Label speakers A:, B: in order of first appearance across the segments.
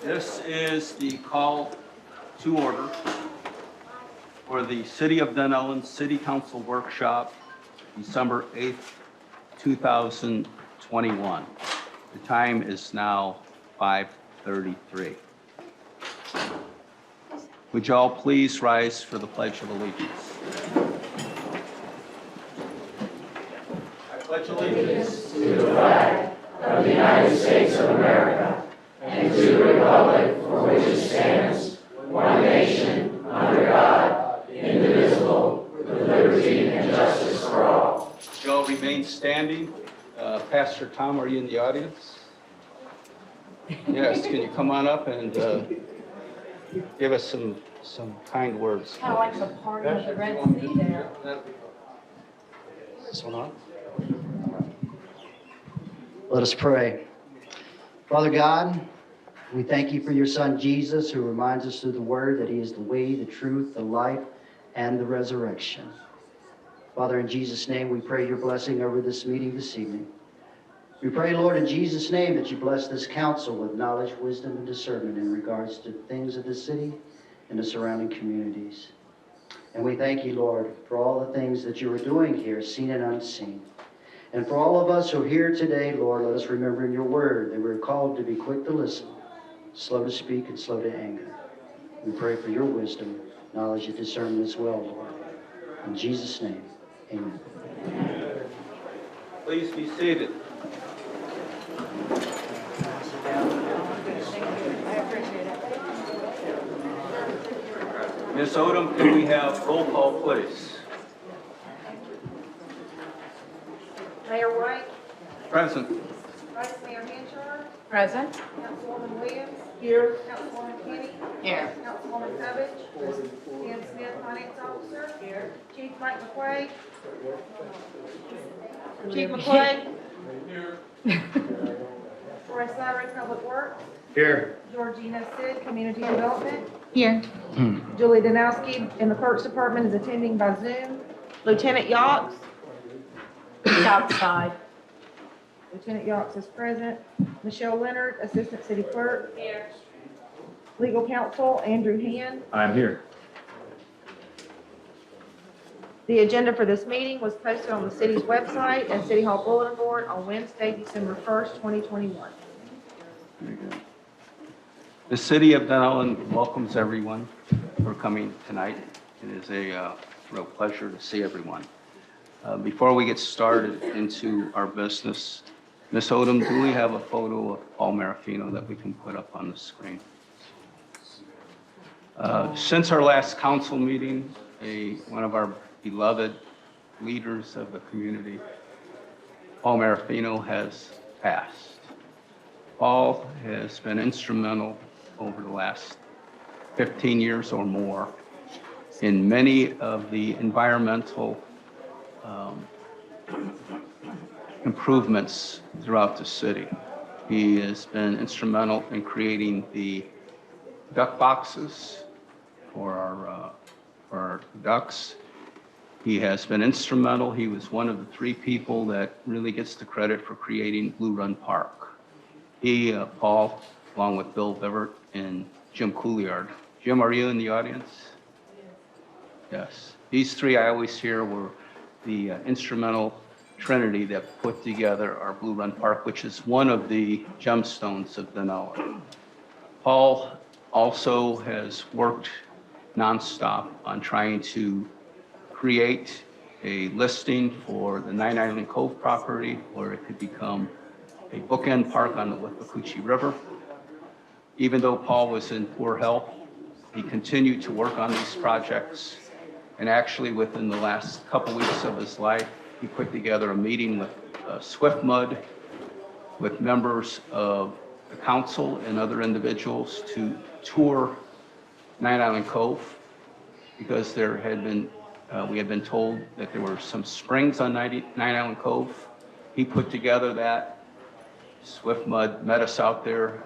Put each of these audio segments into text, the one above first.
A: This is the call to order for the City of Dunnellon City Council Workshop, December 8th, 2021. The time is now 5:33. Would you all please rise for the Pledge of Allegiance? I pledge allegiance
B: to the flag of the United States of America and to the republic for which it stands, one nation, under God, indivisible, with liberty and justice for all.
A: You all remain standing. Pastor Tom, are you in the audience? Yes, can you come on up and give us some kind words?
C: Kind of like the party of the Red Sea there.
A: This one on?
D: Let us pray. Father God, we thank you for your Son Jesus, who reminds us through the Word that he is the way, the truth, the life, and the resurrection. Father, in Jesus' name, we pray your blessing over this meeting this evening. We pray, Lord, in Jesus' name, that you bless this council with knowledge, wisdom, and discernment in regards to things of the city and the surrounding communities. And we thank you, Lord, for all the things that you are doing here, seen and unseen. And for all of us who are here today, Lord, let us remember in your word that we're called to be quick to listen, slow to speak, and slow to anger. We pray for your wisdom, knowledge, and discernment as well, Lord. In Jesus' name, amen.
A: Please be seated. Ms. Odom, can we have roll call, please?
E: Mayor White,
A: Present.
E: Vice Mayor Hanchar,
C: Present.
E: Councilwoman Williams. Here. Councilwoman Kenny.
C: Here.
E: Councilwoman Savage. Dan Smith, Finance Officer. Here. Chief Mike McQuaid. Chief McQuaid. Here. Troy Slattery, Public Works.
D: Here.
E: Georgina Sid, Community Development.
C: Here.
E: Julie Danowski in the Clerk's Department is attending by Zoom. Lieutenant Yachts.
C: Outside.
E: Lieutenant Yachts is present. Michelle Leonard, Assistant City Clerk. Here. Legal Counsel, Andrew Hand.
F: I'm here.
E: The agenda for this meeting was posted on the city's website and City Hall bulletin board on Wednesday, December 1st, 2021.
A: Very good. The City of Dunnellon welcomes everyone for coming tonight. It is a real pleasure to see everyone. Before we get started into our business, Ms. Odom, do we have a photo of Paul Marafino that we can put up on the screen? Since our last council meeting, one of our beloved leaders of the community, Paul Marafino, has passed. Paul has been instrumental over the last 15 years or more in many of the environmental improvements throughout the city. He has been instrumental in creating the duck boxes for our ducks. He has been instrumental. He was one of the 3 people that really gets the credit for creating Blue Run Park. He, Paul, along with Bill Bivert and Jim Couliard. Jim, are you in the audience? Yes. These 3 I always hear were the instrumental trinity that put together our Blue Run Park, which is one of the gemstones of Dunnellon. Paul also has worked nonstop on trying to create a listing for the 9 Island Cove property where it could become a bookend park on the Withlacoochee River. Even though Paul was in poor health, he continued to work on these projects. And actually, within the last couple weeks of his life, he put together a meeting with Swift Mud, with members of the council and other individuals to tour 9 Island Cove, because there had been, we had been told that there were some springs on 9 Island Cove. He put together that. Swift Mud met us out there.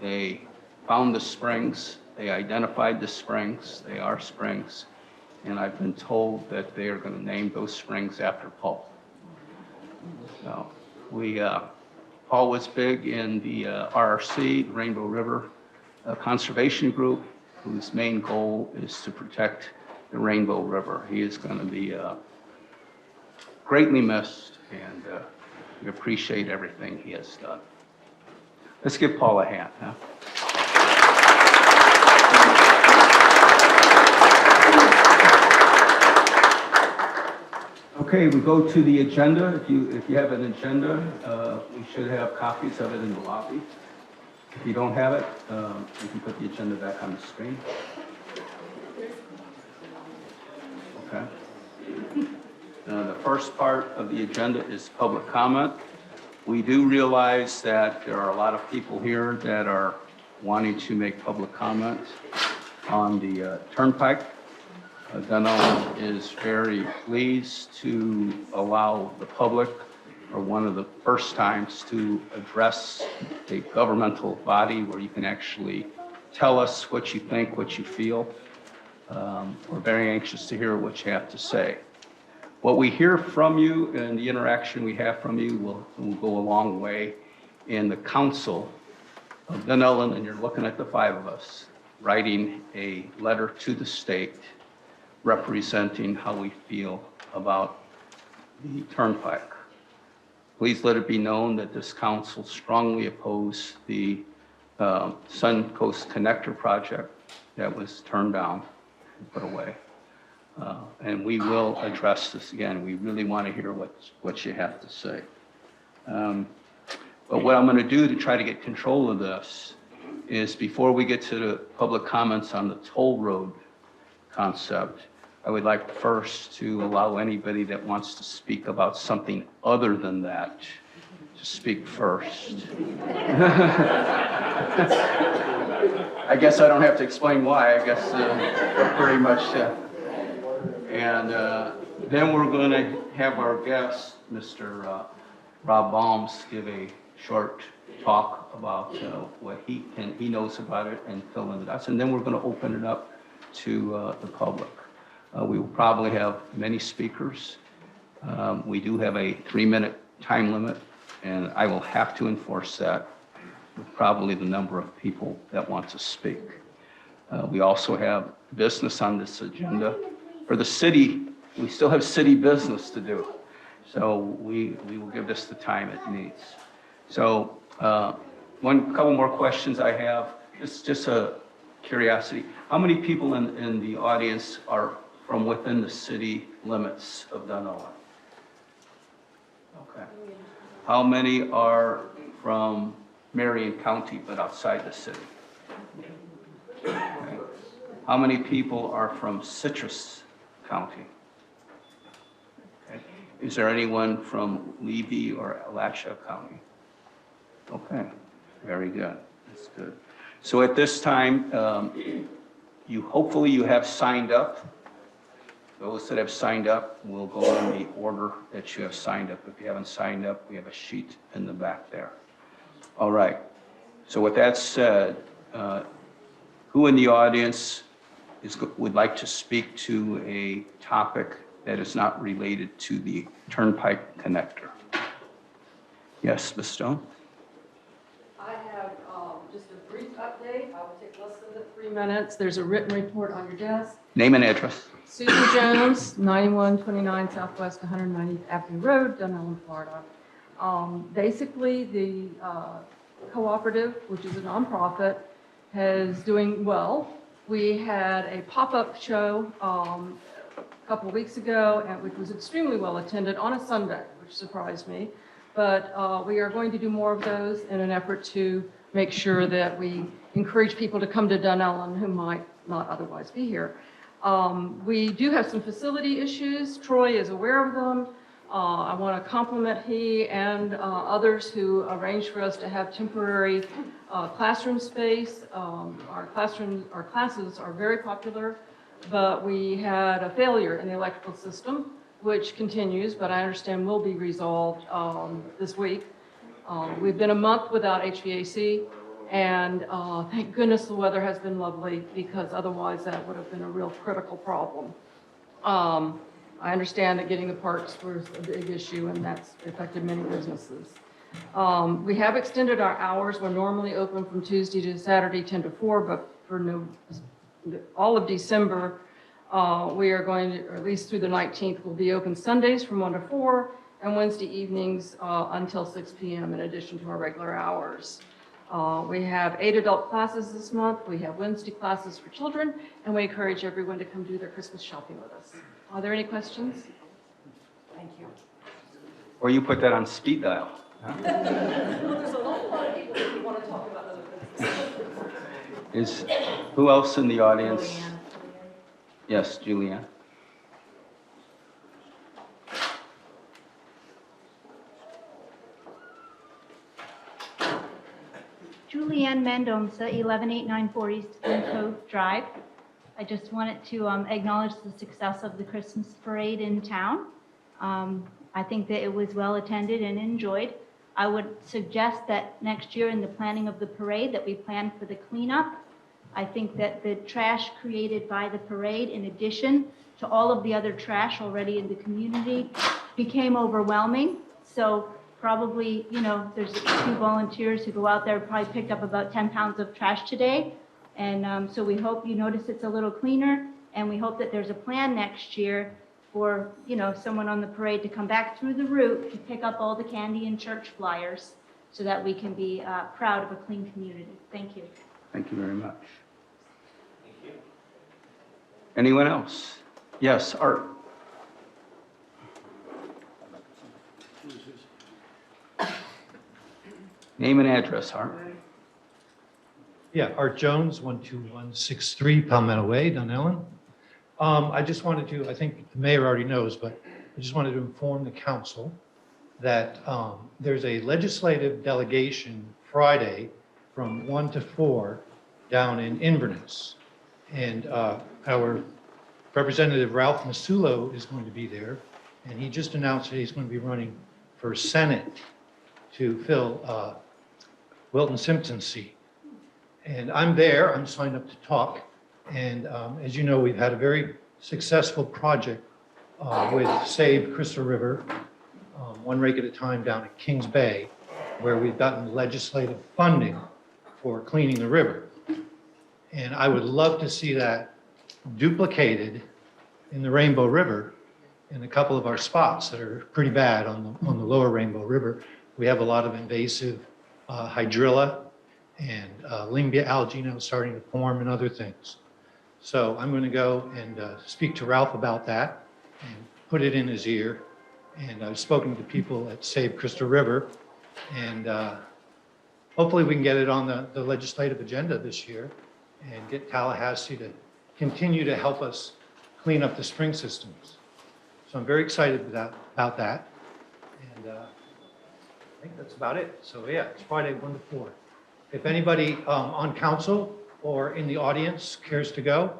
A: They found the springs. They identified the springs. They are springs. And I've been told that they are going to name those springs after Paul. So Paul was big in the RRC, Rainbow River a conservation group whose main goal is to protect the Rainbow River. He is going to be greatly missed, and we appreciate everything he has done. Let's give Paul a hand. Huh? Okay, we go to the agenda. If you have an agenda, we should have copies of it in the lobby. If you don't have it, you can put the agenda back on the screen. Okay. The first part of the agenda is public comment. We do realize that there are a lot of people here that are wanting to make public comment on the Turnpike. Dunnellon is very pleased to allow the public, or one of the first times, to address a governmental body where you can actually tell us what you think, what you feel. We're very anxious to hear what you have to say. What we hear from you and the interaction we have from you will go a long way in the council of Dunnellon, and you're looking at the five of us, writing a letter to the state representing how we feel about the Turnpike. Please let it be known that this council strongly opposed the Sun Coast Connector project that was turned down and put away. And we will address this again. We really want to hear what you have to say. But what I'm going to do to try to get control of this is, before we get to the public comments on the toll road concept, I would like first to allow anybody that wants to speak about something other than that to speak first. I guess I don't have to explain why. I guess pretty much. And then we're going to have our guest, Mr. Rob Balms, give a short talk about what he knows about it and fill in the dots. And then we're going to open it up to the public. We will probably have many speakers. We do have a 3-minute time limit, and I will have to enforce that with probably the number of people that want to speak. We also have business on this agenda. For the city, we still have city business to do. So we will give this the time it needs. So couple more questions I have. It's just a curiosity. How many people in the audience are from within the city limits of Dunnellon? Okay. How many are from Marion County but outside the city? Okay. How many people are from Citrus County? Okay. Is there anyone from Levy or Alachua County? Okay, very good. That's good. So at this time, hopefully you have signed up. Those that have signed up will go in the order that you have signed up. If you haven't signed up, we have a sheet in the back there. All right. So with that said, who in the audience would like to speak to a topic that is not related to the Turnpike connector? Yes, Ms. Stone?
C: I have just a brief update. I will take less than 3 minutes. There's a written report on your desk.
A: Name and address.
C: Susan Jones, 9129 Southwest 190th Avenue Road, Dunnellon, Florida. Basically, the cooperative, which is a nonprofit, is doing well. We had a pop-up show a couple of weeks ago, and which was extremely well attended on a Sunday, which surprised me. But we are going to do more of those in an effort to make sure that we encourage people to come to Dunnellon who might not otherwise be here. We do have some facility issues. Troy is aware of them. I want to compliment he and others who arranged for us to have temporary classroom space. Our classes are very popular, but we had a failure in the electrical system, which continues, but I understand will be resolved this week. We've been a month without HVAC, and thank goodness the weather has been lovely, because otherwise that would have been a real critical problem. I understand that getting the parts was a big issue, and that's affected many businesses. We have extended our hours. We're normally open from Tuesday to Saturday, 10 to 4, but for all of December, we are going to, or at least through the 19th, we'll be open Sundays from 1 to 4 and Wednesday evenings until 6 p.m. in addition to our regular hours. We have 8 adult classes this month. We have Wednesday classes for children, and we encourage everyone to come do their Christmas shopping with us. Are there any questions? Thank you.
A: Or you put that on speed dial. Huh?
C: There's a lot of people who want to talk about other things.
A: Who else in the audience? Yes, Julianne.
F: Julianne Mendonça, 11894 East Blue Cove Drive. I just wanted to acknowledge the success of the Christmas parade in town. I think that it was well attended and enjoyed. I would suggest that next year in the planning of the parade that we plan for the cleanup. I think that the trash created by the parade, in addition to all of the other trash already in the community, became overwhelming. So probably, there's 2 volunteers who go out there, probably picked up about 10 pounds of trash today. And so we hope you notice it's a little cleaner, and we hope that there's a plan next year for, someone on the parade to come back through the route to pick up all the candy and church flyers so that we can be proud of a clean community. Thank you.
A: Thank you very much. Thank you. Anyone else? Yes, Art. Name and address, Art.
G: Yeah, Art Jones, 12163 Palmetto Way, Dunnellon. I just wanted to, I think the mayor already knows, but I just wanted to inform the council that there's a legislative delegation Friday from 1 to 4 down in Inverness. And our Representative Ralph Masulo is going to be there. And he just announced that he's going to be running for Senate to fill Wilton Simpson's seat. And I'm there, I'm signed up to talk. And as you know, we've had a very successful project with Save Crystal River, one rake at a time down at Kings Bay, where we've gotten legislative funding for cleaning the river. And I would love to see that duplicated in the Rainbow River in a couple of our spots that are pretty bad on the lower Rainbow River. We have a lot of invasive hydrilla and Limbia algae now starting to form and other things. So I'm going to go and speak to Ralph about that and put it in his ear. And I've spoken to people at Save Crystal River, and hopefully we can get it on the legislative agenda this year and get Tallahassee to continue to help us clean up the spring systems. So I'm very excited about that. And I think that's about it. So yeah, it's Friday 1 to 4. If anybody on council or in the audience cares to go,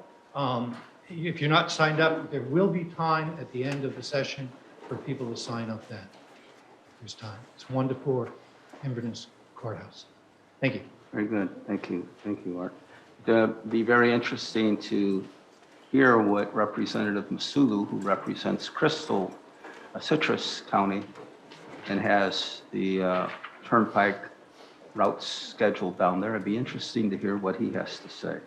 G: if you're not signed up, there will be time at the end of the session for people to sign up then. There's time. It's 1 to 4, Inverness Courthouse. Thank you.
A: Very good. Thank you. Thank you, Art. It'd be very interesting to hear what Representative Masulu, who represents Citrus County and has the Turnpike routes scheduled down there. It'd be interesting to hear what he has to say.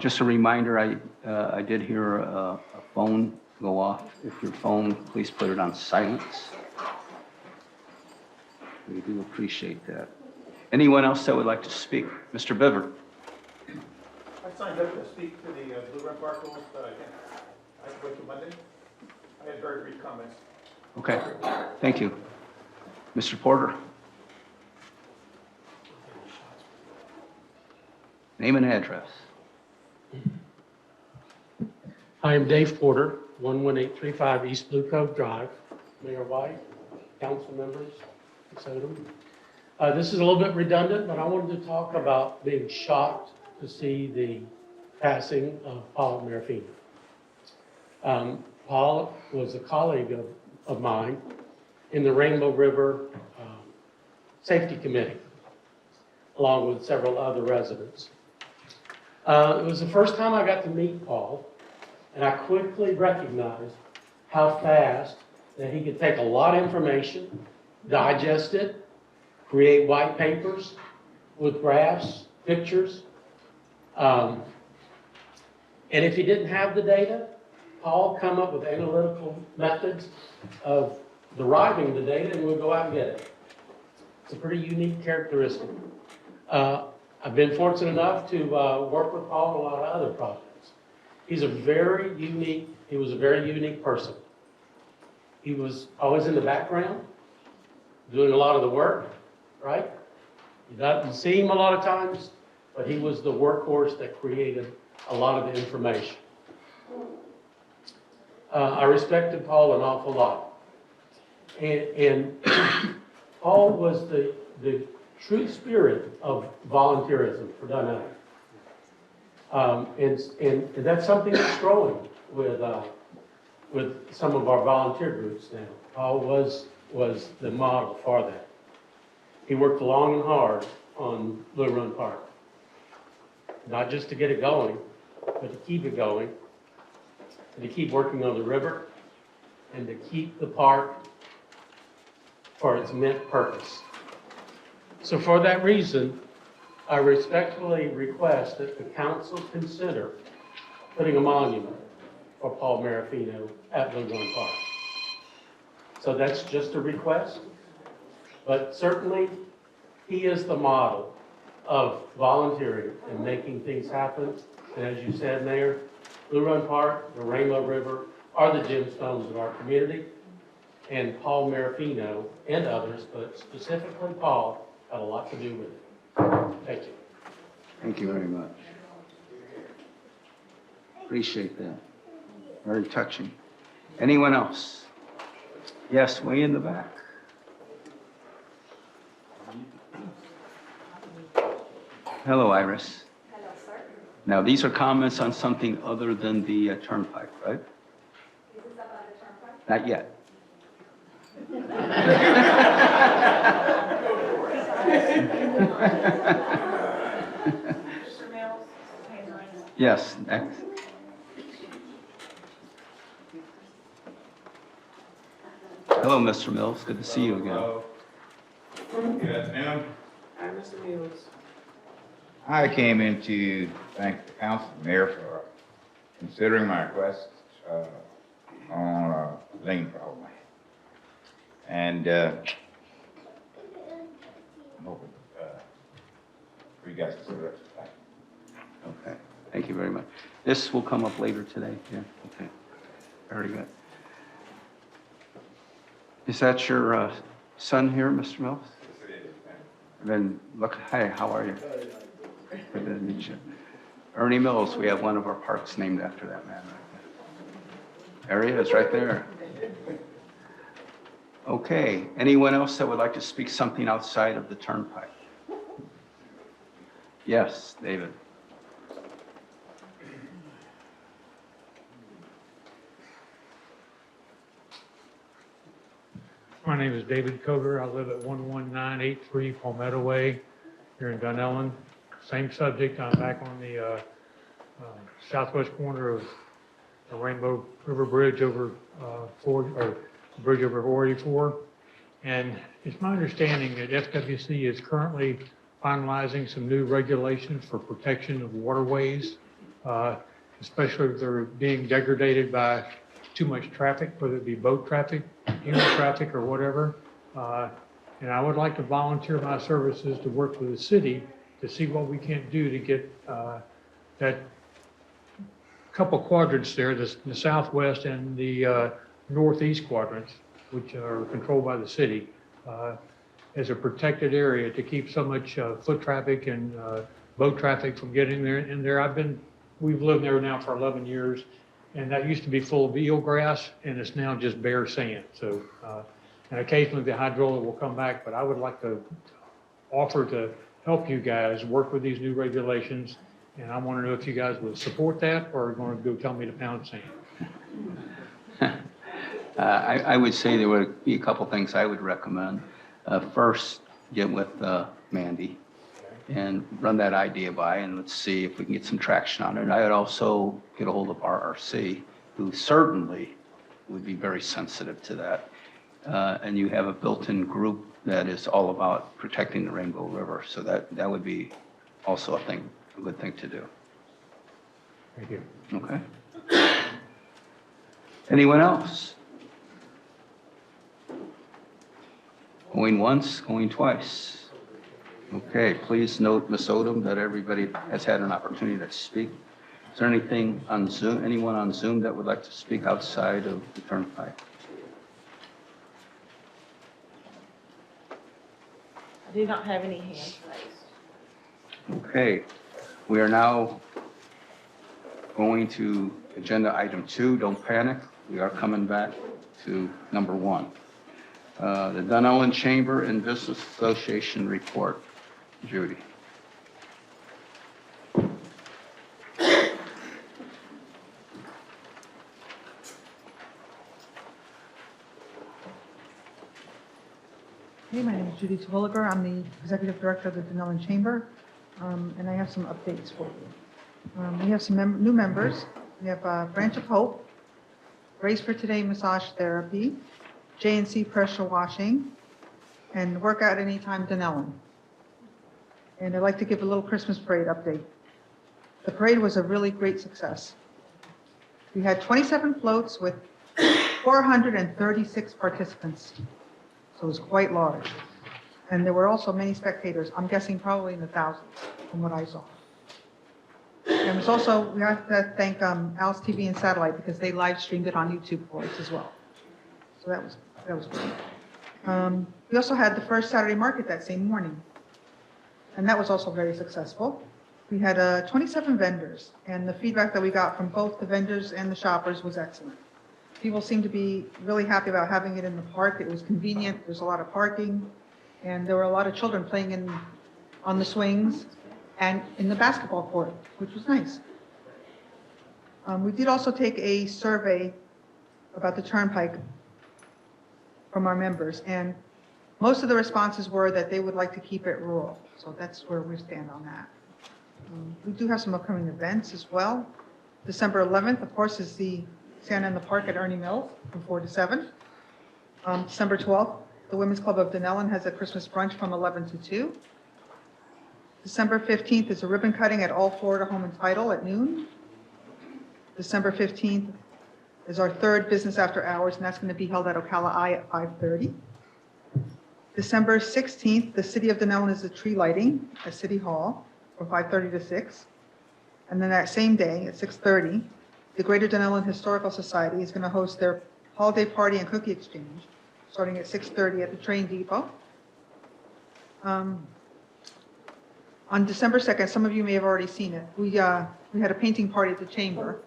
A: Just a reminder, I did hear a phone go off. If your phone, please put it on silence. We do appreciate that. Anyone else that would like to speak? Mr. Biver.
H: I signed up to speak to the Blue Run Park rules, but I can wait till Monday. I had very brief comments.
A: Okay, thank you. Mr. Porter. Name and address.
I: I am Dave Porter, 11835 East Blue Cove Drive. Mayor White, council members, etc. This is a little bit redundant, but I wanted to talk about being shocked to see the passing of Paul Marafini. Paul was a colleague of mine in the Rainbow River Safety Committee, along with several other residents. It was the first time I got to meet Paul, and I quickly recognized how fast that he could take a lot of information digest it, create white papers with graphs, pictures. And if he didn't have the data, Paul come up with analytical methods of deriving the data, and we'll go out and get it. It's a pretty unique characteristic. I've been fortunate enough to work with Paul on a lot of other projects. He was a very unique person. He was always in the background, doing a lot of the work, right? You don't see him a lot of times, but he was the workhorse that created a lot of the information. I respected Paul an awful lot. And Paul was the true spirit of volunteerism for Dunnellon. And that's something that's growing with some of our volunteer groups now. Paul was the model for that. He worked long and hard on Blue Run Park. Not just to get it going, but to keep it going, and to keep working on the river, and to keep the park for its meant purpose. So for that reason, I respectfully request that the council consider putting a monument for Paul Marafino at Blue Run Park. So that's just a request, but certainly he is the model of volunteering and making things happen. And as you said, Mayor, Blue Run Park, the Rainbow River are the gemstones of our community. And Paul Marafino and others, but specifically Paul, had a lot to do with it. Thank you.
A: Thank you very much. Appreciate that. Very touching. Anyone else? Yes, way in the back. Hello, Iris.
J: Hello, sir.
A: Now, these are comments on something other than the Turnpike, right?
J: Is this about the Turnpike?
A: Not yet.
E: Mr. Mills, hand raised.
A: Yes, next. Hello, Mr. Mills. Good to see you again.
K: Hello. Good afternoon.
E: Hi, Mr. Mills.
K: I came in to thank the council and mayor for considering my request on lane problem. And I'm hoping for you guys to consider it.
A: Okay, thank you very much. This will come up later today, yeah, okay. Very good. Is that your son here, Mr. Mills?
K: Yes, it is.
A: Then, look, hi, how are you? Good to meet you. Ernie Mills, we have one of our parks named after that man right there. There he is, right there. Okay, anyone else that would like to speak something outside of the Turnpike? Yes, David.
L: My name is David Coder. I live at 11983 Palmetto Way here in Dunnellon. Same subject. I'm back on the southwest corner of the Rainbow River Bridge over bridge over 484. And it's my understanding that FWC is currently finalizing some new regulations for protection of waterways, especially if they're being degraded by too much traffic, whether it be boat traffic, human traffic, or whatever. And I would like to volunteer my services to work with the city to see what we can do to get that couple quadrants there, the southwest and the northeast quadrants, which are controlled by the city, as a protected area to keep so much foot traffic and boat traffic from getting there. In there, we've lived there now for 11 years, and that used to be full of eelgrass, and it's now just bare sand. So, and occasionally the hydraulic will come back, but I would like to offer to help you guys work with these new regulations, and I want to know if you guys would support that or are going to go tell me to pound sand.
A: I would say there would be a couple things I would recommend. First, get with Mandy and run that idea by, and let's see if we can get some traction on it. I would also get a hold of RRC, who certainly would be very sensitive to that. and you have a built-in group that is all about protecting the Rainbow River. So that would be also a good thing to do.
L: Thank you.
A: Okay. Anyone else? Going once, going twice. Okay, please note, Ms. Odom, that everybody has had an opportunity to speak. Is there anything on Zoom, anyone on Zoom that would like to speak outside of the Turnpike?
E: I do not have any hands raised.
A: Okay, we are now going to agenda item 2. Don't panic. We are coming back to number 1. The Dunnellon Chamber and Business Association report. Judy.
M: Hey, my name is Judy Terwilliger. I'm the Executive Director of the Dunnellon Chamber, and I have some updates for you. We have some new members. We have Branch of Hope, Race for Today Massage Therapy, J&C Pressure Washing, and Workout Anytime Dunnellon. And I'd like to give a little Christmas parade update. The parade was a really great success. We had 27 floats with 436 participants. So it was quite large. And there were also many spectators, I'm guessing probably in the thousands from what I saw. And it was also, we have to thank Alice TV and Satellite because they live streamed it on YouTube for us as well. So that was great. We also had the first Saturday market that same morning. And that was also very successful. We had 27 vendors, and the feedback that we got from both the vendors and the shoppers was excellent. People seemed to be really happy about having it in the park. It was convenient, there's a lot of parking, and there were a lot of children playing on the swings and in the basketball court, which was nice. We did also take a survey about the Turnpike from our members, and most of the responses were that they would like to keep it rural. So that's where we stand on that. We do have some upcoming events as well. December 11th, of course, is the Santa in the Park at Ernie Mills from 4 to 7. December 12th, the Women's Club of Dunnellon has a Christmas brunch from 11 to 2. December 15th is a ribbon cutting at All Florida Home and Title at noon. December 15th is our third business after hours, and that's going to be held at Ocala I at 5:30. December 16th, the City of Dunnellon is a tree lighting at City Hall from 5:30 to 6. And then that same day at 6:30, the Greater Dunnellon Historical Society is going to host their holiday party and cookie exchange, starting at 6:30 at the train depot. On December 2nd, some of you may have already seen it, we had a painting party at the Chamber,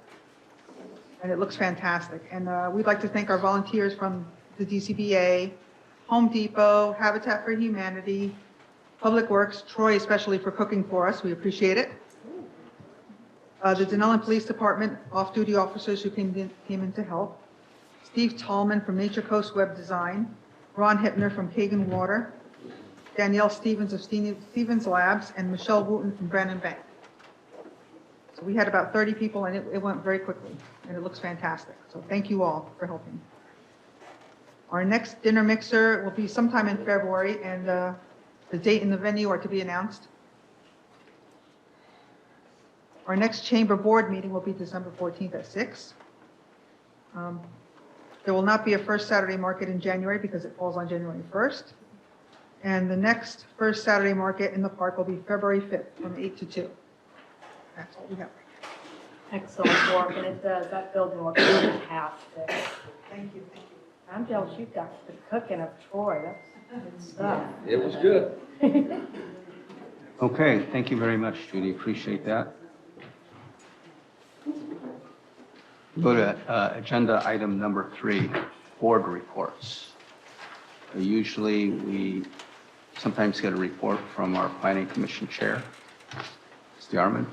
M: and it looks fantastic. And we'd like to thank our volunteers from the DCBA, Home Depot, Habitat for Humanity, Public Works, Troy especially for cooking for us, we appreciate it. The Dunnellon Police Department, off-duty officers who came in to help. Steve Tallman from Nature Coast Web Design. Ron Hippner from Kagan Water. Danielle Stevens of Stevens Labs, and Michelle Wooten from Brandon Bank. So we had about 30 people, and it went very quickly, and it looks fantastic. So thank you all for helping. Our next dinner mixer will be sometime in February, and the date and the venue are to be announced. Our next chamber board meeting will be December 14th at 6. There will not be a first Saturday market in January because it falls on January 1st. And the next first Saturday market in the park will be February 5th from 8 to 2. That's all we have.
B: Excellent work, and it does. That building looks fantastic.
M: Thank you.
B: I'm jealous you got the cooking of Troy. That's good stuff.
A: It was good. Okay, thank you very much, Judy. Appreciate that. Go to agenda item number 3, board reports. Usually we sometimes get a report from our planning commission chair, Mr. Yarman.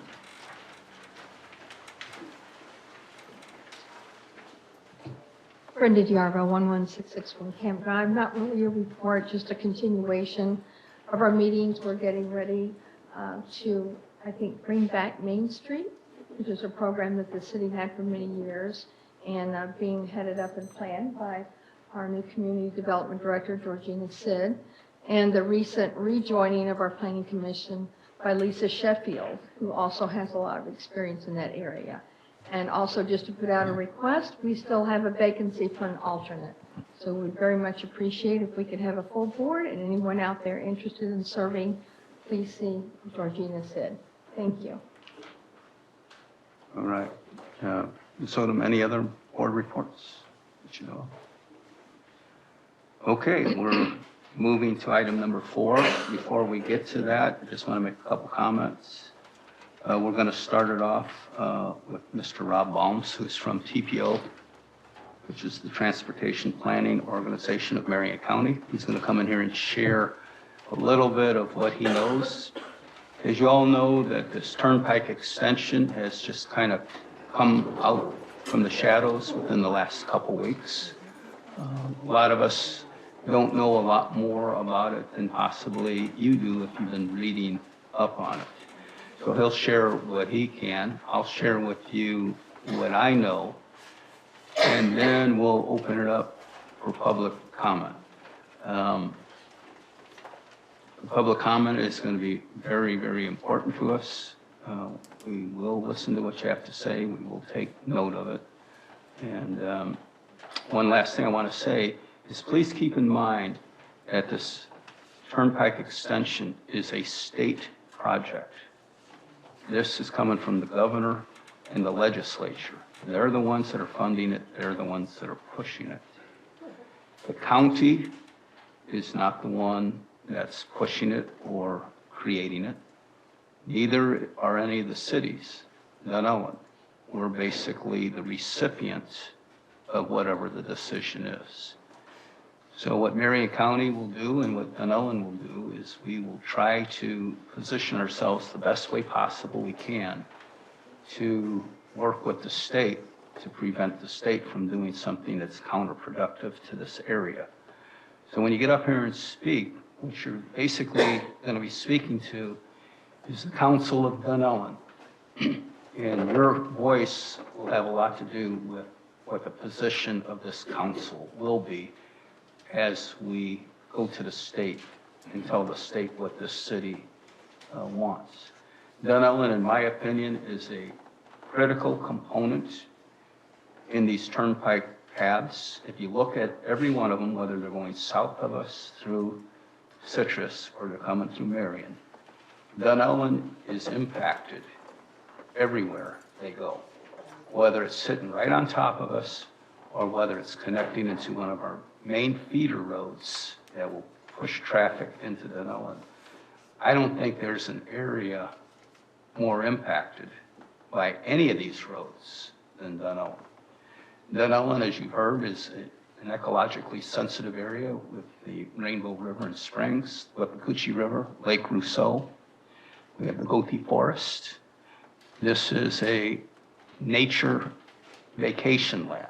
C: Brenda Diarvo, 11661 Camp Drive. Not really a report, just a continuation of our meetings. We're getting ready to, I think, bring back Main Street, which is a program that the city had for many years, and being headed up and planned by our new Community Development Director, Georgina Sid, and the recent rejoining of our Planning Commission by Lisa Sheffield, who also has a lot of experience in that area. And also, just to put out a request, we still have a vacancy for an alternate. So we'd very much appreciate if we could have a full board, and anyone out there interested in serving, please see Georgina Sid. Thank you.
A: All right. Ms. Odom, any other board reports that you know of? Okay, we're moving to item number 4. Before we get to that, I just want to make a couple comments. We're going to start it off with Mr. Rob Balms, who's from TPO, which is the Transportation Planning Organization of Marion County. He's going to come in here and share a little bit of what he knows. As you all know, that this Turnpike extension has just kind of come out from the shadows within the last couple weeks. A lot of us don't know a lot more about it than possibly you do if you've been reading up on it. So he'll share what he can. I'll share with you what I know, and then we'll open it up for public comment. Public comment is going to be very, very important to us. We will listen to what you have to say. We will take note of it. And one last thing I want to say is please keep in mind that this Turnpike extension is a state project. This is coming from the governor and the legislature. They're the ones that are funding it. They're the ones that are pushing it. The county is not the one that's pushing it or creating it. Neither are any of the cities, Dunnellon. We're basically the recipients of whatever the decision is. So what Marion County will do and what Dunnellon will do is we will try to position ourselves the best way possible we can to work with the state to prevent the state from doing something that's counterproductive to this area. So when you get up here and speak, what you're basically going to be speaking to is the Council of Dunnellon. And your voice will have a lot to do with what the position of this council will be as we go to the state and tell the state what this city wants. Dunnellon, in my opinion, is a critical component in these turnpike paths. If you look at every one of them, whether they're going south of us through Citrus or they're coming through Marion, Dunnellon is impacted everywhere they go, whether it's sitting right on top of us or whether it's connecting into one of our main feeder roads that will push traffic into Dunnellon. I don't think there's an area more impacted by any of these roads than Dunnellon. Dunnellon, as you've heard, is an ecologically sensitive area with the Rainbow River and Springs, the Wapakoochee River, Lake Rousseau. We have the Gothi Forest. This is a nature vacation land.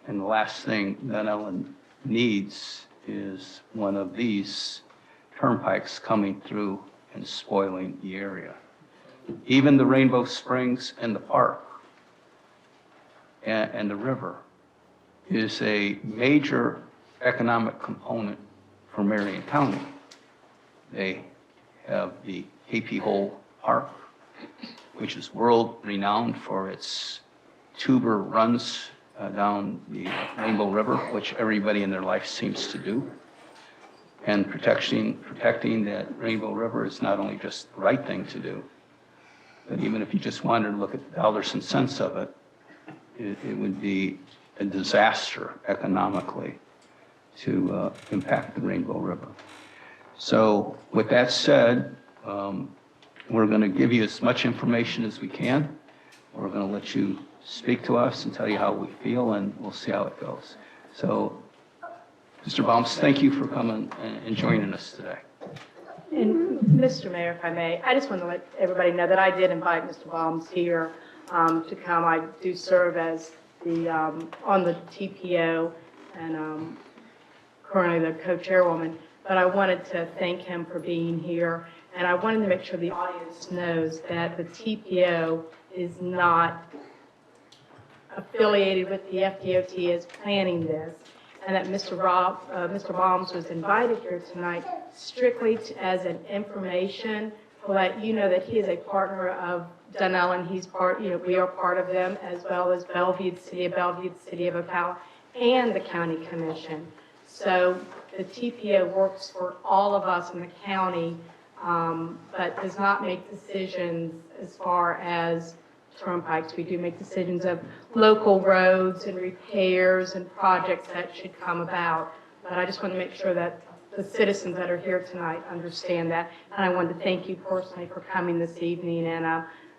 A: And the last thing Dunnellon needs is one of these turnpikes coming through and spoiling the area. Even the Rainbow Springs and the park and the river is a major economic component for Marion County. They have the KP Hole Park, which is world-renowned for its tuber runs down the Rainbow River, which everybody in their life seems to do. And protecting that Rainbow River is not only just the right thing to do, but even if you just wanted to look at the dollars and cents of it, it would be a disaster economically to impact the Rainbow River. So with that said, we're going to give you as much information as we can. We're going to let you speak to us and tell you how we feel, and we'll see how it goes. So, Mr. Baums, thank you for coming and joining us today.
N: And Mr. Mayor, if I may, I just want to let everybody know that I did invite Mr. Baums here to come. I do serve as the on the TPO and currently the co-chairwoman, but I wanted to thank him for being here, and I wanted to make sure the audience knows that the TPO is not affiliated with the FDOT as planning this. and that Mr. Baums was invited here tonight strictly as an information to let you know that he is a partner of Dunnellon. He's part, we are part of them, as well as Bellevue, the City of Ocala, and the County Commission. So the TPO works for all of us in the county, but does not make decisions as far as turnpikes. We do make decisions of local roads and repairs and projects that should come about. But I just want to make sure that the citizens that are here tonight understand that. And I wanted to thank you personally for coming this evening and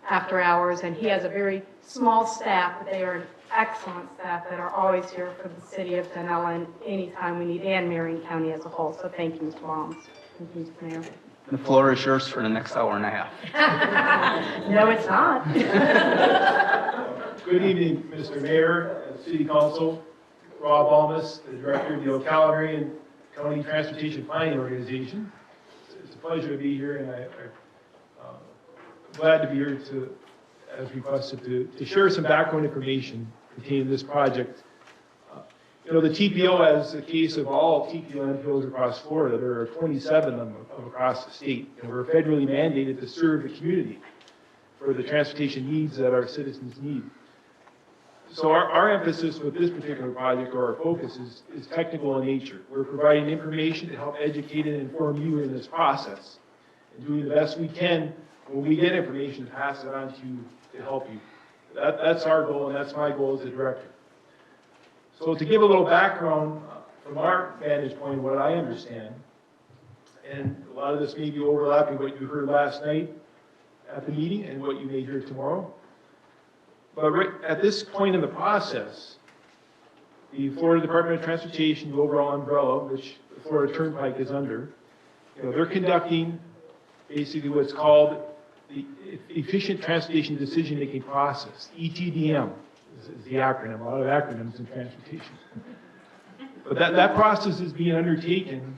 N: after hours. And he has a very small staff, but they are an excellent staff that are always here for the city of Dunnellon anytime we need, and Marion County as a whole. So thank you, Mr. Baums. Thank you, Mr. Mayor.
A: The floor is yours for the next hour and a half.
N: No, it's not.
O: Good evening, Mr. Mayor, City Council, Rob Almus, the Director of the Ocala Marion County Transportation Planning Organization. It's a pleasure to be here, and I'm glad to be here to, as requested, to share some background information pertaining to this project. The TPO, as the case of all TPO NPOs across Florida, there are 27 of them across the state, and we're federally mandated to serve the community for the transportation needs that our citizens need. So our emphasis with this particular project, or our focus, is technical in nature. We're providing information to help educate and inform you in this process, and doing the best we can when we get information to pass it on to you to help you. That's our goal, and that's my goal as the director. So to give a little background from our vantage point, what I understand, and a lot of this may be overlapping what you heard last night at the meeting and what you may hear tomorrow. But right at this point in the process, the Florida Department of Transportation, the overall umbrella, which the Florida Turnpike is under, they're conducting basically what's called the Efficient Transportation Decision-Making Process, ETDM. Is the acronym, a lot of acronyms in transportation. But that process is being undertaken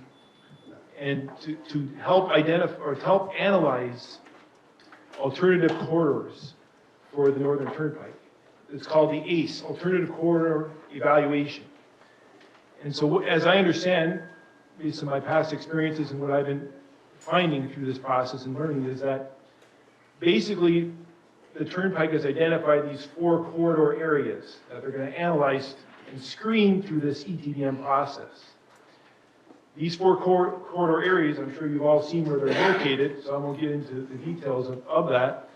O: and to help identify or to help analyze alternative corridors for the Northern Turnpike. It's called the ACE, Alternative Corridor Evaluation. And so as I understand, based on my past experiences and what I've been finding through this process and learning, is that basically the Turnpike has identified these 4 corridor areas that they're going to analyze and screen through this ETDM process. These 4 corridor areas, I'm sure you've all seen where they're located, so I won't get into the details of that.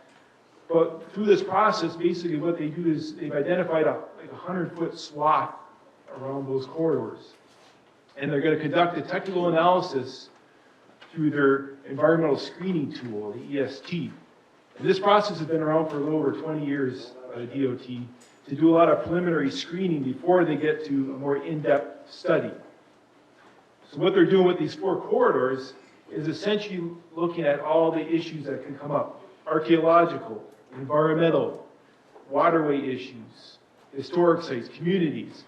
O: But through this process, basically what they do is they've identified a 100-foot swath around those corridors. And they're going to conduct a technical analysis through their environmental screening tool, the EST. This process has been around for a little over 20 years by the DOT to do a lot of preliminary screening before they get to a more in-depth study. So what they're doing with these 4 corridors is essentially looking at all the issues that can come up: archaeological, environmental, waterway issues, historic sites, communities.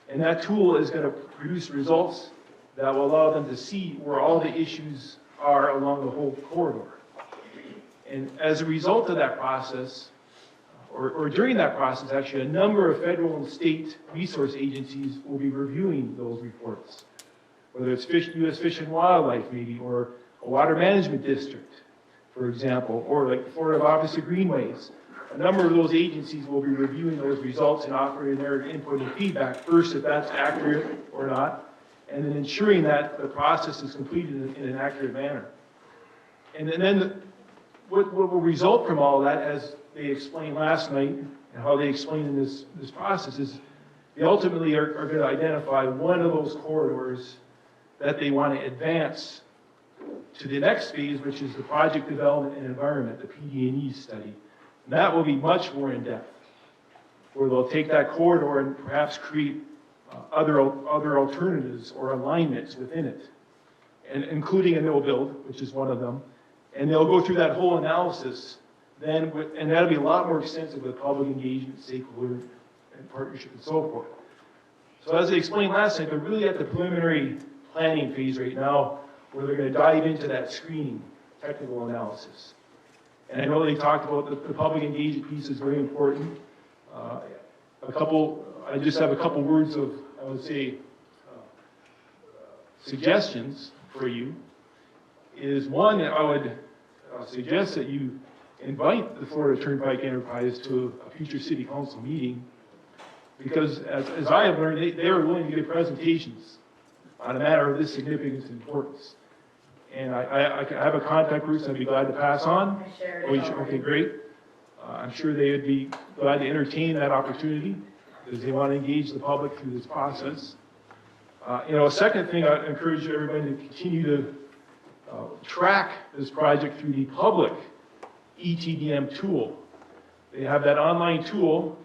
O: And that tool is going to produce results that will allow them to see where all the issues are along the whole corridor. And as a result of that process, or during that process, actually, a number of federal and state resource agencies will be reviewing those reports, whether it's U.S. Fish and Wildlife, maybe, or a water management district, for example, or like the Florida Office of Greenways. A number of those agencies will be reviewing those results and offering their input and feedback, first, if that's accurate or not, and then ensuring that the process is completed in an accurate manner. And then what will result from all that, as they explained last night, and how they explained in this process, is they ultimately are going to identify one of those corridors that they want to advance to the next phase, which is the project development and environment, the PD&E study. And that will be much more in-depth, where they'll take that corridor and perhaps create other alternatives or alignments within it, and including a no-build, which is one of them. And they'll go through that whole analysis then, and that'll be a lot more extensive with public engagement, stakeholder, and partnership, and so forth. So as I explained last night, they're really at the preliminary planning phase right now, where they're going to dive into that screening, technical analysis. And I know they talked about the public engagement piece is very important. I just have a couple words of, I would say, suggestions for you is, one, I would suggest that you invite the Florida Turnpike Enterprise to a future city council meeting, because as I have learned, they are willing to give presentations on a matter of this significance and importance. And I have a contact person I'd be glad to pass on.
N: I shared it
O: Oh, you should- Okay, great. I'm sure they would be glad to entertain that opportunity, because they want to engage the public through this process. A second thing, I encourage everybody to continue to track this project through the public ETDM tool. They have that online tool.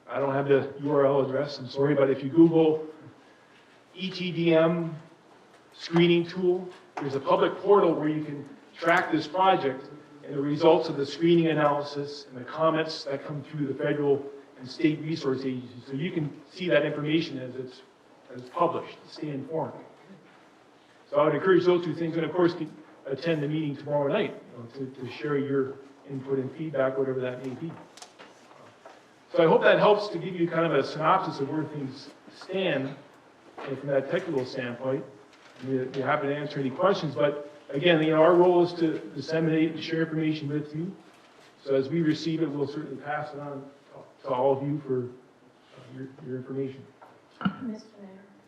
O: I don't have the URL address, I'm sorry, but if you Google ETDM screening tool, there's a public portal where you can track this project and the results of the screening analysis and the comments that come through the federal and state resource agencies. So you can see that information as it's published, stay informed. So I would encourage those two things, and of course, attend the meeting tomorrow night, to share your input and feedback, whatever that may be. So I hope that helps to give you kind of a synopsis of where things stand, and from that technical standpoint. We're happy to answer any questions, but again, our role is to disseminate and share information with you. So as we receive it, we'll certainly pass it on to all of you for your information.
N: Mr. Mayor,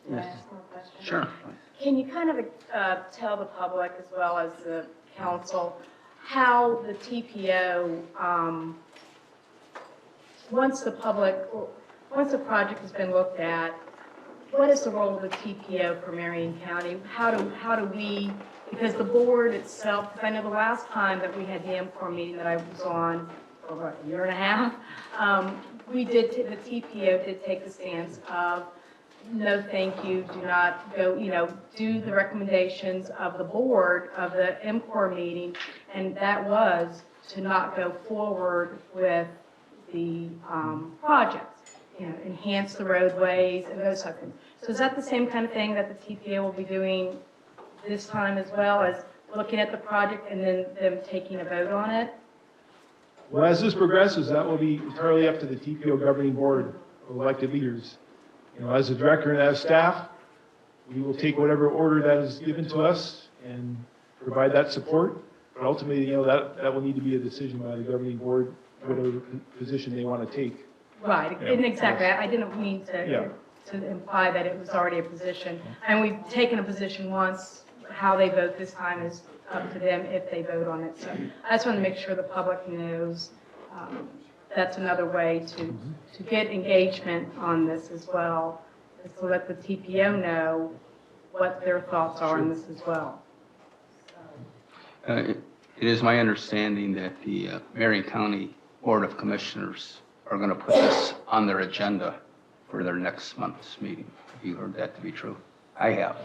N: can I
A: Yes.
N: ask more questions?
A: Sure.
N: Can you kind of tell the public as well as the council how the TPO, once the project has been looked at, what is the role of the TPO for Marion County? How do we, because the board itself, because I know the last time that we had the MCOR meeting that I was on, for what, a year and a half, the TPO did take the stance of, no, thank you, do not go, do the recommendations of the board of the MCOR meeting, and that was to not go forward with the projects, enhance the roadways and those type of things. So is that the same kind of thing that the TPO will be doing this time as well, as looking at the project and then them taking a vote on it?
O: Well, as this progresses, that will be entirely up to the TPO governing board of elected leaders. As a director and as staff, we will take whatever order that is given to us and provide that support. But ultimately, that will need to be a decision by the governing board, whatever position they want to take.
N: Right, and exactly. I didn't mean to imply that it was already a position. And we've taken a position once. How they vote this time is up to them if they vote on it. So I just want to make sure the public knows that's another way to get engagement on this as well, is to let the TPO know what their thoughts are on this as well.
A: It is my understanding that the Marion County Board of Commissioners are going to put this on their agenda for their next month's meeting. Have you heard that to be true? I have.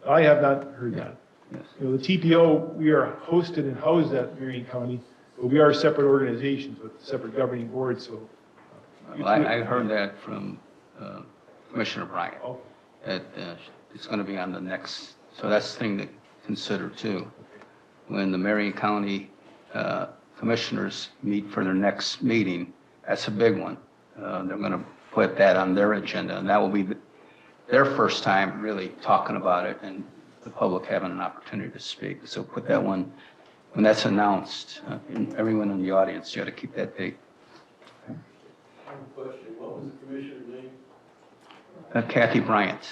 O: I have not heard that.
A: Yes.
O: The TPO, we are hosted and housed at Marion County, but we are separate organizations with separate governing boards, so.
A: Well, I heard that from Commissioner Bryant.
O: Okay.
A: That it's going to be on the next, so that's the thing to consider too. When the Marion County Commissioners meet for their next meeting, that's a big one. They're going to put that on their agenda, and that will be their first time really talking about it and the public having an opportunity to speak. So put that one, when that's announced, and everyone in the audience, you got to keep that date.
P: I have a question. What was the commissioner's name?
A: Kathy Bryant.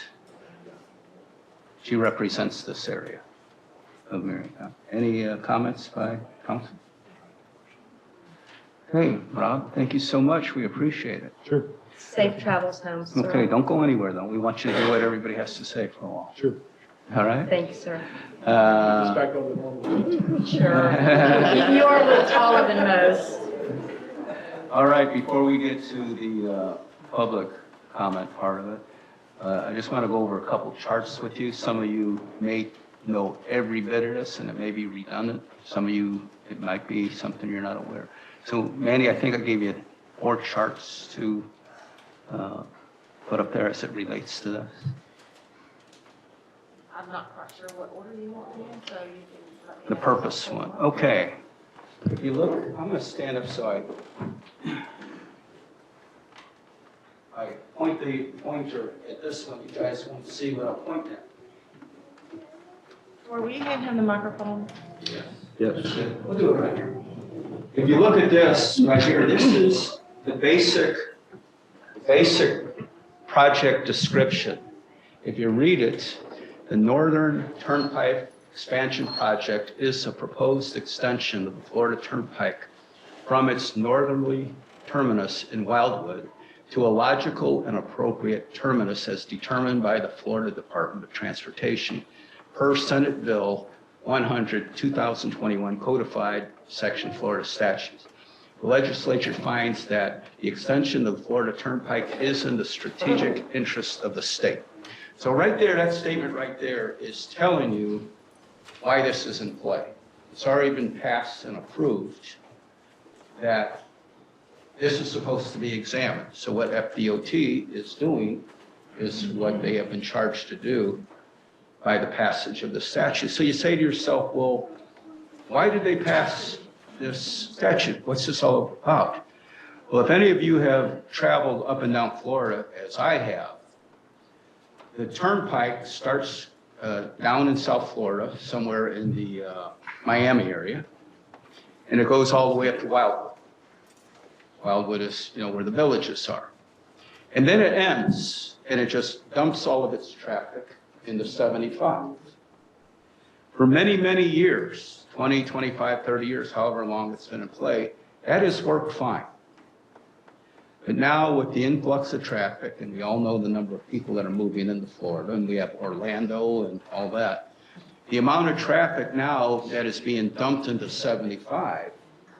A: She represents this area of Marion County. Any comments by council? Hey, Rob, thank you so much. We appreciate it.
O: Sure.
N: Safe travels home, sir.
A: Okay, don't go anywhere though. We want you to hear what everybody has to say for a while.
O: Sure.
A: All right?
N: Thank you, sir.
O: Just back on the normal.
N: Sure. You are a little taller than most.
A: All right, before we get to the public comment part of it, I just want to go over a couple charts with you. Some of you may know every bit of this, and it may be redundant. Some of you, it might be something you're not aware. So, Mandy, I think I gave you 4 charts to put up there as it relates to this.
E: I'm not quite sure what order you want me in, so you can let me
A: The
E: know.
A: purpose one. Okay. If you look, I'm going to stand up so I point the pointer at this one. You guys won't see what I'm pointing at.
E: Or will you hand him the microphone?
A: Yes. We'll do it right here. If you look at this right here, this is the basic project description. If you read it, the Northern Turnpike Expansion Project is a proposed extension of the Florida Turnpike from its northerly terminus in Wildwood to a logical and appropriate terminus as determined by the Florida Department of Transportation per Senate Bill 100, 2021, codified section Florida statutes. The legislature finds that the extension of the Florida Turnpike is in the strategic interest of the state. So right there, that statement right there is telling you why this is in play. It's already been passed and approved that this is supposed to be examined. So what FDOT is doing is what they have been charged to do by the passage of the statute. So you say to yourself, well, why did they pass this statute? What's this all about? Well, if any of you have traveled up and down Florida, as I have, the Turnpike starts down in South Florida, somewhere in the Miami area, and it goes all the way up to Wildwood. Wildwood is, where the villages are. And then it ends, and it just dumps all of its traffic into 75. For many, many years, 20, 25, 30 years, however long it's been in play, that has worked fine. But now with the influx of traffic, and we all know the number of people that are moving into Florida, and we have Orlando and all that, the amount of traffic now that is being dumped into 75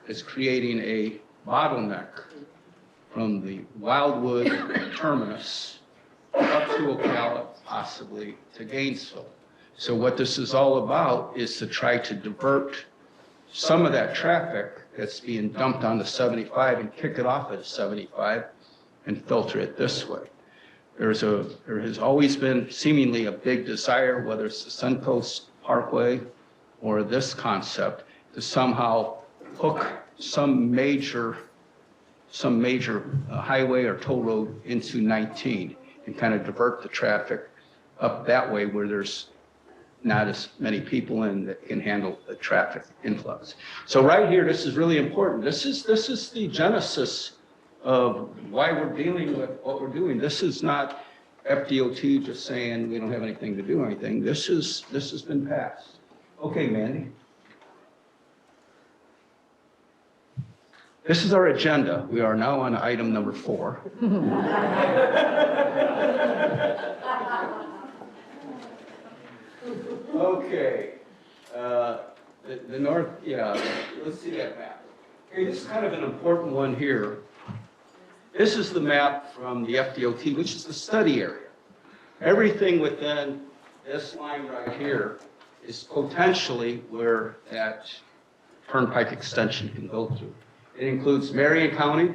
A: is creating a bottleneck from the Wildwood terminus up to Ocala, possibly to Gainesville. So what this is all about is to try to divert some of that traffic that's being dumped on the 75 and kick it off at 75 and filter it this way. There has always been seemingly a big desire, whether it's the Suncoast Parkway or this concept, to somehow hook some major highway or toll road into 19 and kind of divert the traffic up that way where there's not as many people in that can handle the traffic influx. So right here, this is really important. This is the genesis of why we're dealing with what we're doing. This is not FDOT just saying we don't have anything to do anything. This has been passed. Okay, Mandy. This is our agenda. We are now on item number 4. Okay, the north, let's see that map. Okay, this is kind of an important one here. This is the map from the FDOT, which is the study area. Everything within this line right here is potentially where that Turnpike extension can go through. It includes Marion County,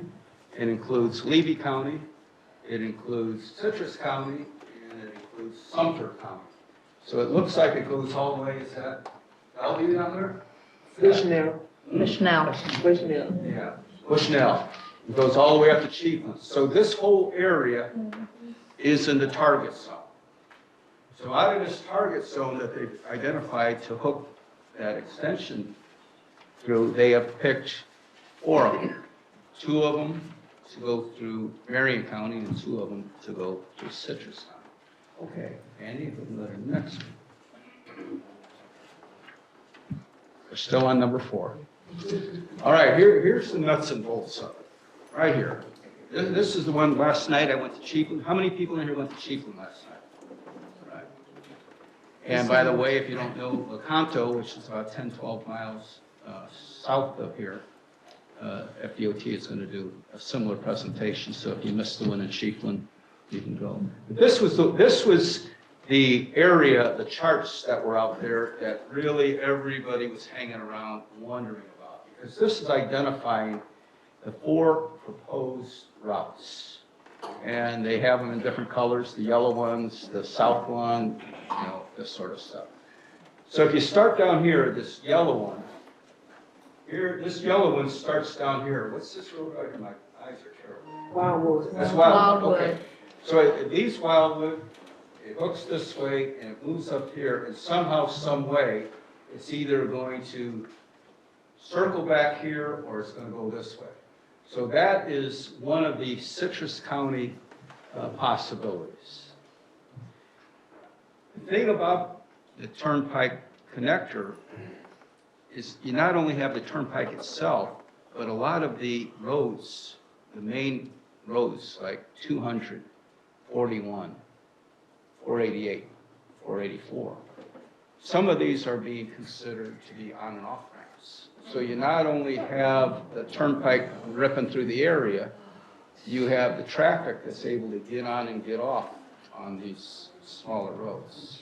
A: it includes Levy County, it includes Citrus County, and it includes Sumter County. So it looks like it goes all the way, is that Bellevue down there?
E: Bushnell.
A: Yeah, Bushnell. It goes all the way up to Chiefland. So this whole area is in the target zone. So out of this target zone that they've identified to hook that extension through, they have picked 4 of them. 2 of them to go through Marion County and 2 of them to go through Citrus County. Okay, Andy, we can go to the next one. We're still on number 4. All right, here's the nuts and bolts of it. Right here. This is the one last night I went to Chiefland. How many people in here went to Chiefland last night? Right. And by the way, if you don't know Lecanto, which is about 10, 12 miles south of here, FDOT is going to do a similar presentation. So if you missed the one in Chiefland, you can go. But this was the area, the charts that were out there that really everybody was hanging around wondering about, because this is identifying the 4 proposed routes. And they have them in different colors, the yellow ones, the south one, this sort of stuff. So if you start down here, this yellow one, this yellow one starts down here. What's this road right here? My eyes are terrible.
E: Wildwood.
A: That's Wildwood. Okay. So these Wildwood it hooks this way and it moves up here, and somehow, some way, it's either going to circle back here or it's going to go this way. So that is one of the Citrus County possibilities. The thing about the Turnpike connector is you not only have the Turnpike itself, but a lot of the roads, the main roads like 200, 41, 488, 484, some of these are being considered to be on and off ramps. So you not only have the Turnpike ripping through the area, you have the traffic that's able to get on and get off on these smaller roads.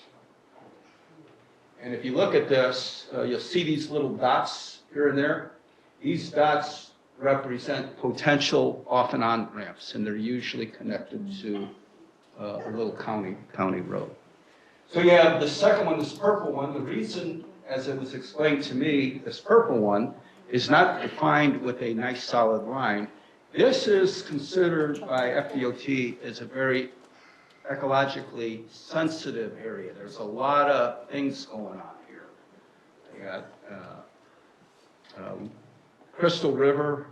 A: And if you look at this, you'll see these little dots here and there. These dots represent potential off and on ramps, and they're usually connected to a little county road. So you have the second one, this purple one. The reason, as it was explained to me, this purple one is not defined with a nice solid line. This is considered by FDOT as a very ecologically sensitive area. There's a lot of things going on here. You got Crystal River,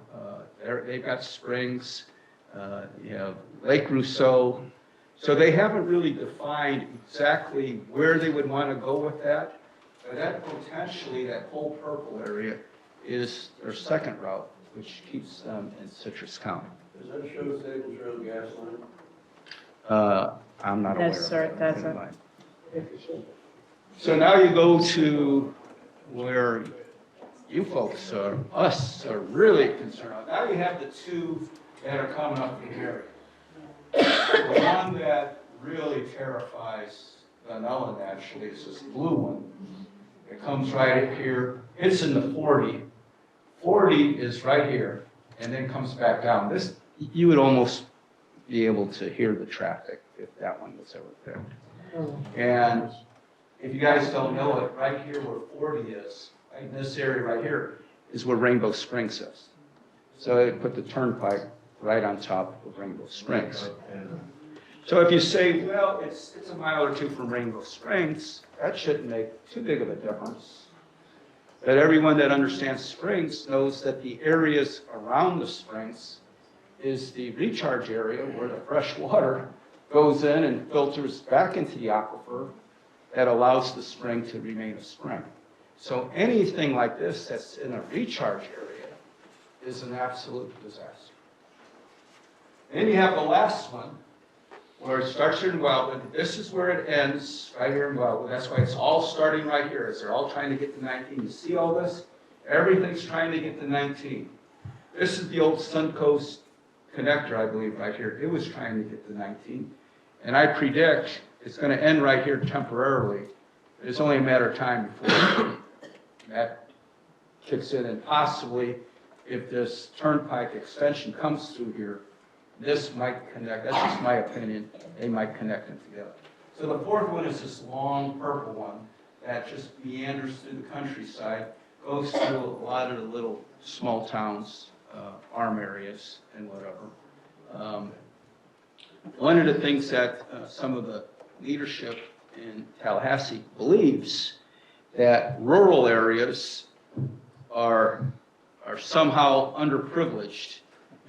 A: they've got springs. You have Lake Rousseau. So they haven't really defined exactly where they would want to go with that. But that potentially, that whole purple area is their second route, which keeps them in Citrus County.
P: Does that show Staples Road gas line?
A: I'm not aware
N: No,
A: of
N: sir, it
A: that.
N: doesn't.
A: So now you go to where you folks us are really concerned about. Now you have the two that are coming up in here. The one that really terrifies Dunnellon actually is this blue one. It comes right here. It's in the 40. 40 is right here and then comes back down. This, you would almost be able to hear the traffic if that one was ever there. And if you guys don't know it, right here where 40 is, right in this area right here, is where Rainbow Springs is. So they put the Turnpike right on top of Rainbow Springs. So if you say, well, it's a mile or two from Rainbow Springs, that shouldn't make too big of a difference. But everyone that understands springs knows that the areas around the springs is the recharge area where the fresh water goes in and filters back into the aquifer that allows the spring to remain a spring. So anything like this that's in a recharge area is an absolute disaster. Then you have the last one, where it starts here in Wildwood. This is where it ends, right here in Wildwood. That's why it's all starting right here, as they're all trying to get to 19. You see all this? Everything's trying to get to 19. This is the old Suncoast connector, I believe, right here. It was trying to get to 19. And I predict it's going to end right here temporarily. It's only a matter of time before that kicks in. And possibly, if this Turnpike extension comes through here, this might connect. That's just my opinion. They might connect them together. So the fourth one is this long purple one that just meanders through the countryside, goes through a lot of the little small towns, farm areas, and whatever. One of the things that some of the leadership in Tallahassee believes that rural areas are somehow underprivileged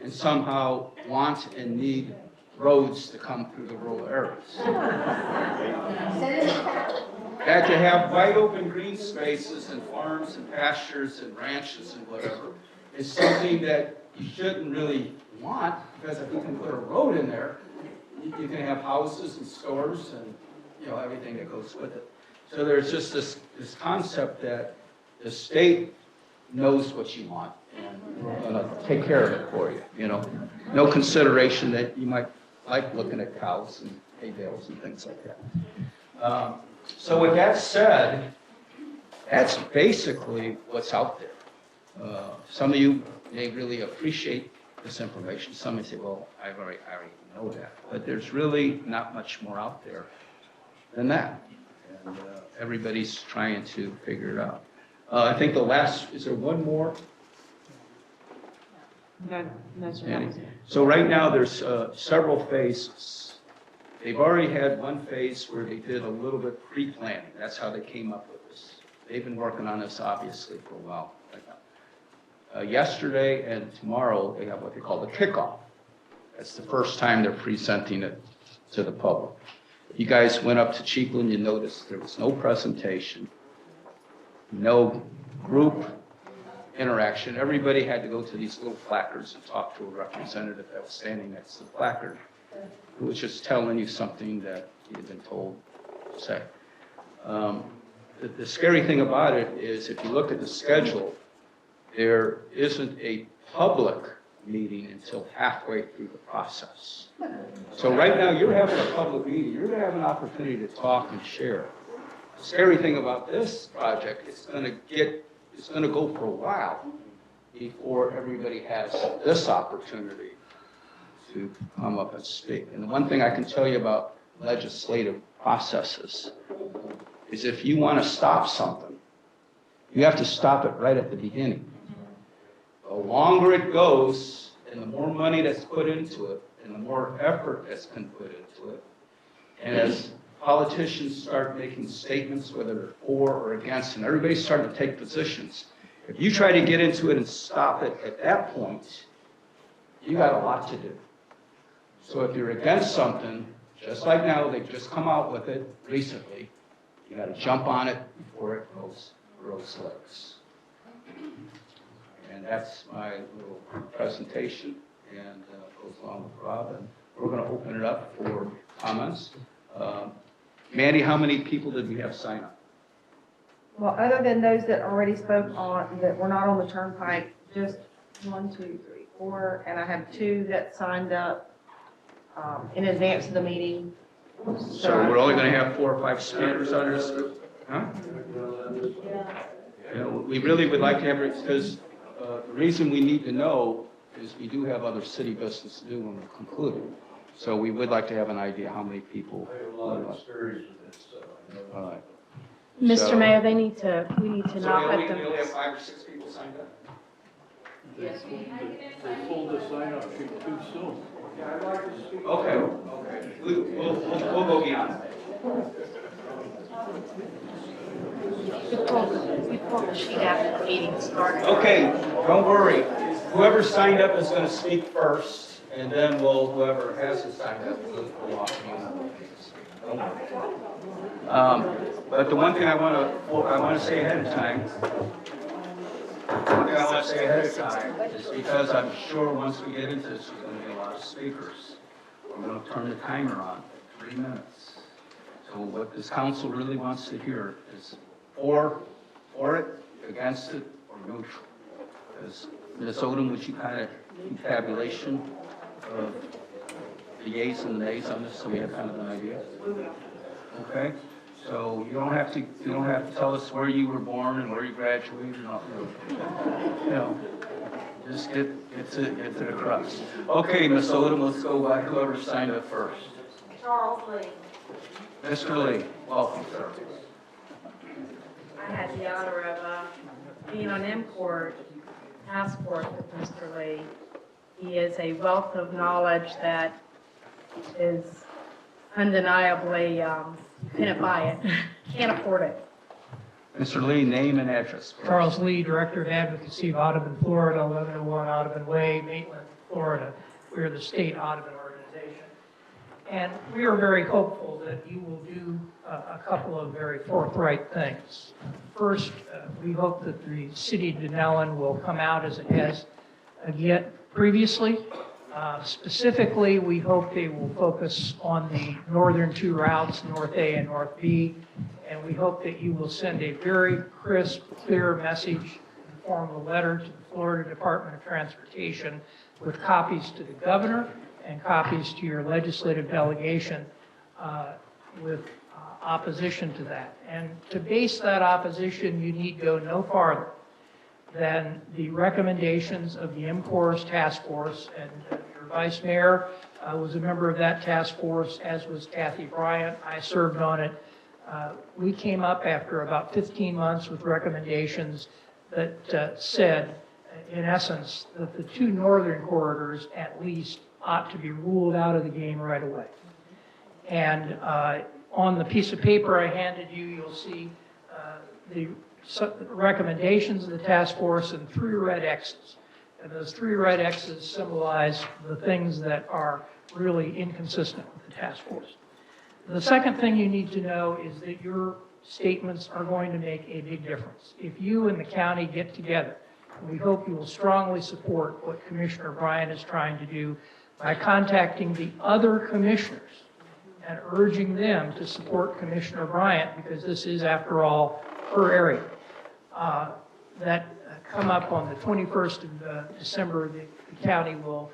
A: and somehow want and need roads to come through the rural areas. That to have wide open green spaces and farms and pastures and ranches and whatever is something that you shouldn't really want, because if you can put a road in there, you can have houses and stores and everything that goes with it. So there's just this concept that the state knows what you want and we're going to take care of it for you. No consideration that you might like looking at cows and hay bales and things like that. So with that said, that's basically what's out there. Some of you may really appreciate this information. Some may say, well, I already know that. But there's really not much more out there than that. And everybody's trying to figure it out. I think the last, is there one more?
N: No, sir.
A: Annie? So right now there's several phases. They've already had one phase where they did a little bit pre-planning. That's how they came up with this. They've been working on this obviously for a while. Yesterday and tomorrow, they have what they call the Kickoff. That's the first time they're presenting it to the public. If you guys went up to Cheekland, you noticed there was no presentation, no group interaction. Everybody had to go to these little placards and talk to a representative that was standing next to the placard, who was just telling you something that you had been told to say. The scary thing about it is if you look at the schedule, there isn't a public meeting until halfway through the process. So right now, you're having a public meeting. You're going to have an opportunity to talk and share. The scary thing about this project, it's going to go for a while before everybody has this opportunity to come up and speak. And the one thing I can tell you about legislative processes is if you want to stop something, you have to stop it right at the beginning. The longer it goes, and the more money that's put into it, and the more effort that's been put into it, and as politicians start making statements, whether they're for or against, and everybody's starting to take positions, if you try to get into it and stop it at that point, you got a lot to do. So if you're against something, just like now, they've just come out with it recently, you got to jump on it before it grows legs. And that's my little presentation, and goes along with Rob. And we're going to open it up for comments. Mandy, how many people did we have sign up?
E: Well, other than those that already spoke on, that were not on the Turnpike, just 1, 2, 3, 4, and I have 2 that signed up in advance of the meeting.
A: So we're only going to have 4 or 5 speakers on this? Huh? You know, we really would like to have it because the reason we need to know is we do have other city business to do when we're concluded. So we would like to have an idea how many people.
P: I have a lot of experience with this stuff.
A: All right.
N: Mr.
A: So-
N: Mayor, we need to
A: So
N: not
A: we
N: let them.
A: only have 5 or 6 people signed up?
P: They pulled the sign up sheet too soon. Yeah, I'd like to speak.
A: Okay. We'll go beyond.
N: We pulled the sheet after the meeting started.
A: Okay, don't worry. Whoever signed up is going to speak first, and then whoever hasn't signed up will walk in. Don't worry. But the one thing I want to say ahead of time, is because I'm sure once we get into this, there's going to be a lot of speakers. We're going to turn the timer on, 3 minutes. So what this council really wants to hear is for it, against it, or neutral. Because Ms. Odom, would you kind of do tabulation of the yeas and the nays on this, so we have kind of an idea? Okay, so you don't have to tell us where you were born and where you graduated and all. You know, just get to the crux. Okay, Ms. Odom, let's go by whoever signed up first.
J: Charles Lee.
A: Mr. Lee, welcome, sir.
N: I had the honor of being on MCORD task force with Mr. Lee. He is a wealth of knowledge that is undeniably, you couldn't buy it, can't afford it.
A: Mr. Lee, name and address. Please.
Q: Charles Lee, Director of Advocacy of Audubon, Florida, 1101 Audubon Way, Maitland, Florida. We are the state Audubon organization. And we are very hopeful that you will do a couple of very forthright things. First, we hope that the city of Dunnellon will come out as it has yet previously. Specifically, we hope they will focus on the northern 2 routes, North A and North B, and we hope that you will send a very crisp, clear message in the form of a letter to the Florida Department of Transportation with copies to the governor and copies to your legislative delegation with opposition to that. And to base that opposition, you need go no farther than the recommendations of the MCORS task force, and your vice mayor was a member of that task force, as was Kathy Bryant. I served on it. We came up after about 15 months with recommendations that said, in essence, that the 2 northern corridors at least ought to be ruled out of the game right away. And on the piece of paper I handed you, you'll see the recommendations of the task force and 3 red X's. And those 3 red X's symbolize the things that are really inconsistent with the task force. The second thing you need to know is that your statements are going to make a big difference. If you and the county get together, we hope you will strongly support what Commissioner Bryant is trying to do by contacting the other commissioners and urging them to support Commissioner Bryant, because this is, after all, her area. That come up on the 21st of December, the county will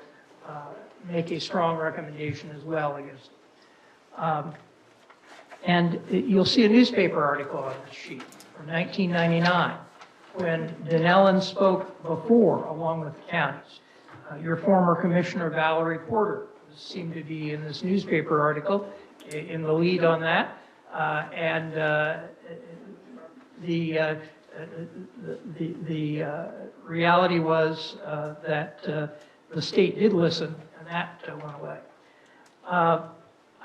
Q: make a strong recommendation as well against it. And you'll see a newspaper article on this sheet from 1999 when Dunnellon spoke before, along with the counties. Your former commissioner, Valerie Porter, seemed to be in this newspaper article in the lead on that. And the reality was that the state did listen, and that went away.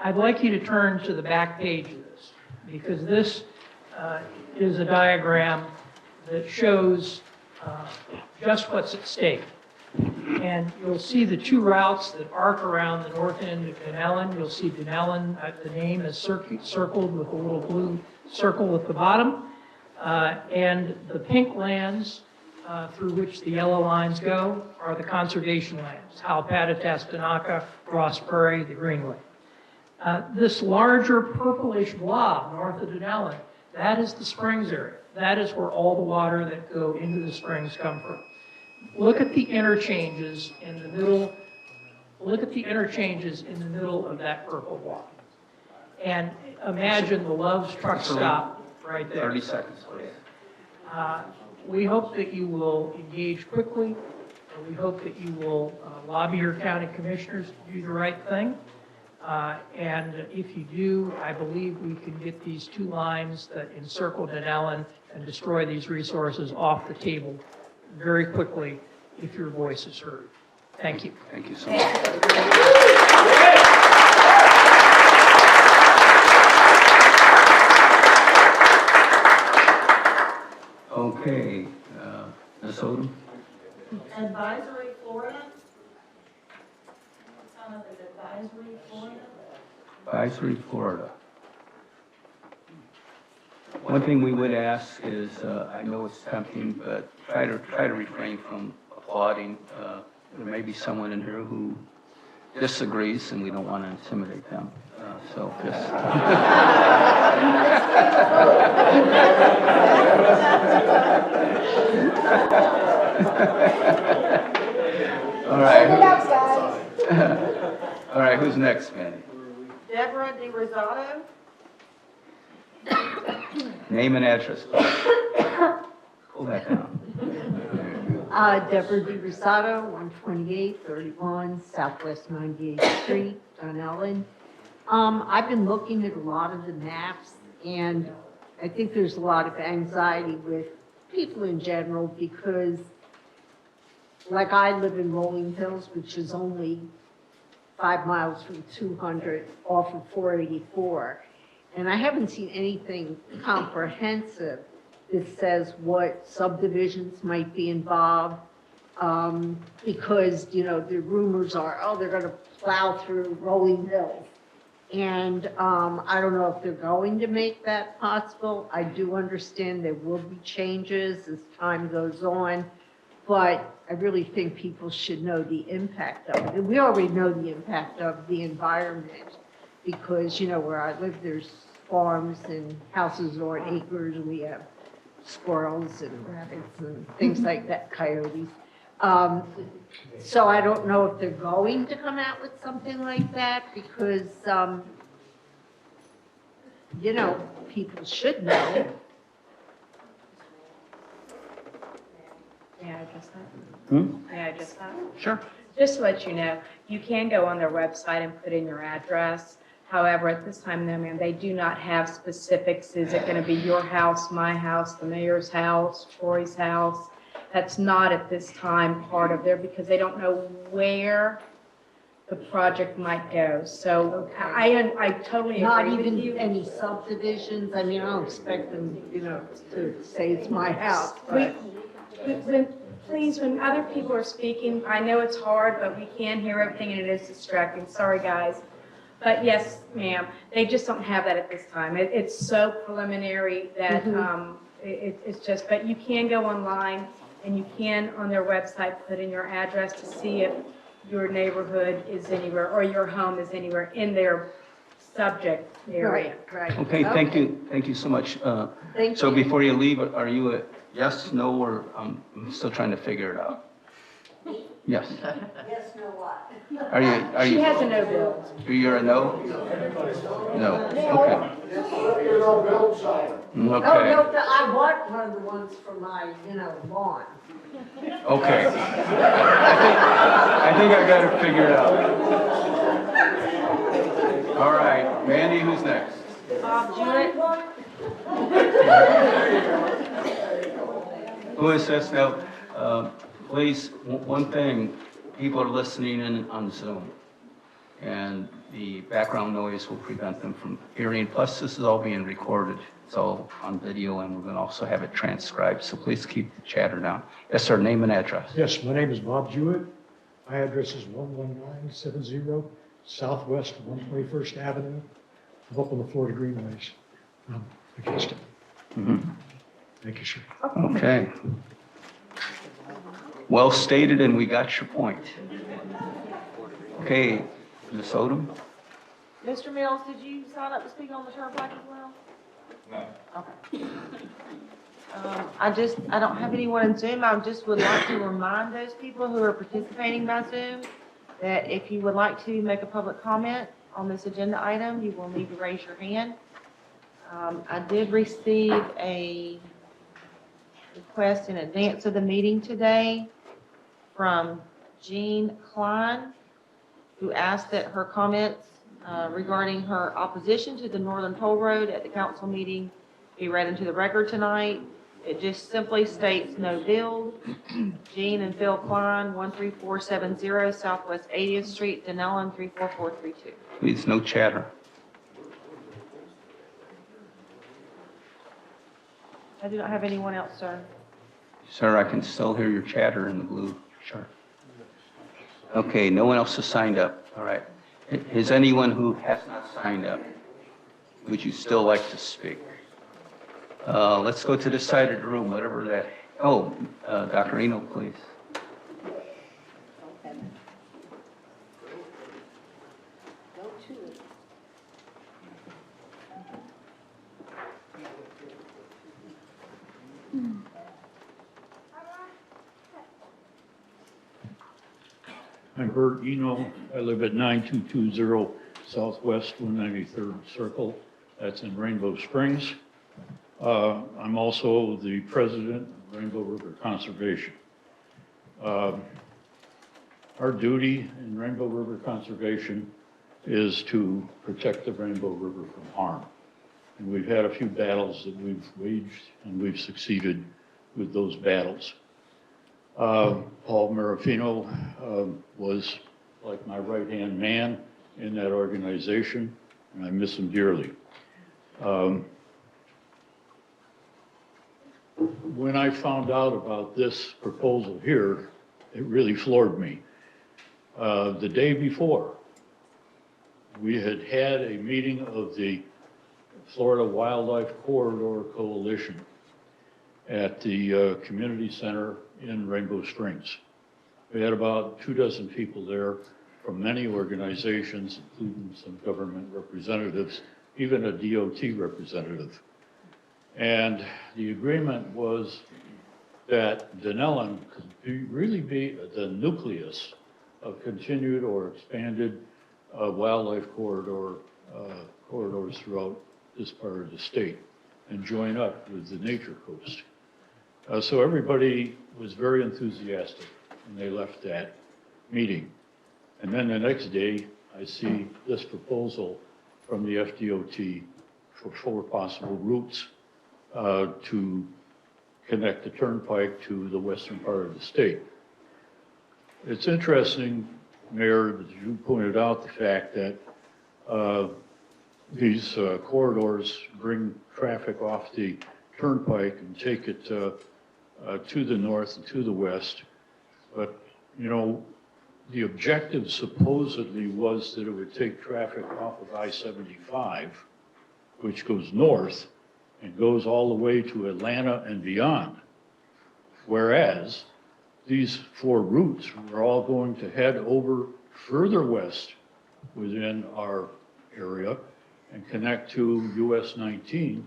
Q: I'd like you to turn to the back page of this, because this is a diagram that shows just what's at stake. And you'll see the 2 routes that arc around the north end of Dunnellon. You'll see Dunnellon, the name is circled with a little blue circle at the bottom. And the pink lands through which the yellow lines go are the conservation lands: Halpata, Tanaka, Ross Prairie, the Greenway. This larger purplish blob north of Dunnellon, that is the springs area. That is where all the water that go into the springs come from. Look at the interchanges in the middle. Look at the interchanges in the middle of that purple blob. And imagine the Love's truck stop right there.
A: 30 seconds, please.
Q: We hope that you will engage quickly. We hope that you will lobby your county commissioners to do the right thing. And if you do, I believe we can get these 2 lines that encircle Dunnellon and destroy these resources off the table very quickly if your voice is heard. Thank you.
A: Thank you so much. Okay, Ms. Odom?
E: Advisory, Florida? Advisory, Florida?
A: Advisory, Florida. One thing we would ask is, I know it's tempting, but try to refrain from applauding. There may be someone in here who disagrees, and we don't want to intimidate them. So just. All right. All right, who's next, Manny?
E: Deborah DiRosato?
A: Name and address. Pull that down.
R: Deborah DiRosato, 12831 Southwest 98th Street, Dunnellon. I've been looking at a lot of the maps, and I think there's a lot of anxiety with people in general because, like, I live in Rolling Hills, which is only 5 miles from 200 off of 484. And I haven't seen anything comprehensive that says what subdivisions might be involved, because, you know, the rumors are, oh, they're going to plow through Rolling Hills. And I don't know if they're going to make that possible. I do understand there will be changes as time goes on, but I really think people should know the impact of it. And we already know the impact of the environment because, you know, where I live, there's farms and houses on acres, and we have squirrels and rabbits and things like that, coyotes. So I don't know if they're going to come out with something like that because, you know, people should know.
N: May I address that?
A: Hmm?
N: May I address that?
A: Sure.
N: Just to let you know, you can go on their website and put in your address. However, at this time, no, ma'am, they do not have specifics. Is it going to be your house, my house, the mayor's house, Troy's house? That's not at this time part of there because they don't know where the project might go. So I totally
R: Not
N: agree with
R: even
N: you.
R: any subdivisions? I mean, I don't expect them, to say it's my house, but.
N: Please, when other people are speaking, I know it's hard, but we can hear everything and it is distracting. Sorry, guys. But yes, ma'am, they just don't have that at this time. It's so preliminary that it's just, but you can go online and you can on their website put in your address to see if your neighborhood is anywhere or your home is anywhere in their subject area.
R: Right.
A: Okay, thank you so much.
R: Thank
A: So
R: you.
A: before you leave, are you a yes, no, or I'm still trying to figure it out? Yes.
R: Yes, no what?
A: Are
N: She
A: you,
N: has a no bill.
A: you're a no? No, okay.
R: You're no build sign. No,
A: Okay,
R: I want one of the ones for my, lawn.
A: okay. I think I got it figured out. All right, Mandy, who's next?
E: Bob Jewett.
A: Who is this now? Please, one thing, people are listening in on Zoom, and the background noise will prevent them from hearing. Plus, this is all being recorded. It's all on video, and we're going to also have it transcribed, so please keep the chatter down. Yes, sir, name and address.
S: Yes, my name is Bob Jewett. My address is 11970 Southwest 121st Avenue. I'm up on the Florida Greenways. Against it. Thank you, sir.
A: Okay. Well stated, and we got your point. Okay, Ms. Odom?
E: Mr. Mills, did you sign up to speak on the Turnpike as well?
K: No.
E: Okay. I don't have anyone in Zoom. I just would like to remind those people who are participating by Zoom that if you would like to make a public comment on this agenda item, you will need to raise your hand. I did receive a request in advance of the meeting today from Jean Klein, who asked that her comments regarding her opposition to the Northern Toll Road at the council meeting be read into the record tonight. It just simply states no build. Jean and Phil Klein, 13470 Southwest 80th Street, Dunnellon, 34432.
A: Please, no chatter.
E: I do not have anyone else, sir.
A: Sir, I can still hear your chatter in the blue chart. Okay, no one else has signed up. All right. Is anyone who has not signed up, would you still like to speak? Let's go to this side of the room, whatever that. Oh, Dr. Eno, please.
P: I'm Bert Eno. I live at 9220 Southwest 193rd Circle. That's in Rainbow Springs. I'm also the president of Rainbow River Conservation. Our duty in Rainbow River Conservation is to protect the Rainbow River from harm. And we've had a few battles that we've waged, and we've succeeded with those battles. Paul Marafino was like my right-hand man in that organization, and I miss him dearly. When I found out about this proposal here, it really floored me. The day before, we had a meeting of the Florida Wildlife Corridor Coalition at the community center in Rainbow Springs. We had about 24 people there from many organizations, including some government representatives, even a DOT representative. And the agreement was that Dunnellon could really be the nucleus of continued or expanded wildlife corridors throughout this part of the state and join up with the Nature Coast. So everybody was very enthusiastic when they left that meeting. And then the next day, I see this proposal from the FDOT for 4 possible routes to connect the Turnpike to the western part of the state. It's interesting Mayor, that you pointed out the fact that these corridors bring traffic off the Turnpike and take it to the north and to the west. But, you know, the objective supposedly was that it would take traffic off of I-75, which goes north and goes all the way to Atlanta and beyond. Whereas these four routes are all going to head over further west within our area and connect to US 19,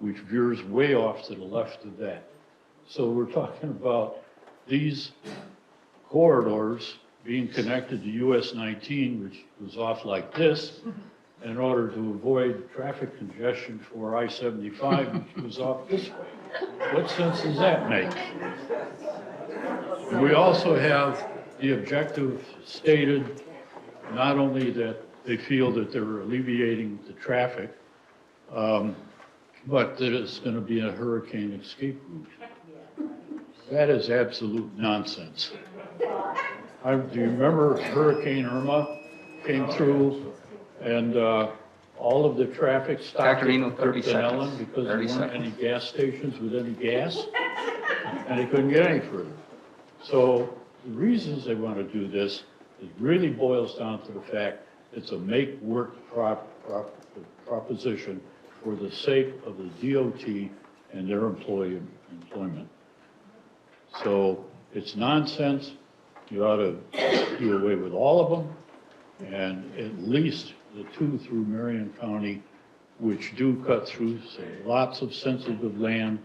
P: which veers way off to the left of that. So we're talking about these corridors being connected to US 19, which goes off like this, in order to avoid traffic congestion for I-75, which goes off this way. What sense does that make? We also have the objective stated, not only that they feel that they're alleviating the traffic, but that it's going to be a hurricane escape route. That is absolute nonsense. Do you remember Hurricane Irma came through and all of the traffic stopped
A: Dr. Eno,
P: at
A: 30
P: Dunnellon
A: seconds.
P: because there
A: 30
P: weren't
A: seconds.
P: any gas stations with any gas, and they couldn't get any further. So the reasons they want to do this, it really boils down to the fact it's a make-work proposition for the sake of the DOT and their employment. So it's nonsense. You ought to do away with all of them, and at least the two through Marion County, which do cut through lots of sensitive land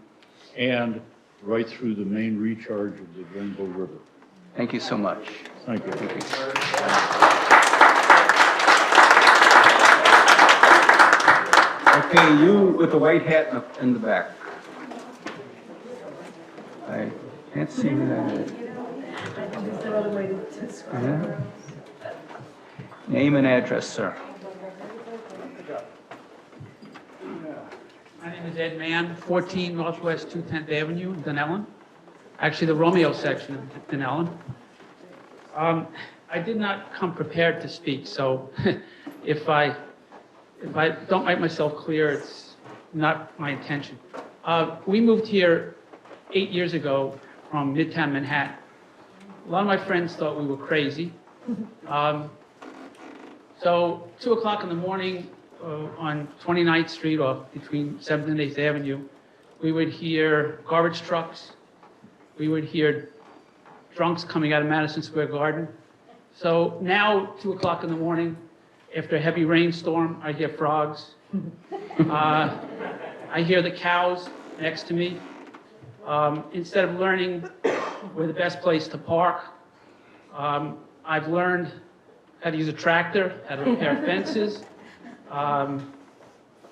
P: and right through the main recharge of the Rainbow River.
A: Thank you so much.
P: Thank you.
B: Okay, you with the white hat in the back. I can't see that. Yeah. Name and address, sir.
T: My name is Ed Mann, 14 Northwest 210th Avenue, Dunnellon. Actually, the Romeo section of Dunnellon. I did not come prepared to speak, so if I don't make myself clear, it's not my intention. We moved here 8 years ago from Midtown Manhattan. A lot of my friends thought we were crazy. So 2 o'clock in the morning on 29th Street or between 7th and 8th Avenue, we would hear garbage trucks. We would hear drunks coming out of Madison Square Garden. So now, 2 o'clock in the morning, after a heavy rainstorm, I hear frogs. I hear the cows next to me. Instead of learning where the best place to park, I've learned how to use a tractor, how to repair fences.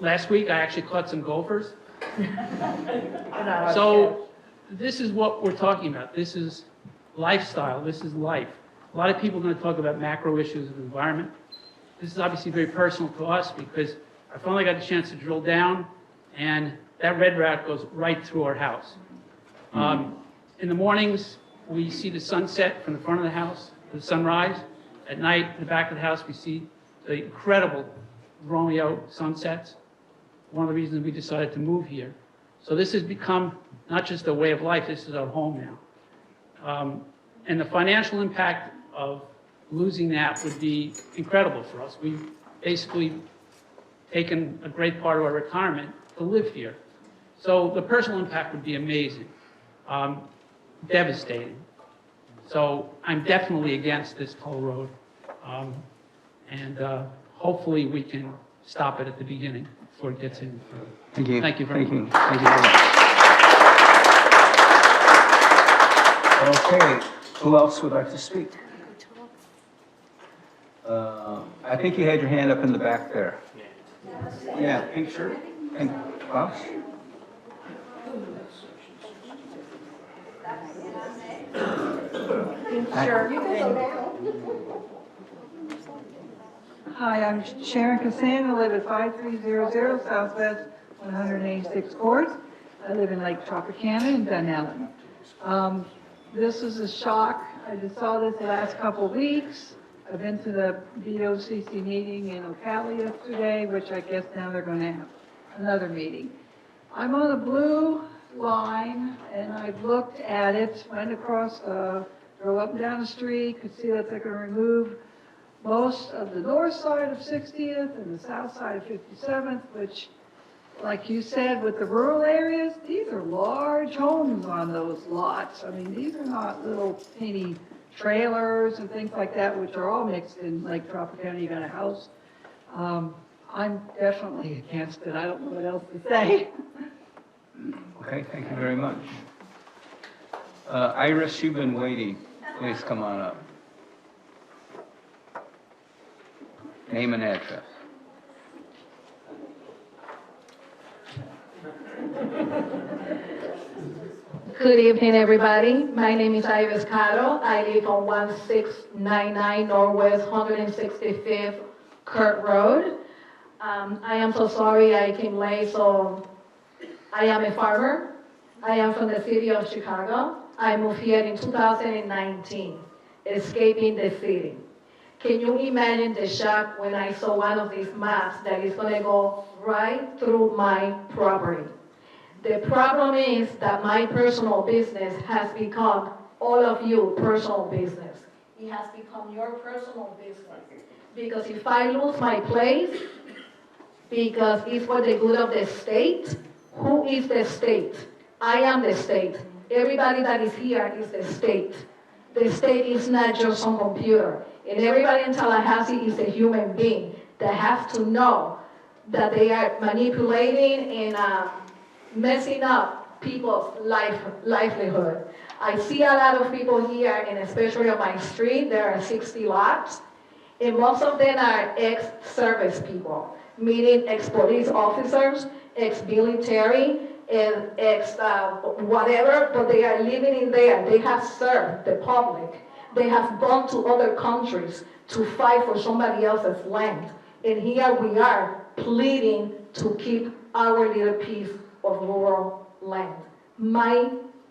T: Last week, I actually caught some gophers. So this is what we're talking about. This is lifestyle. This is life. A lot of people are going to talk about macro issues of environment. This is obviously very personal to us because I finally got the chance to drill down, and that red route goes right through our house. In the mornings, we see the sunset from the front of the house, the sunrise. At night, in the back of the house, we see the incredible Romeo sunsets. One of the reasons we decided to move here. So this has become not just a way of life, this is our home now. And the financial impact of losing that would be incredible for us. We've basically taken a great part of our retirement to live here. So the personal impact would be amazing, devastating. So I'm definitely against this toll road. And hopefully we can stop it at the beginning before it gets any further.
A: Thank you.
T: Thank you very much.
A: Thank you very much. Okay, who else would like to speak? I think you had your hand up in the back there. Yeah, pink shirt, pink blouse.
M: Hi, I'm Sharon Cassan. I live at 5300 Southwest 186 Court. I live in Lake Tropicana in Dunnellon. This is a shock. I just saw this the last couple of weeks.
C: I've been to the BOCC meeting in Ocala yesterday, which I guess now they're going to have another meeting. I'm on the blue line, and I've looked at it, went across, drove up and down the street, could see that they're going to remove most of the north side of 60th and the south side of 57th, which, like you said, with the rural areas, these are large homes on those lots. I mean, these are not little teeny trailers and things like that, which are all mixed in Lake Tropicana. You got a house. I'm definitely against it. I don't know what else to say.
A: Okay, thank you very much. Iris, you've been waiting. Please come on up. Name and address.
U: Good evening, everybody. My name is Iris Caro. I live on 1699 Northwest 165th Kurt Road. I am so sorry I came late, so I am a farmer. I am from the city of Chicago. I moved here in 2019, escaping the city. Can you imagine the shock when I saw one of these maps that is going to go right through my property? The problem is that my personal business has become all of you personal business. It has become your personal business. Because if I lose my place, because it's for the good of the state, who is the state? I am the state. Everybody that is here is the state. The state is not just some computer. And everybody in Tallahassee is a human being that has to know that they are manipulating and messing up people's livelihood. I see a lot of people here, and especially on my street, there are 60 lots, and most of them are ex-service people, meaning ex-police officers, ex-military, and ex-whatever, but they are living in there. They have served the public. They have gone to other countries to fight for somebody else's land. And here we are pleading to keep our little piece of rural land. My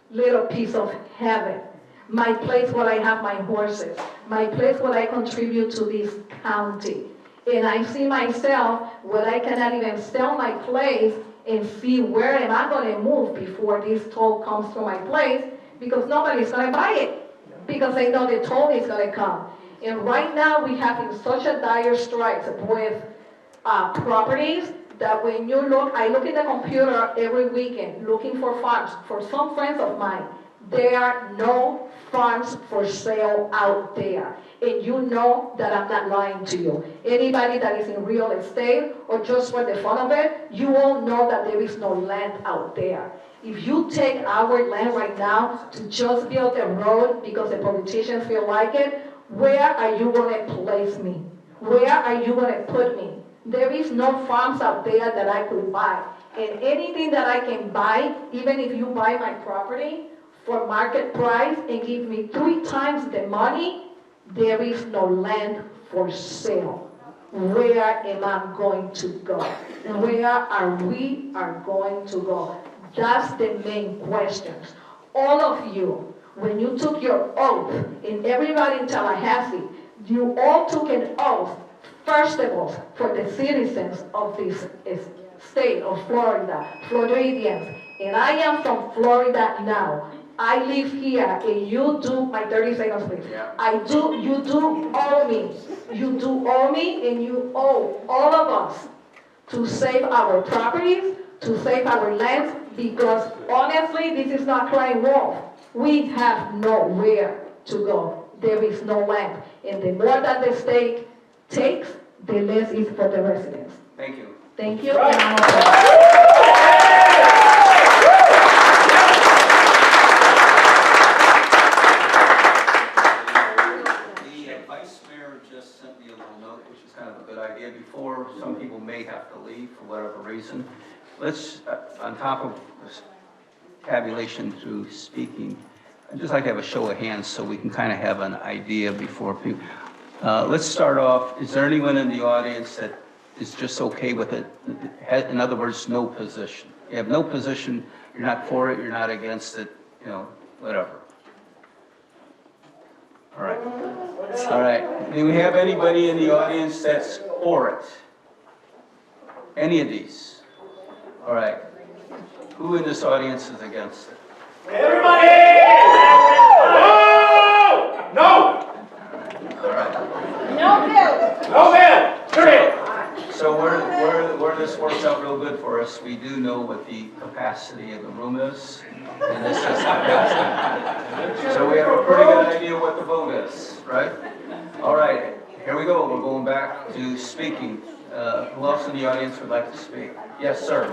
U: little piece of heaven. My place where I have my horses. My place where I contribute to this county. And I see myself where I cannot even sell my place and see where am I going to move before this toll comes to my place, because nobody's going to buy it. Because they know the toll is going to come. And right now we have in such a dire straits with properties that when you look, I look in the computer every weekend looking for farms. For some friends of mine, there are no farms for sale out there. And you know that I'm not lying to you. Anybody that is in real estate or just for the fun of it, you all know that there is no land out there. If you take our land right now to just build a road because the politicians feel like it, where are you going to place me? Where are you going to put me? There is no farms out there that I could buy. And anything that I can buy, even if you buy my property for market price and give me 3 times the money, there is no land for sale. Where am I going to go? Where are we going to go? That's the main questions. All of you, when you took your oath, and everybody in Tallahassee, you all took an oath, first of all, for the citizens of this state of Florida, Floridians. And I am from Florida now. I live here, and you do, my 30 seconds please. You do owe me. You do owe me, and you owe all of us to save our properties, to save our lands, because honestly, this is not crying wolf. We have nowhere to go. There is no land. And the more that the state takes, the less is for the residents.
A: Thank you.
U: Thank you.
A: The vice mayor just sent me a little note, which is kind of a good idea. Before, some people may have to leave for whatever reason. Let's, on top of this tabulation through speaking, I'd just like to have a show of hands so we can kind of have an idea before people. Let's start off. Is there anyone in the audience that is just okay with it? In other words, no position. You have no position. You're not for it. You're not against it. You know, whatever. All right. All right. Do we have anybody in the audience that's for it? Any of these? All right. Who in this audience is against it?
O: Everybody! No! No!
A: All right.
R: No bill.
O: No bill! Period.
A: So where this works out real good for us, we do know what the capacity of the room is, and this is capacity. So we have a pretty good idea what the vote is, right? All right, here we go. We're going back to speaking. Who else in the audience would like to speak? Yes, sir.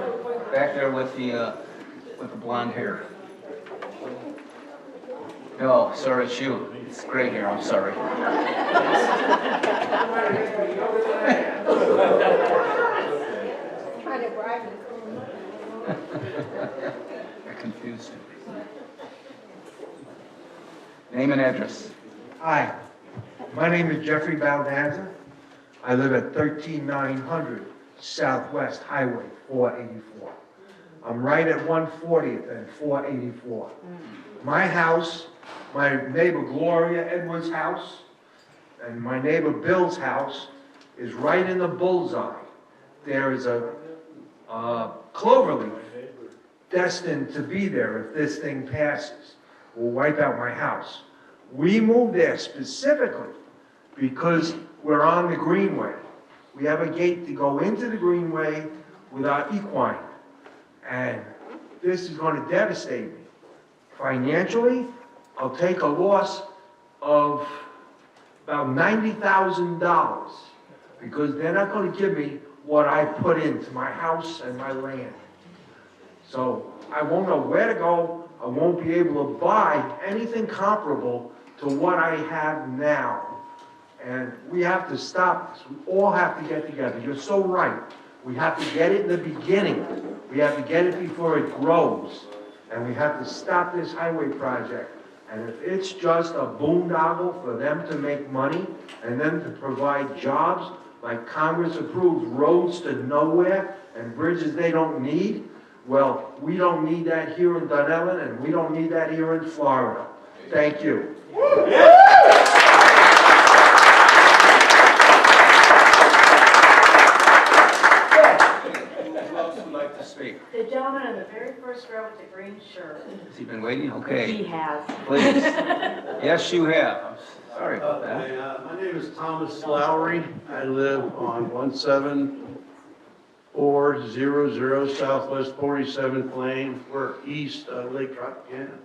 A: Back there with the blonde hair. No, sir, it's you. It's gray hair. I'm sorry.
R: Trying to bribe me.
A: I confused you. Name and address.
D: Hi, my name is Jeffrey Baldanza. I live at 13900 Southwest Highway 484. I'm right at 140th and 484. My house, my neighbor Gloria Edwards' house, and my neighbor Bill's house is right in the bullseye. There is a cloverleaf destined to be there if this thing passes. Will wipe out my house. We moved there specifically because we're on the greenway. We have a gate to go into the greenway with our equine. And this is going to devastate me. Financially, I'll take a loss of about $90,000 because they're not going to give me what I put into my house and my land. So I won't know where to go. I won't be able to buy anything comparable to what I have now. And we have to stop this. We all have to get together. You're so right. We have to get it in the beginning. We have to get it before it grows. And we have to stop this highway project. And if it's just a boondoggle for them to make money and them to provide jobs, like Congress approves roads to nowhere and bridges they don't need, well, we don't need that here in Dunnellon, and we don't need that here in Florida. Thank you.
A: Who else would like to speak?
V: The gentleman in the very first row with the green shirt.
A: Has he been waiting? Okay.
V: He has.
A: Please. Yes, you have. I'm sorry about that.
W: My name is Thomas Lowry. I live on 17400 Southwest 47th Lane. We're east of Lake Tropicana,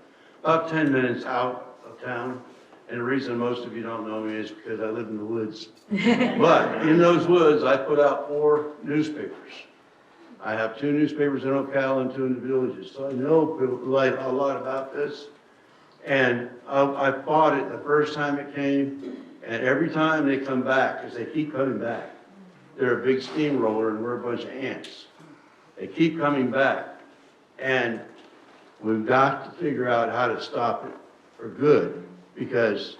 W: about 10 minutes out of town. And the reason most of you don't know me is because I live in the woods. But in those woods, I put out 4 newspapers. I have 2 newspapers in Ocala and 2 in the villages. So I know a lot about this. And I fought it the first time it came, and every time they come back, because they keep coming back. They're a big steamroller, and we're a bunch of ants. They keep coming back, and we've got to figure out how to stop it for good, because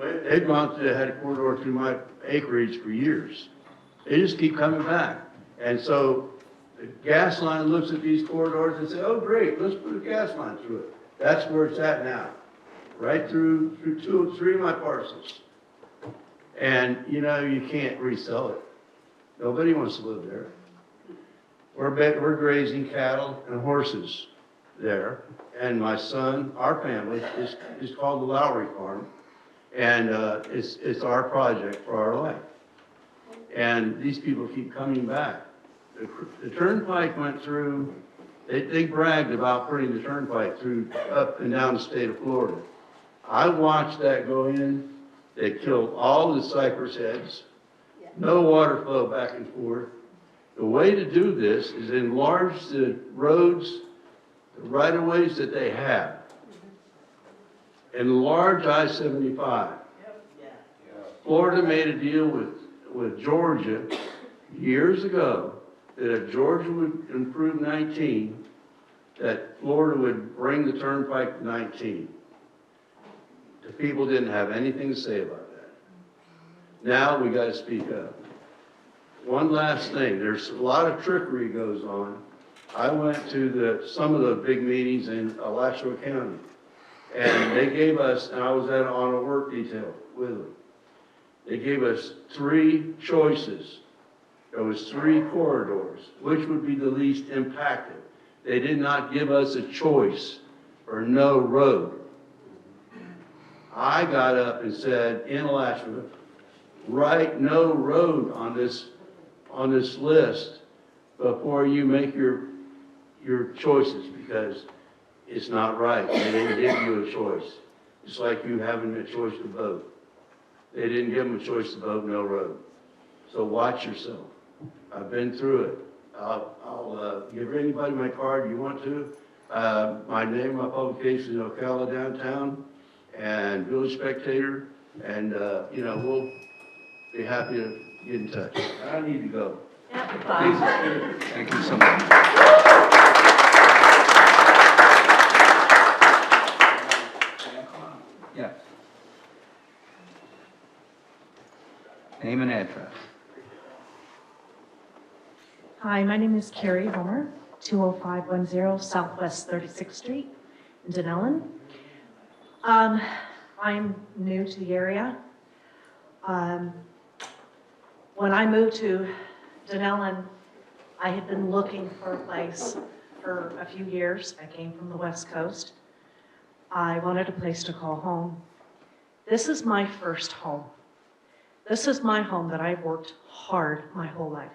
W: they've gone through, they had a corridor through my acreage for years. They just keep coming back. And so the gas line looks at these corridors and says, oh, great, let's put a gas line through it. That's where it's at now, right through 2 or 3 of my parcels. And, you know, you can't resell it. Nobody wants to live there. We're grazing cattle and horses there. And my son, our family, is called the Lowry Farm. And it's our project for our life. And these people keep coming back. The Turnpike went through. They bragged about putting the Turnpike through up and down the state of Florida. I watched that go in. They killed all the cypress heads. No water flow back and forth. The way to do this is enlarge the roads, the right-of-ways that they have. Enlarge I-75. Florida made a deal with Georgia years ago that if Georgia would improve 19, that Florida would bring the Turnpike to 19. The people didn't have anything to say about that. Now we got to speak up. One last thing, there's a lot of trickery goes on. I went to some of the big meetings in Alachua County, and they gave us, and I was on a work detail, with them. They gave us 3 choices. There was 3 corridors, which would be the least impacted. They did not give us a choice for no road. I got up and said, in Alachua, write no road on this list before you make your choices, because it's not right. They didn't give you a choice. It's like you having a choice to vote. They didn't give them a choice to vote no road. So watch yourself. I've been through it. I'll give anybody my card you want to. My name, my publication is Ocala Downtown and Village Spectator, and we'll be happy to get in touch. I need to go.
A: Thank you so much. Yes. Name and address.
F: Hi, my name is Carrie Homer, 20510 Southwest 36th Street in Dunnellon. I'm new to the area. When I moved to Dunnellon, I had been looking for a place for a few years. I came from the West Coast. I wanted a place to call home. This is my first home. This is my home that I've worked hard my whole life.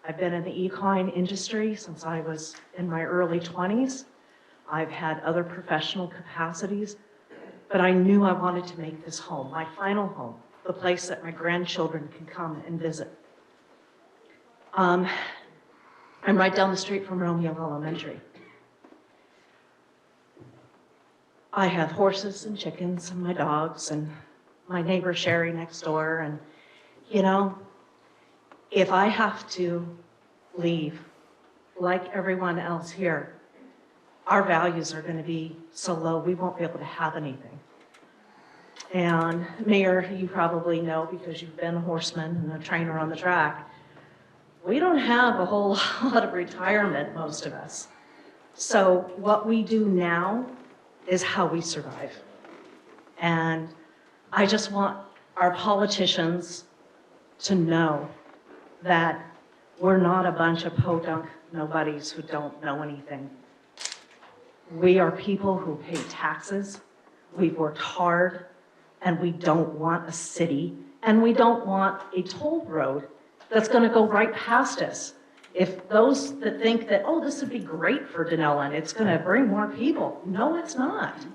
F: I've been in the equine industry since I was in my early 20s. I've had other professional capacities, but I knew I wanted to make this home, my final home, the place that my grandchildren can come and visit. I'm right down the street from Romeo Elementary. I have horses and chickens and my dogs and my neighbor Sherry next door, and if I have to leave, like everyone else here, our values are going to be so low, we won't be able to have anything. And Mayor, you probably know because you've been a horseman and a trainer on the track, we don't have a whole lot of retirement, most of us. So what we do now is how we survive. And I just want our politicians to know that we're not a bunch of podunk nobodies who don't know anything. We are people who pay taxes, we've worked hard, and we don't want a city, and we don't want a toll road that's gonna go right past us. If those that think that, oh, this would be great for Dunnellon, it's gonna bring more people. No, it's not.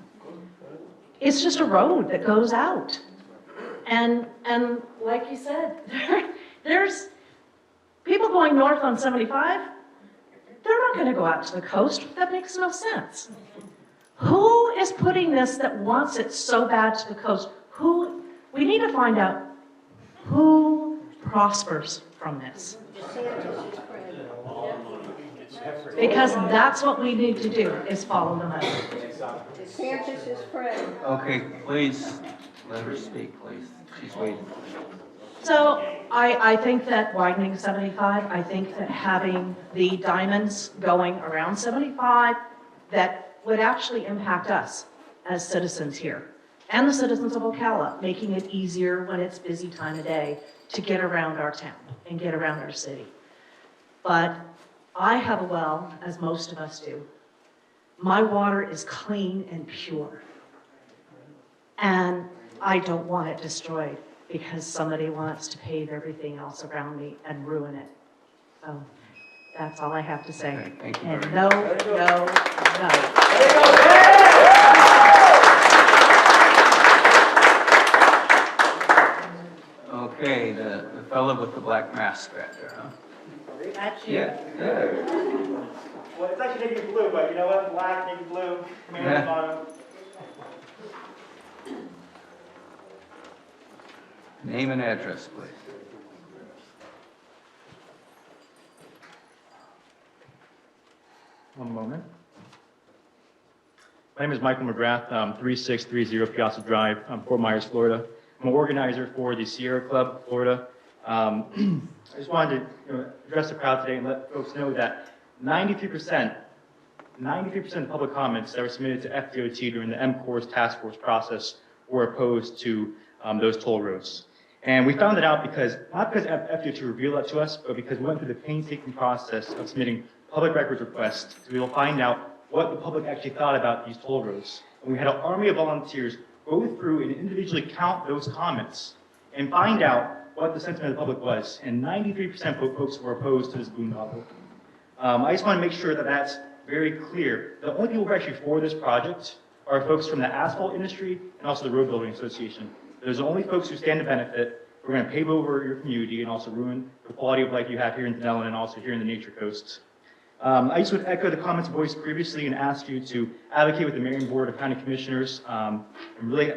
F: It's just a road that goes out. And like you said, there's people going north on 75, they're not gonna go out to the coast. That makes no sense. Who is putting this that wants it so bad to the coast? We need to find out who prospers from this. Because that's what we need to do, is follow the money.
R: DeSantis' friend.
A: Okay, please, let her speak, please. She's waiting.
F: So I think that widening 75, I think that having the diamonds going around 75, that would actually impact us as citizens here and the citizens of Ocala, making it easier when it's busy time of day to get around our town and get around our city. But I have a well, as most of us do. My water is clean and pure. And I don't want it destroyed because somebody wants to pave everything else around me and ruin it. So that's all I have to say.
A: Okay, thank you
F: And
A: very
F: no,
A: much.
F: no, no.
A: Okay, the fellow with the black mask back there, huh?
G: That's you.
A: Yeah.
G: Well, it's actually navy blue, but you know what? Black, navy blue, mayor on the bottom.
A: Name and address, please.
H: One moment. My name is Michael McGrath, 3630 Piazza Drive, Fort Myers, Florida. I'm an organizer for the Sierra Club, Florida. I just wanted to address the crowd today and let folks know that 93% of public comments that were submitted to FDOT during the MCOR's task force process were opposed to those toll roads. And we found it out because, not because FDOT revealed that to us, but because we went through the painstaking process of submitting public records requests to be able to find out what the public actually thought about these toll roads. And we had an army of volunteers go through and individually count those comments and find out what the sentiment of the public was. And 93% of folks were opposed to this boondoggle. I just want to make sure that that's very clear. The only people who are actually for this project are folks from the asphalt industry and also the Road Building Association. Those are the only folks who stand to benefit. We're going to pave over your community and also ruin the quality of life you have here in Dunnellon and also here in the Nature Coast. I just would echo the comments voiced previously and ask you to advocate with the Marion Board of County Commissioners and really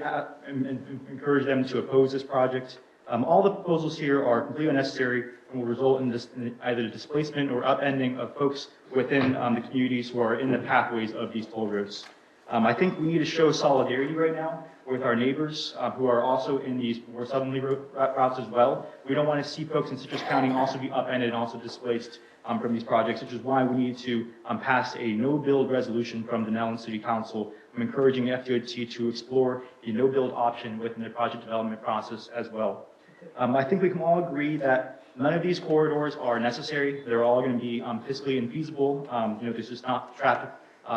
H: encourage them to oppose this project. All the proposals here are completely unnecessary and will result in either the displacement or upending of folks within the communities who are in the pathways of these toll roads. I think we need to show solidarity right now with our neighbors who are also in these more southerly routes as well. We don't want to see folks in Citrus County also be upended and also displaced from these projects, which is why we need to pass a no-build resolution from the Dunnellon City Council. I'm encouraging FDOT to explore a no-build option within their project development process as well. I think we can all agree that none of these corridors are necessary. They're all going to be fiscally infeasible. There's just not traffic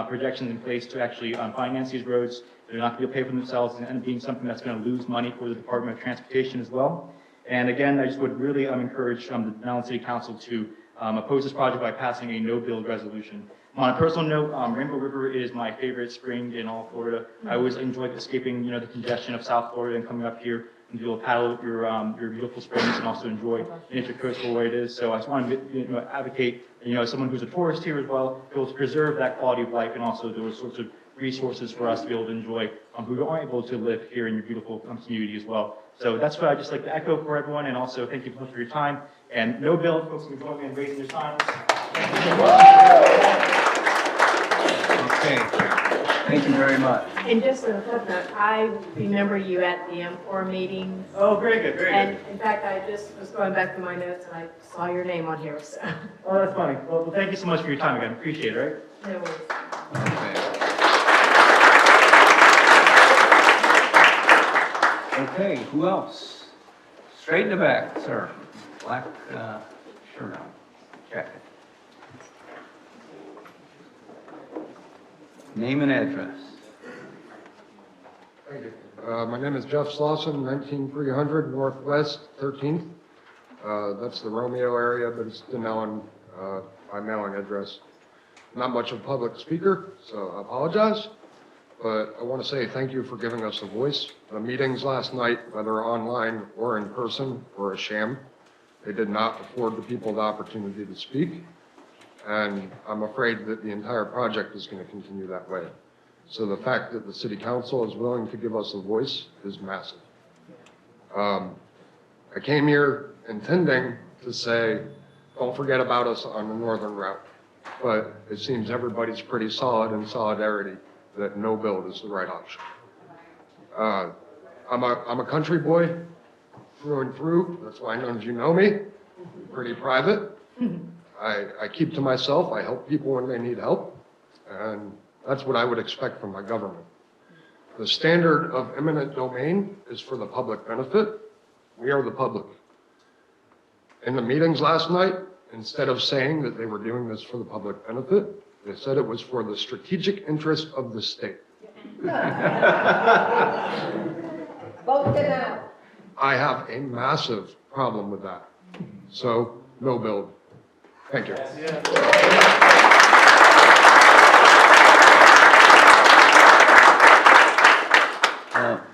H: projections in place to actually finance these roads. They're not going to pay for themselves and being something that's going to lose money for the Department of Transportation as well. And again, I just would really encourage the Dunnellon City Council to oppose this project by passing a no-build resolution. On a personal note, Rainbow River is my favorite spring in all of Florida. I always enjoy escaping, the congestion of South Florida and coming up here and be able to paddle your beautiful springs and also enjoy the Nature Coast for the way it is. So I just want to advocate, as someone who's a tourist here as well, be able to preserve that quality of life and also those sorts of resources for us to be able to enjoy who aren't able to live here in your beautiful community as well. So that's what I'd just like to echo for everyone, and also thank you so much for your time. And no build, folks, can join me in raising your signs.
A: Okay, thank you very much.
N: And just a footnote, I remember you at the M4 meeting.
H: Oh, very good, very
N: And
H: good.
N: in fact, I just was going back to my notes and I saw your name on here, so.
H: Oh, that's funny. Well, thank you so much for your time again. Appreciate it, right?
N: No worries.
A: Okay, who else? Straight in the back, sir. Black shirt on, jacket. Name and address.
I: Thank you. My name is Jeff Slauson, 19300 Northwest 13th. That's the Romeo area, but it's Dunnellon by mailing address. Not much of a public speaker, so I apologize. But I want to say thank you for giving us a voice. The meetings last night, whether online or in person, were a sham. They did not afford the people the opportunity to speak. And I'm afraid that the entire project is going to continue that way. So the fact that the city council is willing to give us a voice is massive. I came here intending to say, don't forget about us on the northern route. But it seems everybody's pretty solid in solidarity that no build is the right option. I'm a country boy through and through. That's why none of you know me. Pretty private. I keep to myself. I help people when they need help. And that's what I would expect from my government. The standard of eminent domain is for the public benefit. We are the public. In the meetings last night, instead of saying that they were doing this for the public benefit, they said it was for the strategic interest of the state.
R: Vote it out.
I: I have a massive problem with that. So, no build. Thank you.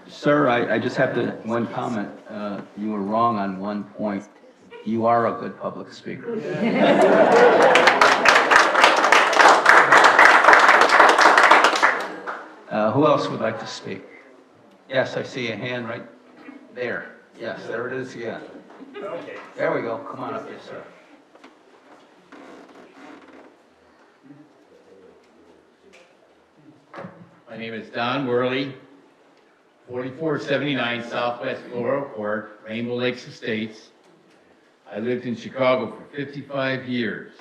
A: Sir, I just have one comment. You were wrong on one point. You are a good public speaker. Who else would like to speak? Yes, I see a hand right there. Yes, there it is, yeah.
G: Okay.
A: There we go. Come on up here, sir.
J: My name is Don Worley, 4479 Southwest Floral Court, Rainbow Lakes Estates. I lived in Chicago for 55 years,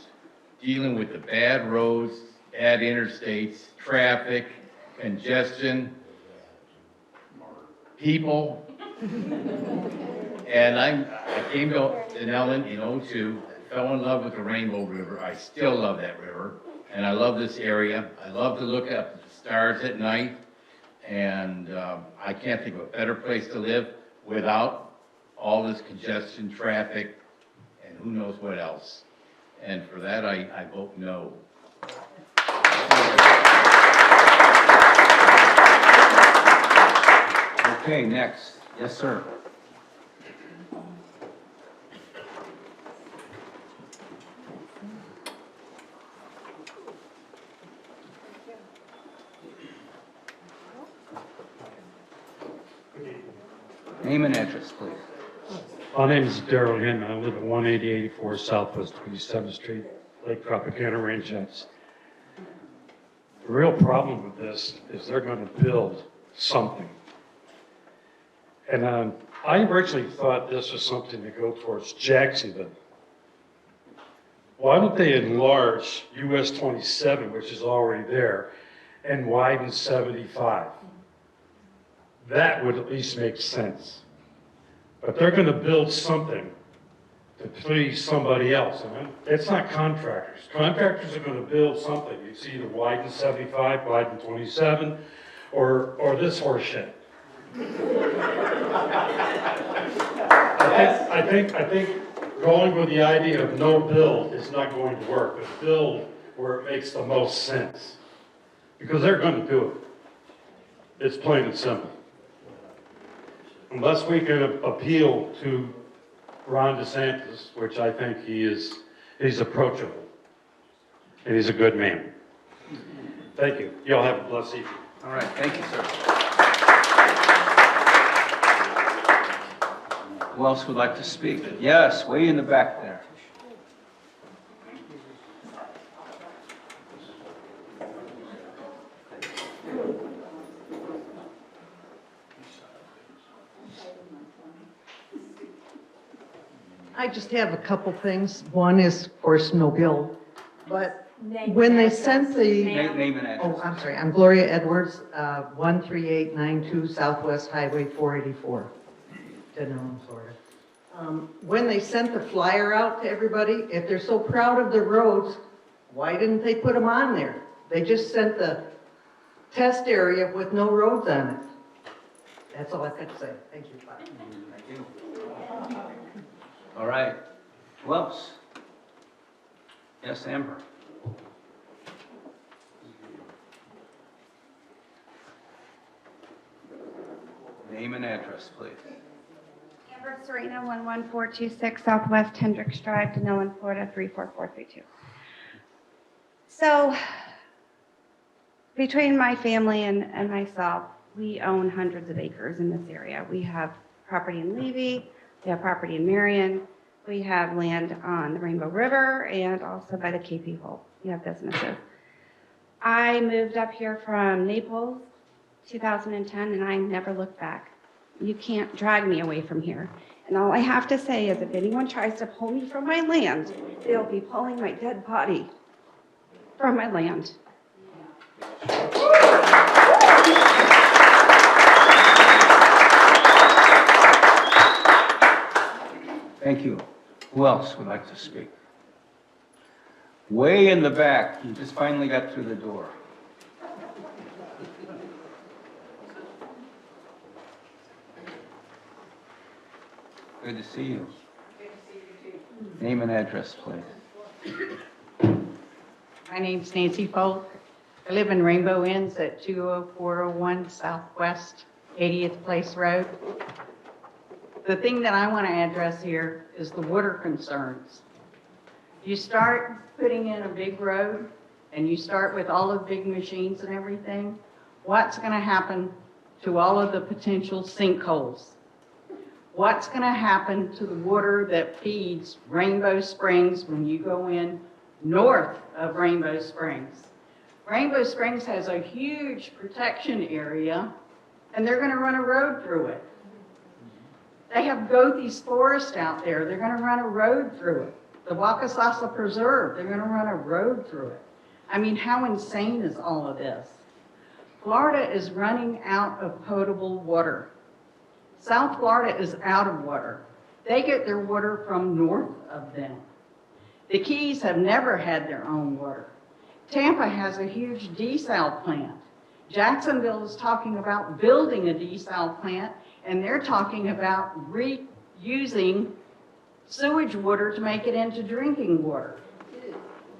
J: dealing with the bad roads, bad interstates, traffic, congestion, people And I came to Dunnellon in '02, fell in love with the Rainbow River. I still love that river, and I love this area. I love to look up at the stars at night, and I can't think of a better place to live without all this congestion, traffic, and who knows what else. And for that, I vote no.
A: Okay, next. Yes, sir. Name and address, please.
L: My name is Darrell Hinman. I live at 18084 Southwest 27th Street, Lake Tropicana Rangettes. The real problem with this is they're going to build something. And I originally thought this was something to go towards Jacksonville. Why don't they enlarge US 27, which is already there, and widen 75? That would at least make sense. But they're going to build something to please somebody else. And it's not contractors. Contractors are going to build something. It's either widen 75, widen 27, or this horse shit. I think going with the idea of no build is not going to work, but build where it makes the most sense. Because they're going to do it. It's plain and simple. Unless we can appeal to Ron DeSantis, which I think he's approachable, and he's a good man. Thank you. Y'all have a blessed evening.
A: All right, thank you, sir. Who else would like to speak? Yes, way in the back there.
Q: I just have a couple things. One is, of course, no bill, but when they sent the...
A: Name and address.
Q: Oh, I'm sorry. I'm Gloria Edwards, 13892 Southwest Highway 484, Dunnellon, Florida. When they sent the flyer out to everybody, if they're so proud of their roads, why didn't they put them on there? They just sent the test area with no roads on it. That's all I've got to say. Thank you. Bye.
A: Thank you. All right. Who else? Yes, Amber. Name and address, please.
S: Amber Serena, 11426 Southwest Hendricks Drive, Dunnellon, Florida, 34432. So, between my family and myself, we own hundreds of acres in this area. We have property in Levy, we have property in Marion, we have land on the Rainbow River, and also by the KP Hole. We have businesses. I moved up here from Naples, 2010, and I never looked back. You can't drag me away from here. And all I have to say is if anyone tries to pull me from my land, they'll be pulling my dead body from my land.
A: Thank you. Who else would like to speak? Way in the back. You just finally got through the door. Good to see you. Name and address, please.
X: My name's Nancy Folk. I live in Rainbow Inns at 20401 Southwest 80th Place Road. The thing that I want to address here is the water concerns. You start putting in a big road and you start with all the big machines and everything, what's going to happen to all of the potential sinkholes? What's going to happen to the water that feeds Rainbow Springs when you go in north of Rainbow Springs? Rainbow Springs has a huge protection area, and they're going to run a road through it. They have Goethes Forest out there. They're going to run a road through it. The Wakasasa Preserve, they're going to run a road through it. I mean, how insane is all of this? Florida is running out of potable water. South Florida is out of water. They get their water from north of them. The Keys have never had their own water. Tampa has a huge desal plant. Jacksonville is talking about building a desal plant, and they're talking about reusing sewage water to make it into drinking water.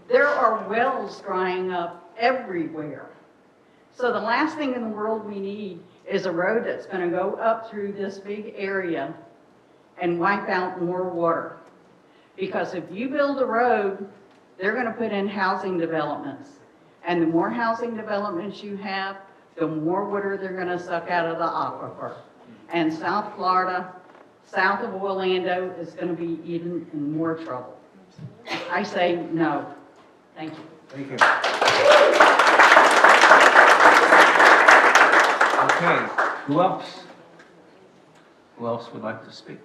X: There are wells drying up everywhere. So the last thing in the world we need is a road that's going to go up through this big area and wipe out more water. Because if you build a road, they're going to put in housing developments. And the more housing developments you have, the more water they're going to suck out of the aquifer. And South Florida, south of Orlando, is going to be even in more trouble. I say no. Thank you.
D: Thank you.
A: Okay, who else? Who else would like to speak?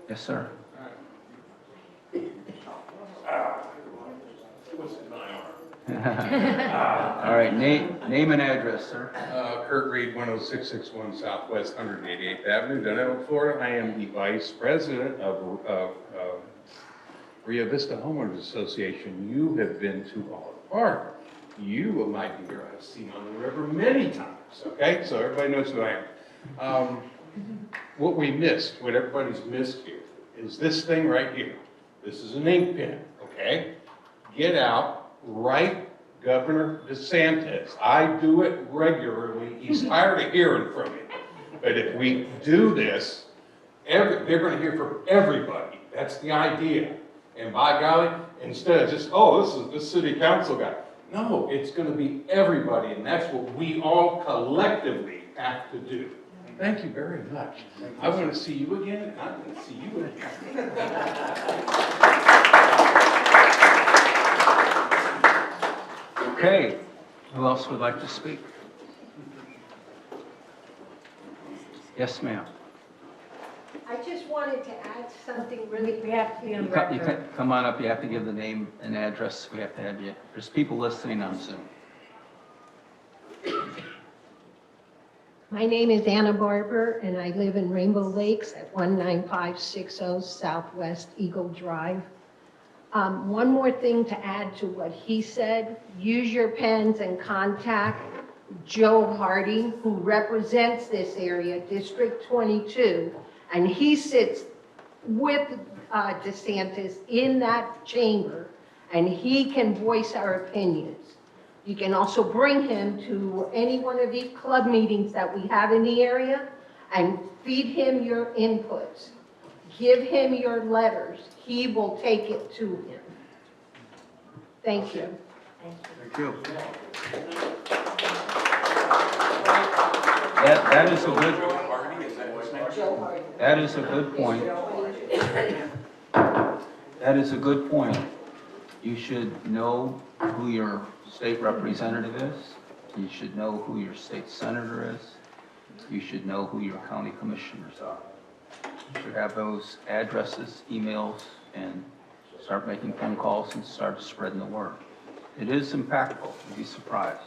A: Yes, sir. All right, name and address, sir.
B: Kurt Reed, 10661 Southwest 188th Avenue, Dunnellon, Florida. I am the Vice President of Rio Vista Homeowners Association. You have been to Olive Park. You might be here. I've seen on the river many times, okay? So everybody knows who I am. What we missed, what everybody's missed here, is this thing right here. This is an ink pen, okay? Get out, write Governor DeSantis. I do it regularly. He's tired of hearing from me. But if we do this, they're going to hear from everybody. That's the idea. And by golly, instead of just, oh, this is this city council guy. No, it's going to be everybody, and that's what we all collectively have to do. Thank you very much. I want to see you again, and I want to see you again.
A: Okay, who else would like to speak? Yes, ma'am.
R: I just wanted to add something really.
N: We have to be on
A: You
N: record.
A: can come on up, you have to give the name and address, we have to have you, there's people listening on Zoom.
R: My name is Anna Barber, and I live in Rainbow Lakes at 19560 Southwest Eagle Drive. One more thing to add to what he said, use your pens and contact Joe Hardy, who represents this area, District 22, and he sits with DeSantis in that chamber, and he can voice our opinions. You can also bring him to any one of these club meetings that we have in the area and feed him your inputs. Give him your letters. He will take it to him. Thank you.
A: Thank you. That is a good. That is a good point. That is a good point. You should know who your state representative is. You should know who your state senator is. You should know who your county commissioners are. You should have those addresses, emails, and start making phone calls and start spreading the word. It is impactful. You'd be surprised.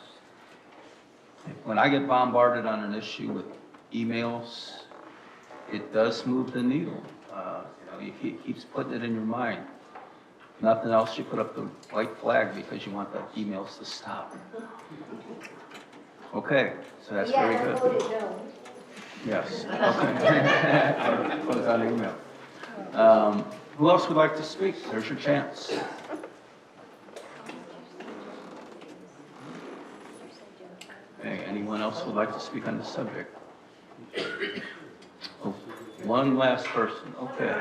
A: When I get bombarded on an issue with emails, it does move the needle. It keeps putting it in your mind. Nothing else, you put up the white flag because you want the emails to stop. Okay, so that's very good. Yes, okay. Put it on email. Who else would like to speak? There's your chance. Okay, anyone else would like to speak on the subject? Oh, one last person, okay.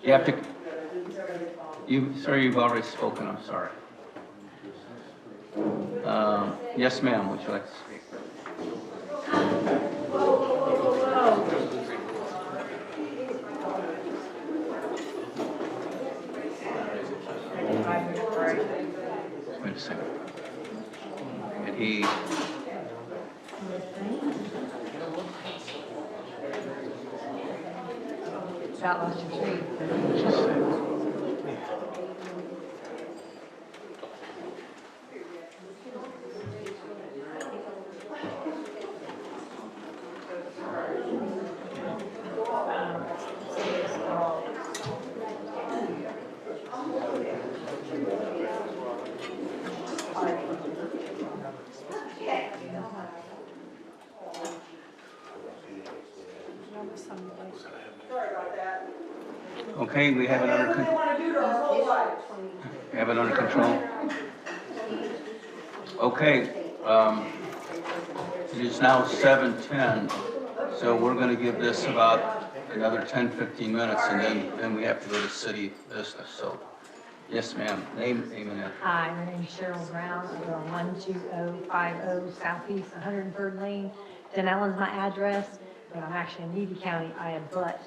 A: You have to, sir, you've already spoken, I'm sorry. Yes, ma'am, would you like to speak? Wait a second. And he...
X: That lost your tree.
A: Okay, we have it under control. Have it under control. Okay, it is now 7:10, so we're going to give this about another 10, 15 minutes, and then we have to go to city business, so, yes, ma'am, name and address.
E: Hi, my name's Cheryl Brown. I live on 12050 Southeast 103rd Lane. Dunnellon's my address, but I'm actually in Levy County. I abut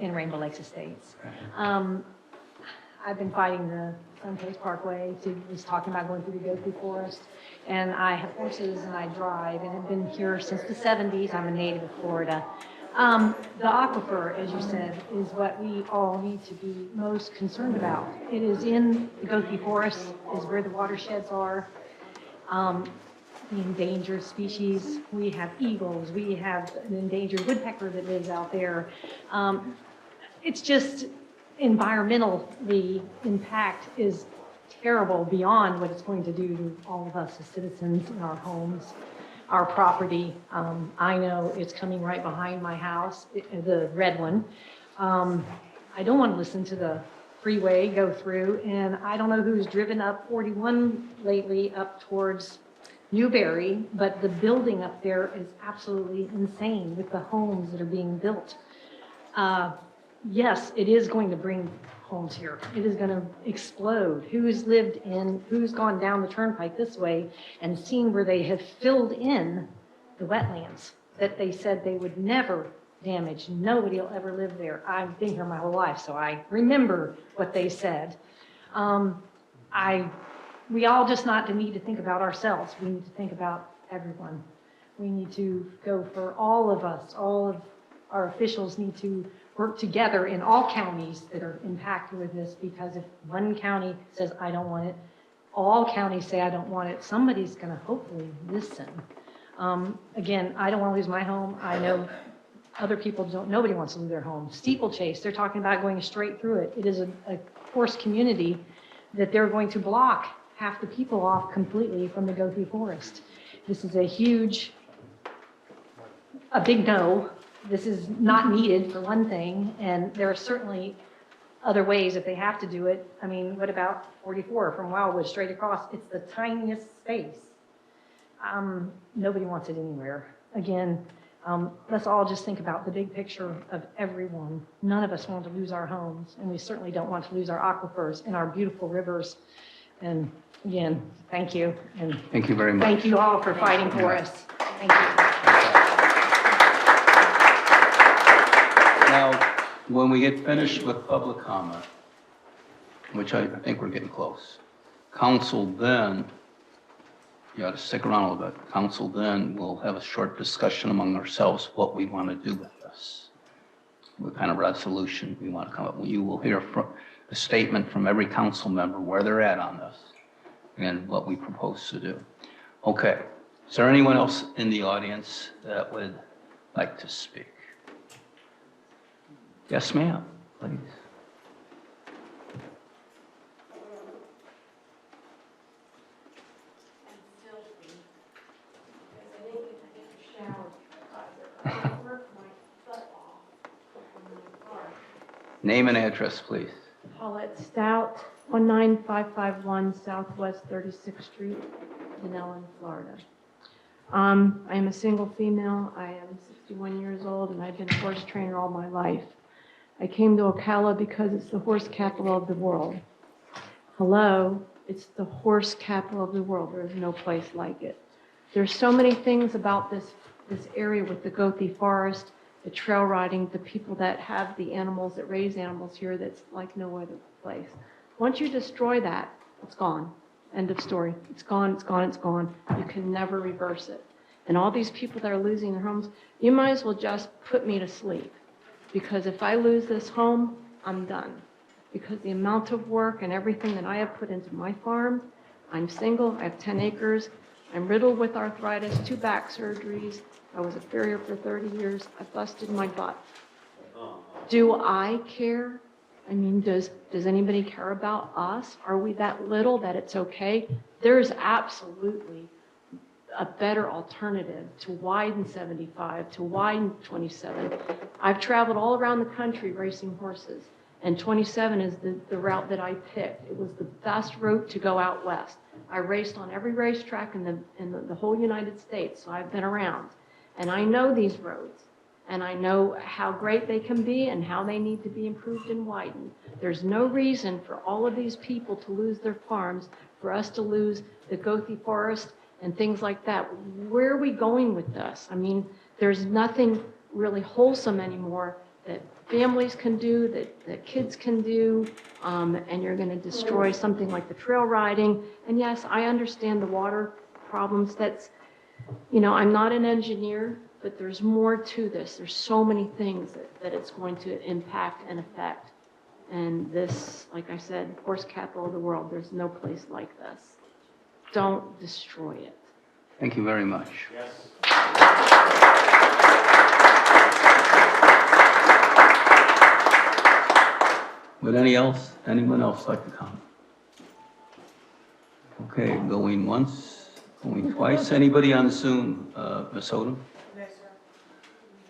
E: in Rainbow Lakes Estates. I've been fighting the Suncoast Parkway was talking about going through the Goku Forest. And I have horses and I drive and have been here since the 70s. I'm a native of Florida. The aquifer, as you said, is what we all need to be most concerned about. It is in the Goku Forest, is where the watersheds are. The endangered species, we have eagles, we have an endangered woodpecker that lives out there. It's just environmental, the impact is terrible beyond what it's going to do to all of us as citizens in our homes, our property. I know it's coming right behind my house, the red one. I don't want to listen to the freeway go through, and I don't know who's driven up 41 lately up towards Newberry, but the building up there is absolutely insane with the homes that are being built. Yes, it is going to bring homes here. It is going to explode. Who's gone down the Turnpike this way and seen where they have filled in the wetlands that they said they would never damage. Nobody will ever live there. I've been here my whole life, so I remember what they said. We all just not need to think about ourselves. We need to think about everyone. We need to go for all of us. All of our officials need to work together in all counties that are impacted with this, because if one county says, I don't want it, all counties say, I don't want it, somebody's going to hopefully listen. Again, I don't want to lose my home. I know other people don't. Nobody wants to lose their home. Steeplechase, they're talking about going straight through it. It is a horse community that they're going to block half the people off completely from the Goku Forest. This is a big no. This is not needed, for one thing, and there are certainly other ways if they have to do it. I mean, what about 44 from Wildwood straight across? It's the tiniest space. Nobody wants it anywhere. Again, let's all just think about the big picture of everyone. None of us want to lose our homes, and we certainly don't want to lose our aquifers and our beautiful rivers. And again, thank you. And
A: thank you very much.
E: Thank you all for fighting for us. Thank you.
A: Now, when we get finished with public comment, which I think we're getting close, council then, you ought to stick around a little bit, council then will have a short discussion among ourselves what we want to do with this. What kind of resolution we want to come up with. You will hear a statement from every council member where they're at on this and what we propose to do. Okay, is there anyone else in the audience that would like to speak? Yes, ma'am, please. Name and address, please.
K: Paulette Stout, 19551 Southwest 36th Street, Dunnellon, Florida. I am a single female. I am 61 years old, and I've been a horse trainer all my life. I came to Ocala because it's the horse capital of the world. Hello, it's the horse capital of the world. There is no place like it. There's so many things about this area with the Gothi Forest, the trail riding, the people that have the animals, that raise animals here, that's like no other place. Once you destroy that, it's gone. End of story. It's gone, it's gone, it's gone. You can never reverse it. And all these people that are losing their homes, you might as well just put me to sleep. Because if I lose this home, I'm done. Because the amount of work and everything that I have put into my farm, I'm single, I have 10 acres, I'm riddled with arthritis, 2 back surgeries, I was a farrier for 30 years, I busted my butt. Do I care? I mean, does anybody care about us? Are we that little that it's okay? There's absolutely a better alternative to widen 75, to widen 27. I've traveled all around the country racing horses, and 27 is the route that I picked. It was the best route to go out west. I raced on every racetrack in the whole United States, so I've been around. And I know these roads, and I know how great they can be and how they need to be improved and widened. There's no reason for all of these people to lose their farms, for us to lose the Gothi Forest and things like that. Where are we going with this? I mean, there's nothing really wholesome anymore that families can do, that kids can do, and you're going to destroy something like the trail riding. And yes, I understand the water problems. That's, you know, I'm not an engineer, but there's more to this. There's so many things that it's going to impact and affect. And this, like I said, horse capital of the world, there's no place like this. Don't destroy it.
A: Thank you very much. Would anyone else like to comment? Okay, going once, going twice. Anybody on Zoom, Ms. Odom?
V: No, sir.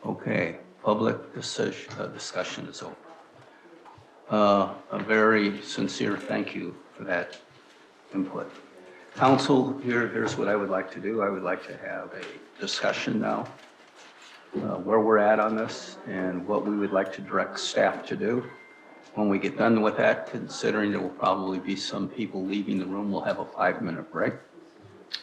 A: Okay, public discussion is over. A very sincere thank you for that input. Council, here's what I would like to do. I would like to have a discussion now, where we're at on this and what we would like to direct staff to do. When we get done with that, considering there will probably be some people leaving the room, we'll have a 5-minute break,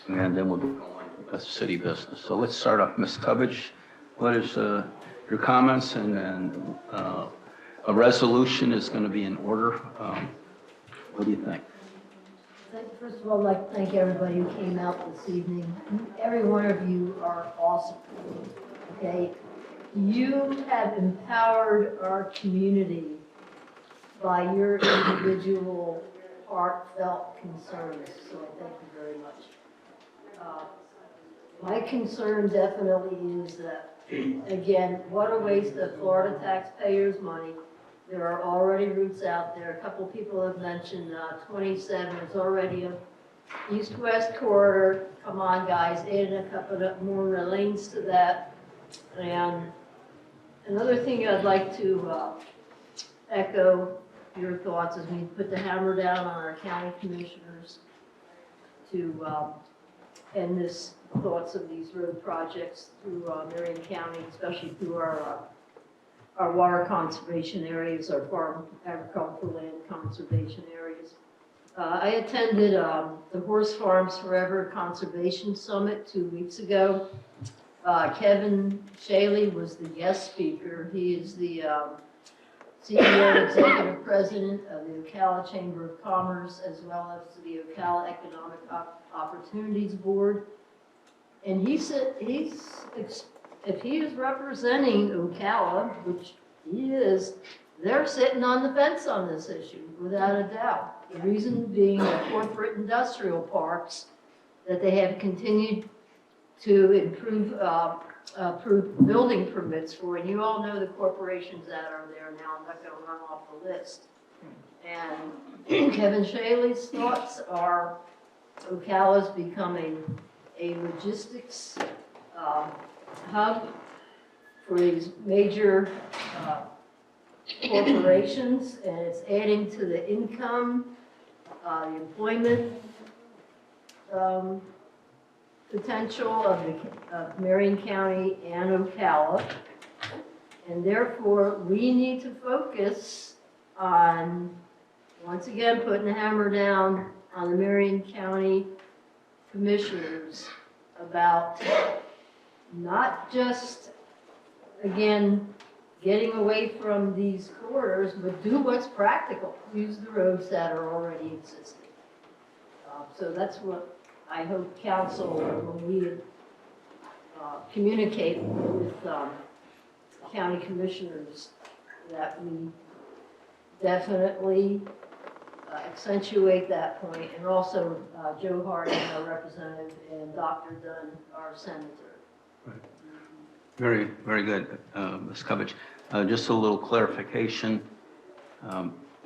A: and then we'll go on with city business. So let's start off, Ms. Cubbage. What is your comments? And a resolution is going to be in order. What do you think?
C: First of all, I'd like to thank everybody who came out this evening. Every one of you are awesome, okay? You have empowered our community by your individual heartfelt concerns, so I thank you very much. My concern definitely is that, again, what a waste of Florida taxpayers' money. There are already routes out there. A couple people have mentioned 27 is already a east-west corridor. Come on, guys, add a couple of more lanes to that. And another thing I'd like to echo your thoughts as we put the hammer down on our county commissioners to end this thoughts of these road projects through Marion County, especially through our water conservation areas, our farm agricultural land conservation areas. I attended the Horse Farms Forever Conservation Summit 2 weeks ago. Kevin Shaley was the guest speaker. He is the CEO, Executive President of the Ocala Chamber of Commerce, as well as the Ocala Economic Opportunities Board. And he said if he is representing Ocala, which he is, they're sitting on the fence on this issue, without a doubt. The reason being the corporate industrial parks that they have continued to improve building permits for, and you all know the corporations that are there now. I'm not going to run off the list. And Kevin Shaley's thoughts are Ocala's becoming a logistics hub for these major corporations, and it's adding to the income, the employment potential of Marion County and Ocala. And therefore, we need to focus on, once again, putting the hammer down on the Marion County commissioners about not just, again, getting away from these corridors, but do what's practical. Use the roads that are already existing. So that's what I hope council, when we communicate with county commissioners, that we definitely accentuate that point, and also Joe Harding, our representative, and Dr. Dunn, our senator.
A: Right. Very, very good, Ms. Cubbage. Just a little clarification.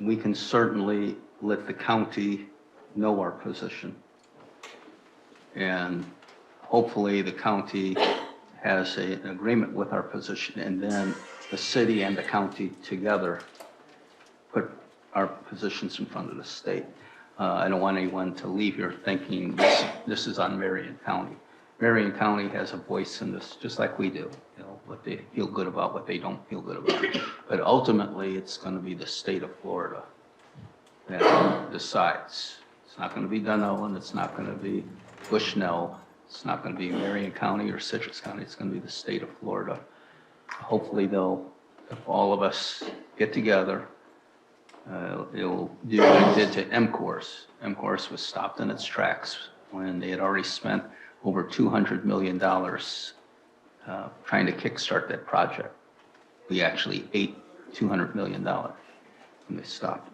A: We can certainly let the county know our position. And hopefully the county has an agreement with our position, and then the city and the county together put our positions in front of the state. I don't want anyone to leave here thinking this is on Marion County. Marion County has a voice in this, just like we do, you know, what they feel good about, what they don't feel good about. But ultimately, it's going to be the state of Florida that decides. It's not going to be Dunnellon, it's not going to be Bushnell, it's not going to be Marion County or Citrus County, it's going to be the state of Florida. Hopefully if all of us get together, it'll do what it did to MCORS. MCORS was stopped in its tracks when they had already spent over $200 million trying to kickstart that project. We actually ate $200 million when they stopped.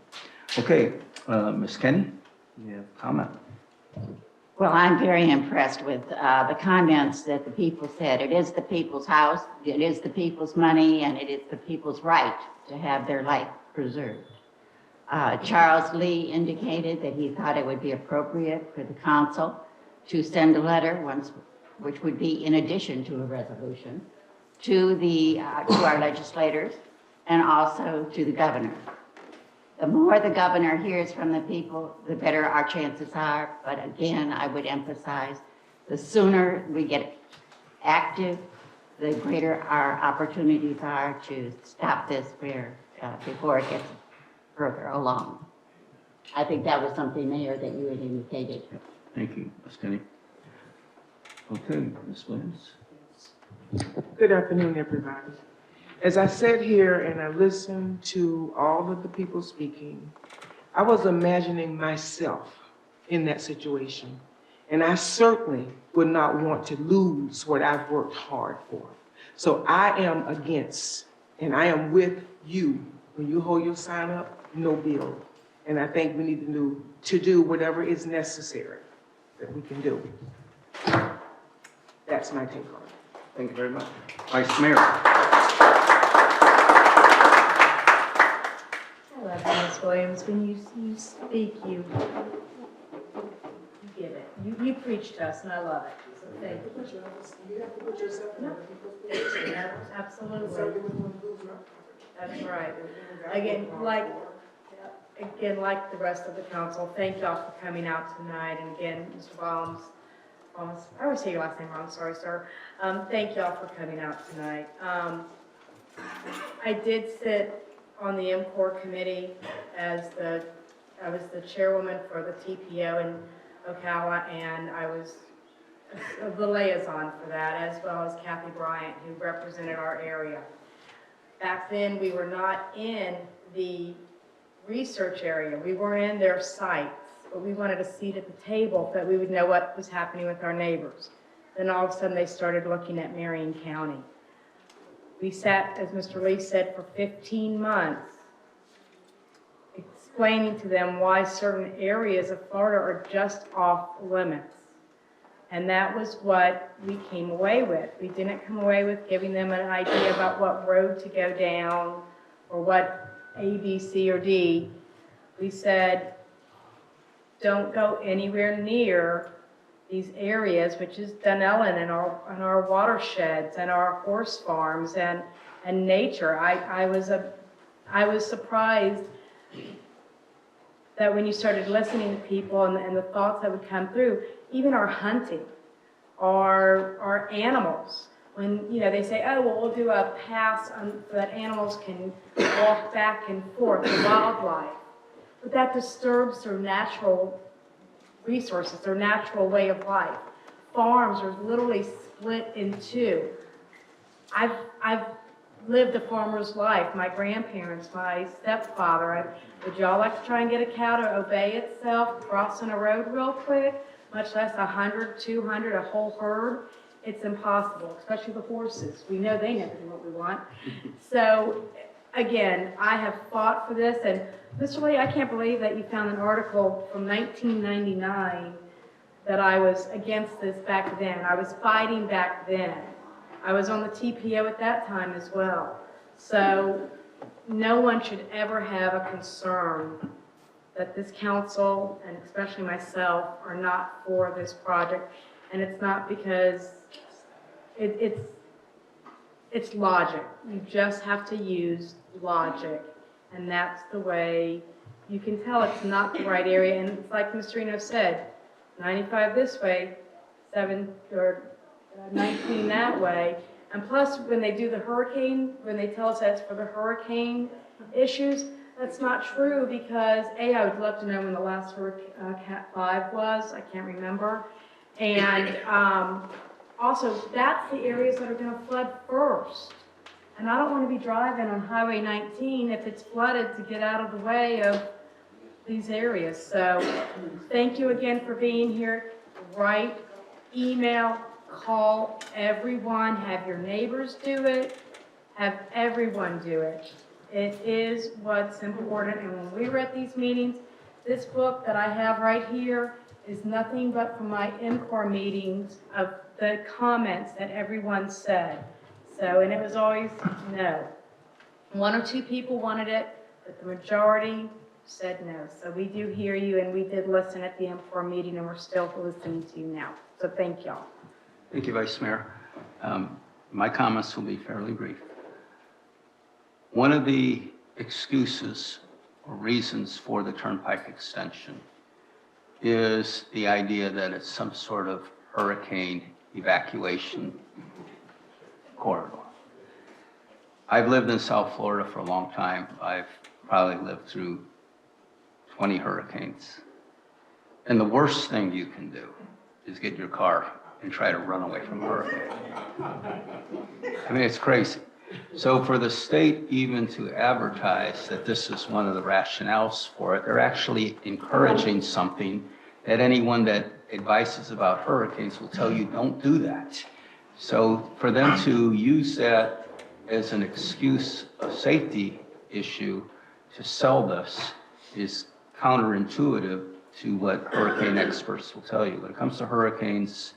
A: Okay, Ms. Kenny, you have a comment?
M: Well, I'm very impressed with the comments that the people said. It is the people's house, it is the people's money, and it is the people's right to have their life preserved. Charles Lee indicated that he thought it would be appropriate for the council to send a letter, which would be in addition to a resolution, to our legislators and also to the governor. The more the governor hears from the people, the better our chances are. But again, I would emphasize, the sooner we get active, the greater our opportunities are to stop this before it gets further along. I think that was something, Mayor, that you had indicated.
A: Thank you, Ms. Kenny. Okay, Ms. Williams.
P: Good afternoon, everybody. As I sat here and I listened to all of the people speaking, I was imagining myself in that situation. And I certainly would not want to lose what I've worked hard for. So I am against, and I am with you. When you hold your sign up, no build. And I think we need to do whatever is necessary that we can do. That's my take on it.
A: Thank you very much. Vice Mayor.
N: I love you, Ms. Williams. When you speak, you get it. You preach to us, and I love it. So thank you.
D: You have to put yourself in other people's place.
N: Yeah, absolutely. That's right. Again, like the rest of the council, thank y'all for coming out tonight. And again, Mr. Baums, I always say your last name wrong, sorry, sir. Thank y'all for coming out tonight. I did sit on the MCOR committee I was the chairwoman for the TPO in Ocala, and I was the liaison for that, as well as Kathy Bryant, who represented our area. Back then, we were not in the research area. We were in their sites, but we wanted a seat at the table so that we would know what was happening with our neighbors. Then all of a sudden, they started looking at Marion County. We sat, as Mr. Lee said, for 15 months, explaining to them why certain areas of Florida are just off limits. And that was what we came away with. We didn't come away with giving them an idea about what road to go down or what A, B, C, or D. We said, don't go anywhere near these areas, which is Dunnellon and our watersheds and our horse farms and nature. I was surprised that when you started listening to people and the thoughts that would come through, even our hunting, our animals, when they say, oh, well, we'll do a pass so that animals can walk back and forth, the wildlife. But that disturbs their natural resources, their natural way of life. Farms are literally split in two. I've lived a farmer's life. My grandparents, my stepfather. Would y'all like to try and get a cow to obey itself crossing a road real quick, much less 100, 200, a whole herd? It's impossible, especially the horses. We know they never do what we want. So, again, I have fought for this. And Mr. Lee, I can't believe that you found an article from 1999 that I was against this back then. I was fighting back then. I was on the TPO at that time as well. So no one should ever have a concern that this council, and especially myself, are not for this project. And it's not because it's logic. You just have to use logic. And that's the way you can tell it's not the right area. And it's like Mr. Reno said, 95 this way, 19 that way. And plus, when they do the hurricane, when they tell us that's for the hurricane issues, that's not true because, A, I would love to know when the last Cat 5 was. I can't remember. And also, that's the areas that are going to flood first. And I don't want to be driving on Highway 19 if it's flooded to get out of the way of these areas. So thank you again for being here. Write, email, call everyone, have your neighbors do it, have everyone do it. It is what's important. And when we were at these meetings, this book that I have right here is nothing but from my MCOR meetings of the comments that everyone said. So, and it was always no. One or two people wanted it, but the majority said no. So we do hear you, and we did listen at the MCOR meeting, and we're still listening to you now. So thank y'all.
A: Thank you, Vice Mayor. My comments will be fairly brief. One of the excuses or reasons for the Turnpike extension is the idea that it's some sort of hurricane evacuation corridor. I've lived in South Florida for a long time. I've probably lived through 20 hurricanes. And the worst thing you can do is get your car and try to run away from a hurricane. I mean, it's crazy. So for the state even to advertise that this is one of the rationales for it, they're actually encouraging something that anyone that advises about hurricanes will tell you don't do that. So for them to use that as an excuse, a safety issue, to sell this is counterintuitive to what hurricane experts will tell you. When it comes to hurricanes,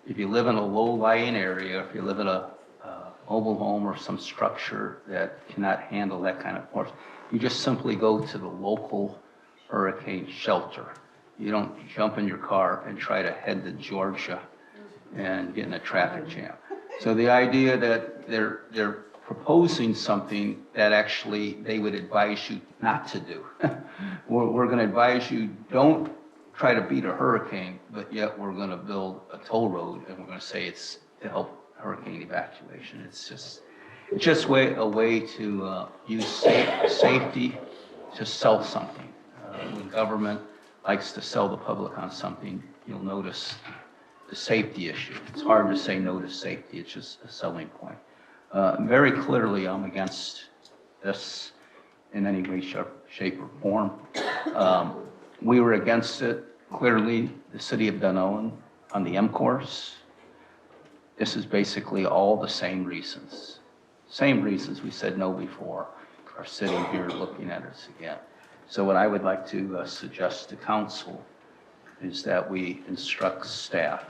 A: if you live in a low-lying area, if you live in a mobile home or some structure that cannot handle that kind of force, you just simply go to the local hurricane shelter. You don't jump in your car and try to head to Georgia and get in a traffic jam. So the idea that they're proposing something that actually they would advise you not to do. We're going to advise you don't try to beat a hurricane, but yet we're going to build a toll road and we're going to say it's to help hurricane evacuation. It's just a way to use safety to sell something. When government likes to sell the public on something, you'll notice the safety issue. It's hard to say no to safety. It's just a selling point. Very clearly, I'm against this in any way, shape, or form. We were against it, clearly, the city of Dunnellon on the M course. This is basically all the same reasons. Same reasons we said no before are sitting here looking at us again. So what I would like to suggest to council is that we instruct staff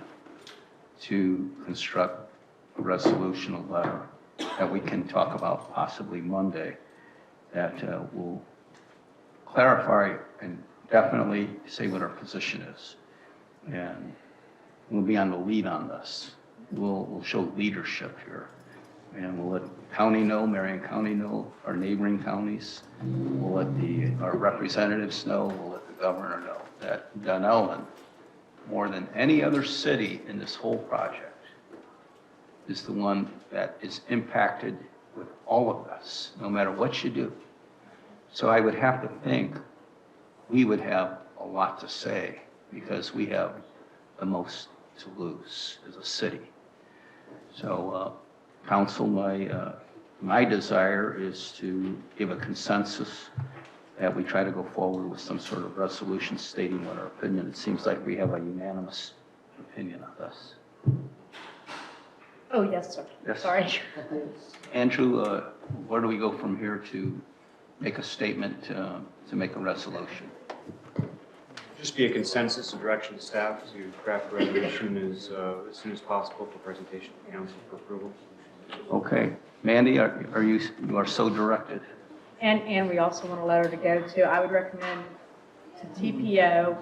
A: to construct a resolution, a letter that we can talk about possibly Monday that will clarify and definitely say what our position is. And we'll be on the lead on this. We'll show leadership here. And we'll let county know, Marion County know, our neighboring counties. We'll let our representatives know, we'll let the governor know that Dunnellon, more than any other city in this whole project, is the one that is impacted with all of this, no matter what you do. So I would have to think we would have a lot to say because we have the most to lose as a city. So council, my desire is to give a consensus that we try to go forward with some sort of resolution stating what our opinion. It seems like we have a unanimous opinion on this.
N: Oh, yes, sir.
A: Yes.
N: Sorry.
A: Andrew, where do we go from here to make a statement to make a resolution?
H: Just be a consensus of direction to staff to craft a resolution as soon as possible for presentation to council for approval.
A: Okay. Mandy, you are so directed.
N: And we also want a letter to go to, I would recommend to TPO,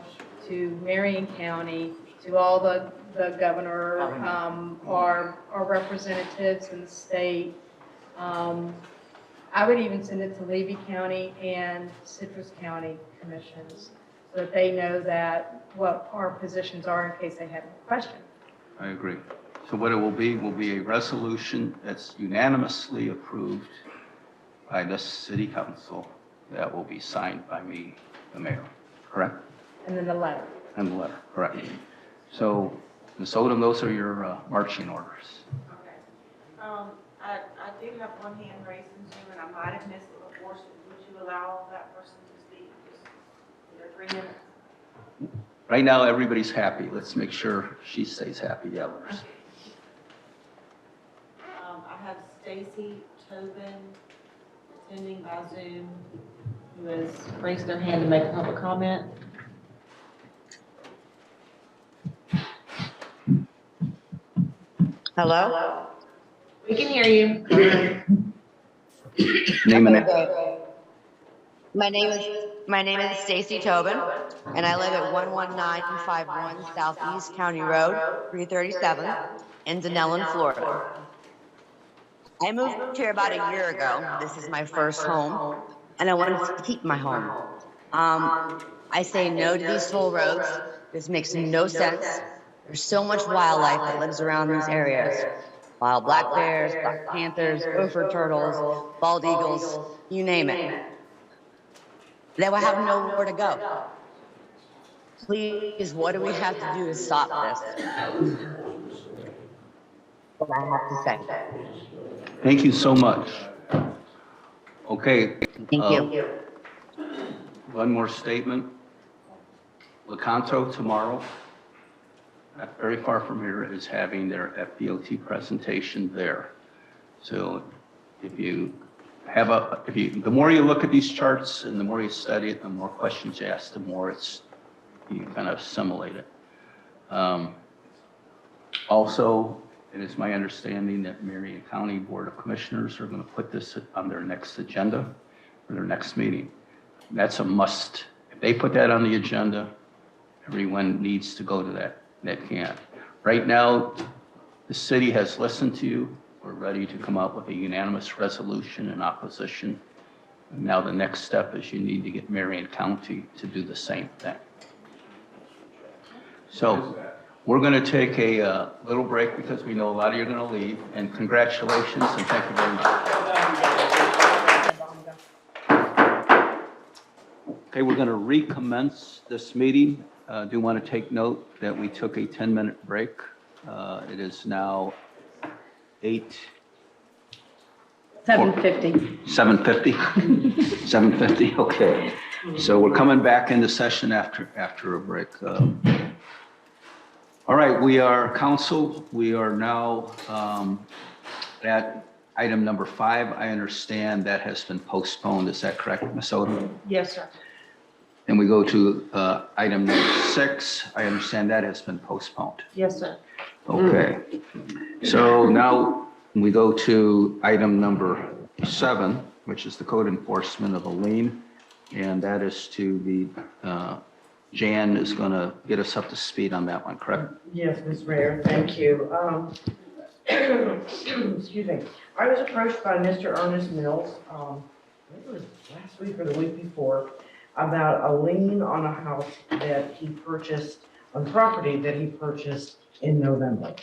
N: to Marion County, to all the the governor, our representatives in the state. I would even send it to Levy County and Citrus County commissions so that they know that what our positions are in case they have any questions.
A: I agree. So what it will be a resolution that's unanimously approved by the city council that will be signed by me, the mayor, correct?
N: And then the letter.
A: And the letter, correct. So, Ms. Odom, those are your marching orders.
V: Okay. I do have one hand raised in Zoom, and I might have missed it before, so would you allow that person to speak? Just, 3 minutes.
A: Right now, everybody's happy. Let's make sure she stays happy, yeah.
V: I have Stacy Tobin attending by Zoom, who has raised their hand to make a public comment.
O: Hello?
V: We can hear you.
A: Name and
O: My name is Stacy Tobin, and I live at 11951 Southeast County Road, 337, in Dunnellon, Florida. I moved here about a year ago. This is my first home, and I wanted to keep my home. I say no to these toll roads. This makes no sense. There's so much wildlife that lives around these areas. Wild black bears, black panthers, gopher turtles, bald eagles, you name it. They will have nowhere to go. Please, what do we have to do to stop this? What I have to say.
A: Thank you so much. Okay.
O: Thank you.
A: One more statement. Lecanto tomorrow, not very far from here, is having their FDOT presentation there. So if you have the more you look at these charts and the more you study it, the more questions you ask, the more you kind of assimilate it. Also, it is my understanding that Marion County Board of Commissioners are going to put this on their next agenda for their next meeting. That's a must. If they put that on the agenda, everyone needs to go to that. That can't. Right now, the city has listened to you. We're ready to come out with a unanimous resolution in opposition. And now the next step is you need to get Marion County to do the same thing. So we're going to take a little break because we know a lot of you are going to leave. And congratulations and thank you very much. Okay, we're going to recommence this meeting. I do want to take note that we took a 10-minute break. It is now
E: 7:50.
A: 7:50? 7:50, okay. So we're coming back into session after a break. All right, we are council. We are now at item number 5. I understand that has been postponed. Is that correct, Ms. Odom?
N: Yes, sir.
A: And we go to item number 6. I understand that has been postponed.
N: Yes, sir.
A: Okay. So now we go to item number 7, which is the code enforcement of a lien. And that is to be, Jan is going to get us up to speed on that one, correct?
T: Yes, Ms. Mayor, thank you. Excuse me. I was approached by Mr. Ernest Mills, I think it was last week or the week before, about a lien on a house that he purchased, on property that he purchased in November.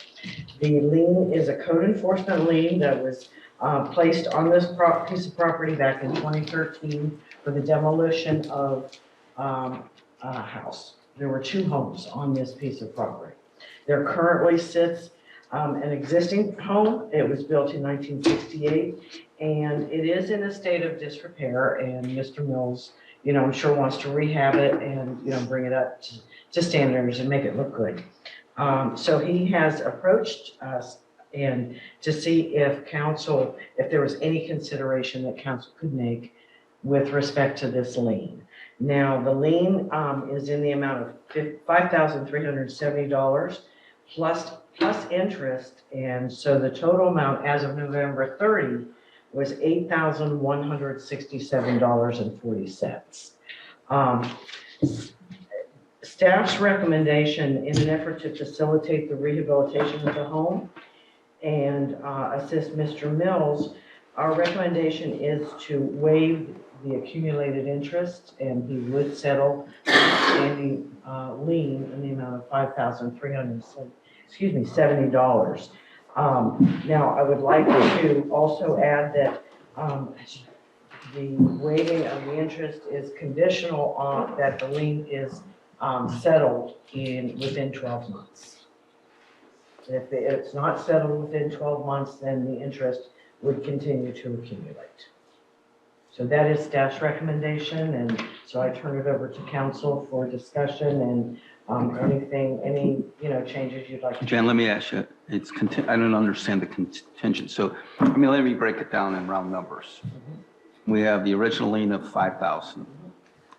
T: The lien is a code enforcement lien that was placed on this piece of property back in 2013 for the demolition of a house. There were 2 homes on this piece of property. There currently sits an existing home. It was built in 1968, and it is in a state of disrepair, and Mr. Mills, I'm sure wants to rehab it and, bring it up to standards and make it look good. So he has approached us and to see if there was any consideration that council could make with respect to this lien. Now, the lien is in the amount of $5,370 plus interest, and so the total amount as of November 30 was $8,167.40. Staff's recommendation in an effort to facilitate the rehabilitation of the home and assist Mr. Mills, our recommendation is to waive the accumulated interest, and he would settle the outstanding lien in the amount of $5,370. Now, I would like to also add that the waiving of the interest is conditional on that the lien is settled within 12 months. If it's not settled within 12 months, then the interest would continue to accumulate. So that is staff's recommendation, and so I turn it over to council for discussion and any changes you'd like to.
A: Jan, let me ask you, I don't understand the contingent. So, let me break it down in round numbers. We have the original lien of 5,000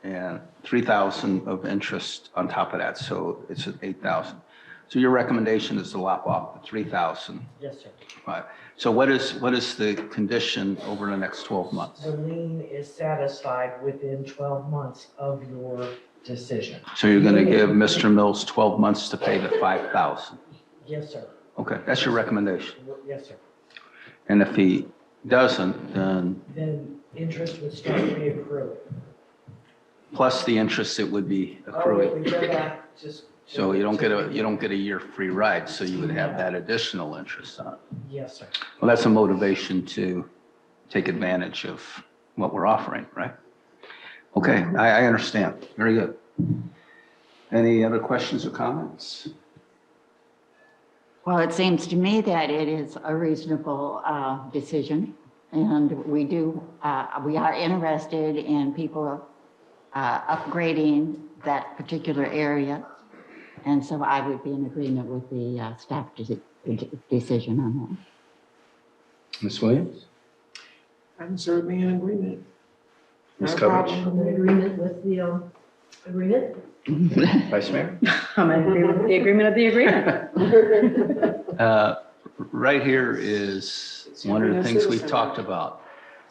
A: and 3,000 of interest on top of that. So it's 8,000. So your recommendation is to lop off the 3,000.
T: Yes, sir.
A: Right. So what is the condition over the next 12 months?
T: The lien is satisfied within 12 months of your decision.
A: So you're going to give Mr. Mills 12 months to pay the 5,000?
T: Yes, sir.
A: Okay, that's your recommendation.
T: Yes, sir.
A: And if he doesn't, then
T: Interest would start reaccruing.
A: plus the interest it would be accruing.
T: We go back
A: So you don't get a year free ride, so you would have that additional interest on it.
T: Yes, sir.
A: Well, that's a motivation to take advantage of what we're offering, right? Okay, I understand. Very good. Any other questions or comments?
M: Well, it seems to me that it is a reasonable decision, and we are interested in people upgrading that particular area, and so I would be in agreement with the staff decision on that.
A: Ms. Williams?
P: I'm certainly in agreement.
A: Ms.
P: No
A: Coverage?
P: problem.
C: I'm in agreement with the agreement.
A: Vice Mayor?
E: I'm in agreement with the agreement of the agreement.
A: Right here is one of the things we've talked about.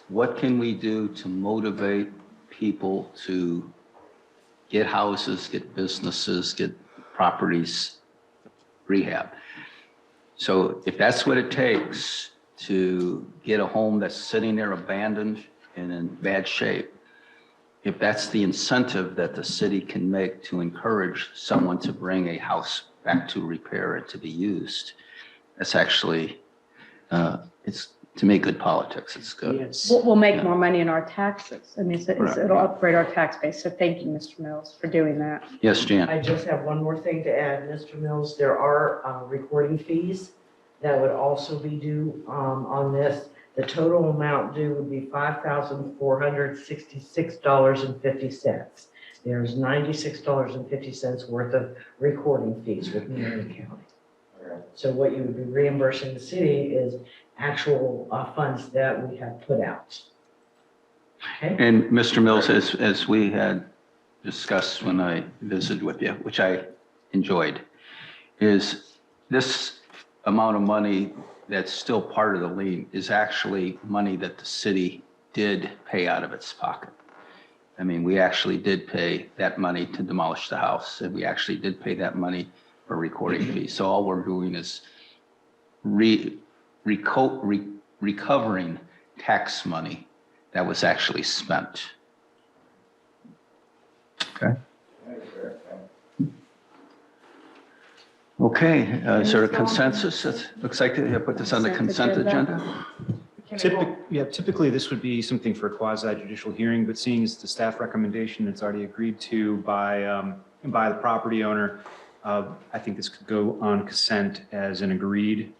A: What can we do to motivate people to get houses, get businesses, get properties rehab? So if that's what it takes to get a home that's sitting there abandoned and in bad shape, if that's the incentive that the city can make to encourage someone to bring a house back to repair and to be used, that's actually, it's, to me, good politics. It's good.
N: Yes. We'll make more money in our taxes. I mean, it'll upgrade our tax base. So thank you, Mr. Mills, for doing that.
A: Yes, Jan.
T: I just have one more thing to add, Mr. Mills. There are recording fees that would also be due on this. The total amount due would be $5,466.50. There's $96.50 worth of recording fees with Marion County. So what you would be reimbursing the city is actual funds that we have put out. Okay?
A: And Mr. Mills, as we had discussed when I visited with you, which I enjoyed, is this amount of money that's still part of the lien is actually money that the city did pay out of its pocket. I mean, we actually did pay that money to demolish the house, and we actually did pay that money for recording fees. So all we're doing is recovering tax money that was actually spent. Okay. Okay, is there a consensus? It looks like they put this on the consent agenda.
H: Typically, this would be something for a quasi-judicial hearing, but seeing as the staff recommendation that's already agreed to by the property owner, I think this could go on consent as an agreed,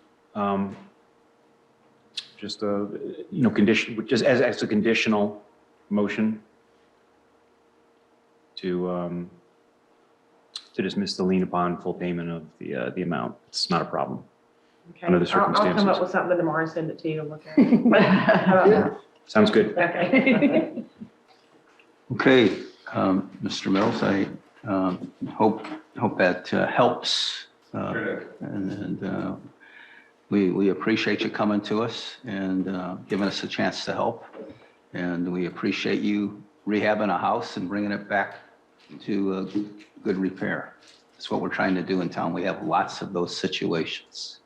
H: just a, condition, just as a conditional motion to dismiss the lien upon full payment of the amount. It's not a problem.
N: Okay.
H: Under the
N: I'll come
H: circumstances.
N: up with something tomorrow and send it to you to look at. How about that?
H: Sounds good.
N: Okay.
A: Okay, Mr. Mills, I hope that helps. And we appreciate you coming to us and giving us a chance to help. And we appreciate you rehabbing a house and bringing it back good repair. That's what we're trying to do in town. We have lots of those situations.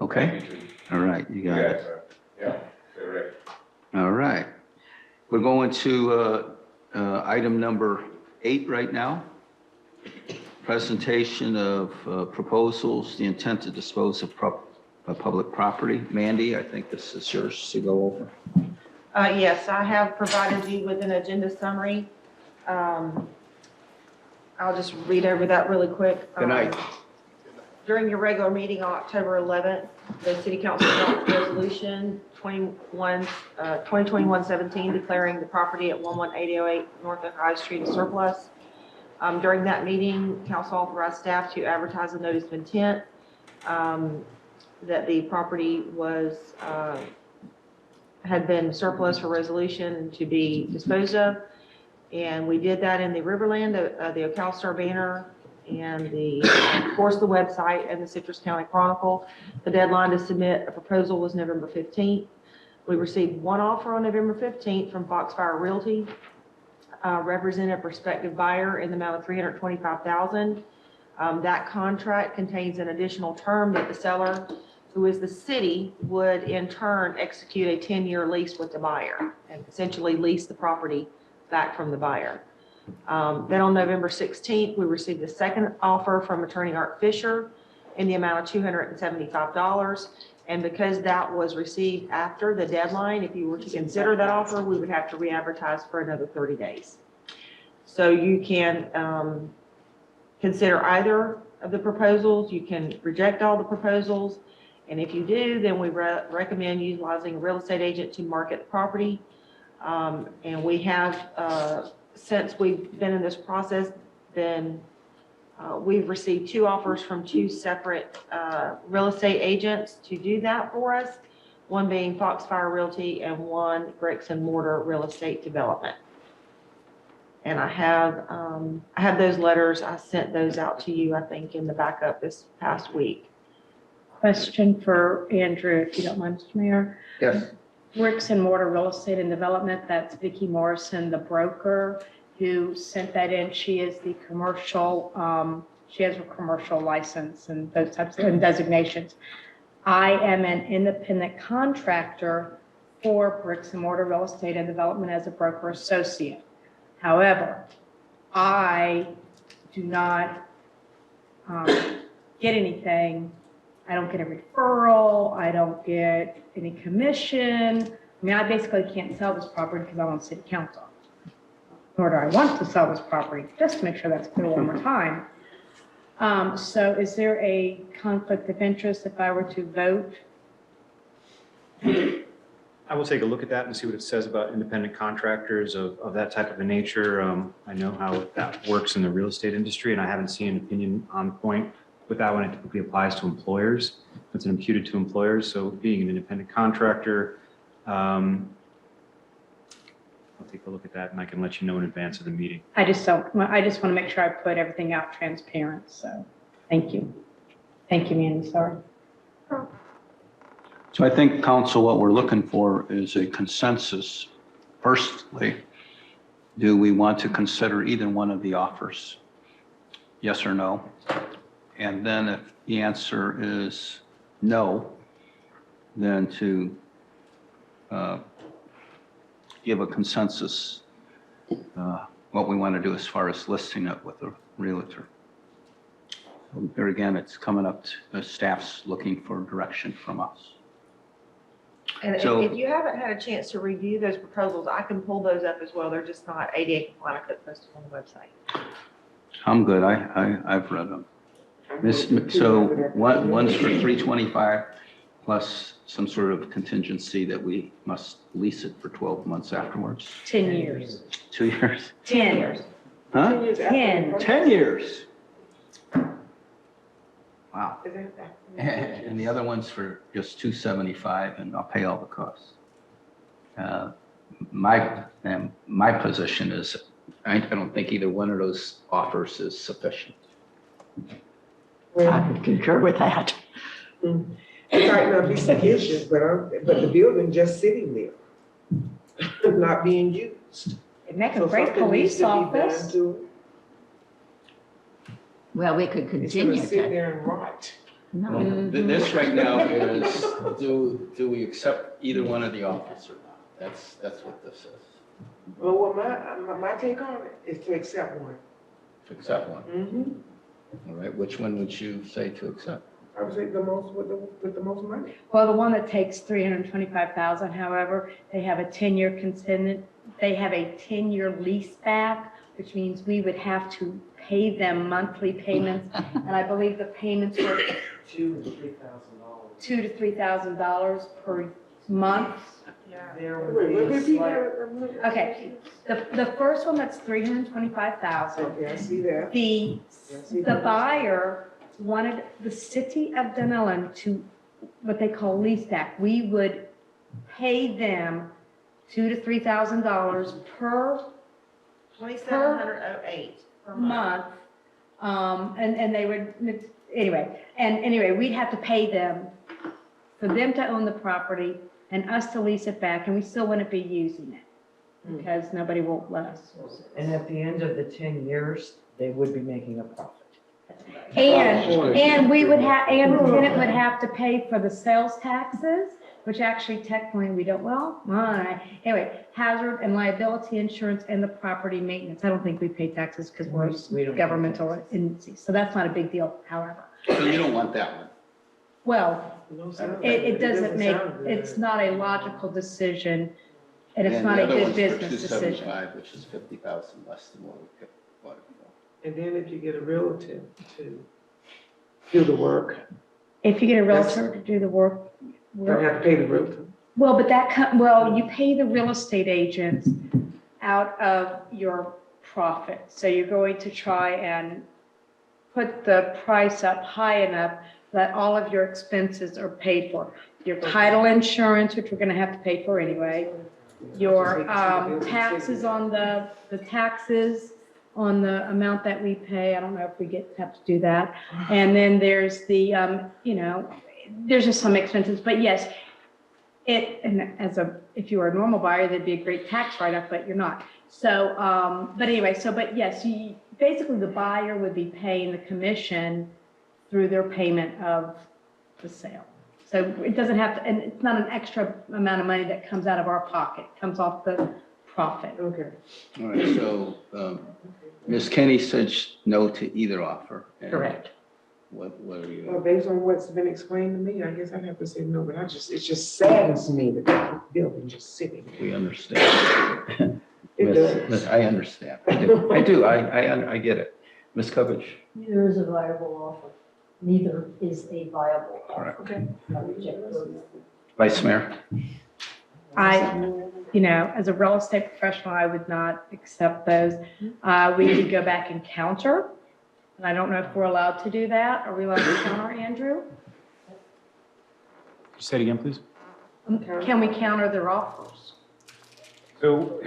A: Okay? All right, you got it.
B: Yeah, correct.
A: All right. We're going to item number 8 right now. Presentation of proposals, the intent to dispose of public property. Mandy, I think this is yours to go over.
V: Yes, I have provided you with an agenda summary. I'll just read over that really quick.
A: Good night.
V: During your regular meeting on October 11th, the City Council adopted Resolution 2021-17 declaring the property at 11808 North Oak High Street as surplus. During that meeting, council authorized staff to advertise a notice of intent that the property was had been surplus for resolution and to be disposed of. And we did that in the Riverland, the Ocala Star Banner, and of course, the website and the Citrus County Chronicle. The deadline to submit a proposal was November 15th. We received one offer on November 15th from Foxfire Realty, represented a prospective buyer in the amount of $325,000. That contract contains an additional term that the seller, who is the city, would in turn execute a 10-year lease with the buyer and essentially lease the property back from the buyer. Then on November 16th, we received the second offer from attorney Art Fisher in the amount of $275. And because that was received after the deadline, if you were to consider that offer, we would have to re-advertise for another 30 days. So you can consider either of the proposals. You can reject all the proposals. And if you do, then we recommend utilizing a real estate agent to market the property. And we have, since we've been in this process, we've received 2 offers from 2 separate real estate agents to do that for us, one being Foxfire Realty and one Bricks and Mortar Real Estate Development. And I have those letters. I sent those out to you, I think, in the backup this past week.
N: Question for Andrew, if you don't mind, Mr. Mayor.
A: Yes.
N: Bricks and Mortar Real Estate and Development, that's Vicki Morrison, the broker who sent that in. She is the commercial, she has a commercial license and those types of designations. I am an independent contractor for Bricks and Mortar Real Estate and Development as a broker associate. However, I do not get anything. I don't get a referral. I don't get any commission. I mean, I basically can't sell this property because I'm on city council. Nor do I want to sell this property, just to make sure that's clear one more time. So is there a conflict of interest if I were to vote?
H: I will take a look at that and see what it says about independent contractors of that type of a nature. I know how that works in the real estate industry, and I haven't seen an opinion on point with that one. It typically applies to employers. It's imputed to employers. So being an independent contractor, I'll take a look at that and I can let you know in advance of the meeting.
N: I just want to make sure I put everything out transparent. So thank you. Thank you, Mandy. Sorry.
A: So I think, council, what we're looking for is a consensus. Firstly, do we want to consider either one of the offers? Yes or no? And then if the answer is no, then to give a consensus what we want to do as far as listing it with a realtor. So there again, it's coming up to staff's looking for direction from us.
V: And
A: So-
V: if you haven't had a chance to review those proposals, I can pull those up as well. They're just not ADA compliant. I couldn't post them on the website.
A: I'm good. I've read them. So one's for 325 plus some sort of contingency that we must lease it for 12 months afterwards.
N: 10 years.
A: 2 years?
N: 10 years.
A: Huh?
N: 10.
A: 10 years. Wow. And the other one's for just 275 and I'll pay all the costs. My position is I don't think either one of those offers is sufficient.
M: I would concur with that.
P: It might not be sufficient, but the building just sitting there, not being used.
V: And
E: make a
P: So
E: great
P: something needs
E: police
P: to be done
E: office.
P: to
M: Well, we could
P: it. It's
M: continue
P: gonna sit
M: to.
P: there and rot.
M: No.
A: Well, this right now is, do we accept either one of the offers or not? That's what this is.
P: Well, what my take on it is to accept one.
A: To accept one.
P: Mm-hmm.
A: All right, which one would you say to accept?
P: I would say the most, with the most money.
E: Well, the one that takes 325,000, however, they have a 10-year consent, they have a 10-year lease back, which means we would have to pay them monthly payments. And I believe the payments were
P: $2,000 to $3,000.
E: $2,000 to $3,000 per month.
P: There would be a slight.
E: Okay, the first one, that's 325,000.
P: Okay, I see that.
E: The buyer wanted the city of Dunnellon to, what they call lease back. We would pay them $2,000 to $3,000 per
V: $2,708 per
E: month. And they would, anyway, we'd have to pay them for them to own the property and us to lease it back, and we still wouldn't be using it because nobody will let us.
Q: And at the end of the 10 years, they would be making a profit.
E: And we would have, and the tenant would have to pay for the sales taxes, which actually technically we don't, anyway, hazard and liability insurance and the property maintenance. I don't think we pay taxes because
Q: We
E: we're
Q: don't pay
E: governmental
Q: taxes.
E: agencies, so that's not a big deal, however.
A: So you don't want that one?
E: Well, it doesn't make,
P: sound good.
E: it's not a logical decision, and it's
A: And
E: not
A: the
E: a
A: other
E: good
A: one's for
E: business decision.
A: 275, which is 50,000 less than what we could, what it was.
P: And then if you get a realtor to do the work,
E: If you get a realtor to do the work.
P: don't have to pay the realtor.
E: Well, but you pay the real estate agents out of your profit. So you're going to try and put the price up high enough that all of your expenses are paid for. Your title insurance, which we're gonna have to pay for anyway. Your taxes on the taxes on the amount that we pay. I don't know if we have to do that. And then there's the, there's just some expenses, but yes, if you were a normal buyer, that'd be a great tax write-off, but you're not. So, but yes, basically the buyer would be paying the commission through their payment of the sale. So it doesn't have to, and it's not an extra amount of money that comes out of our pocket, it comes off the profit.
P: Okay.
A: All right, so Ms. Kenny said no to either offer. And
E: Correct.
A: What are
P: Well,
A: you?
P: based on what's been explained to me, I guess I'd have to say no, but it just saddens me that that building just sitting.
A: We understand.
P: It does.
A: I understand. I do. I get it. Ms. Covich?
C: Neither is a viable offer. Neither is a viable offer.
A: Correct.
P: Okay.
C: I reject those.
A: Vice Mayor?
E: As a real estate professional, I would not accept those. We could go back and counter, and I don't know if we're allowed to do that. Are we allowed to counter, Andrew?
H: Say it again, please.
E: Can we counter their offers?
H: So,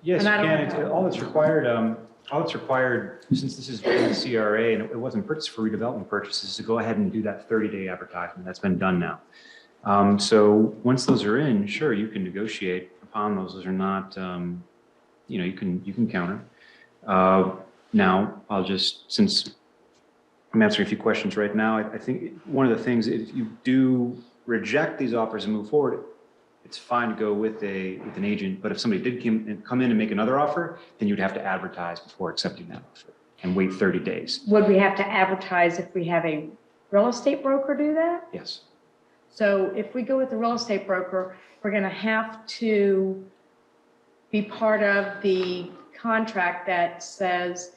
H: yes, you
E: And I don't
H: can.
E: know.
H: All that's required, since this is in the CRA and it wasn't purchased for redevelopment purchases, to go ahead and do that 30-day advertisement. That's been done now. So once those are in, sure, you can negotiate upon those. Those are not, you can counter. Now, since I'm answering a few questions right now, I think one of the things, if you do reject these offers and move forward, it's fine to go with an agent, but if somebody did come in and make another offer, then you'd have to advertise before accepting that offer and wait 30 days.
E: Would we have to advertise if we have a real estate broker do that?
H: Yes.
E: So if we go with the real estate broker, we're going to have to be part of the contract that says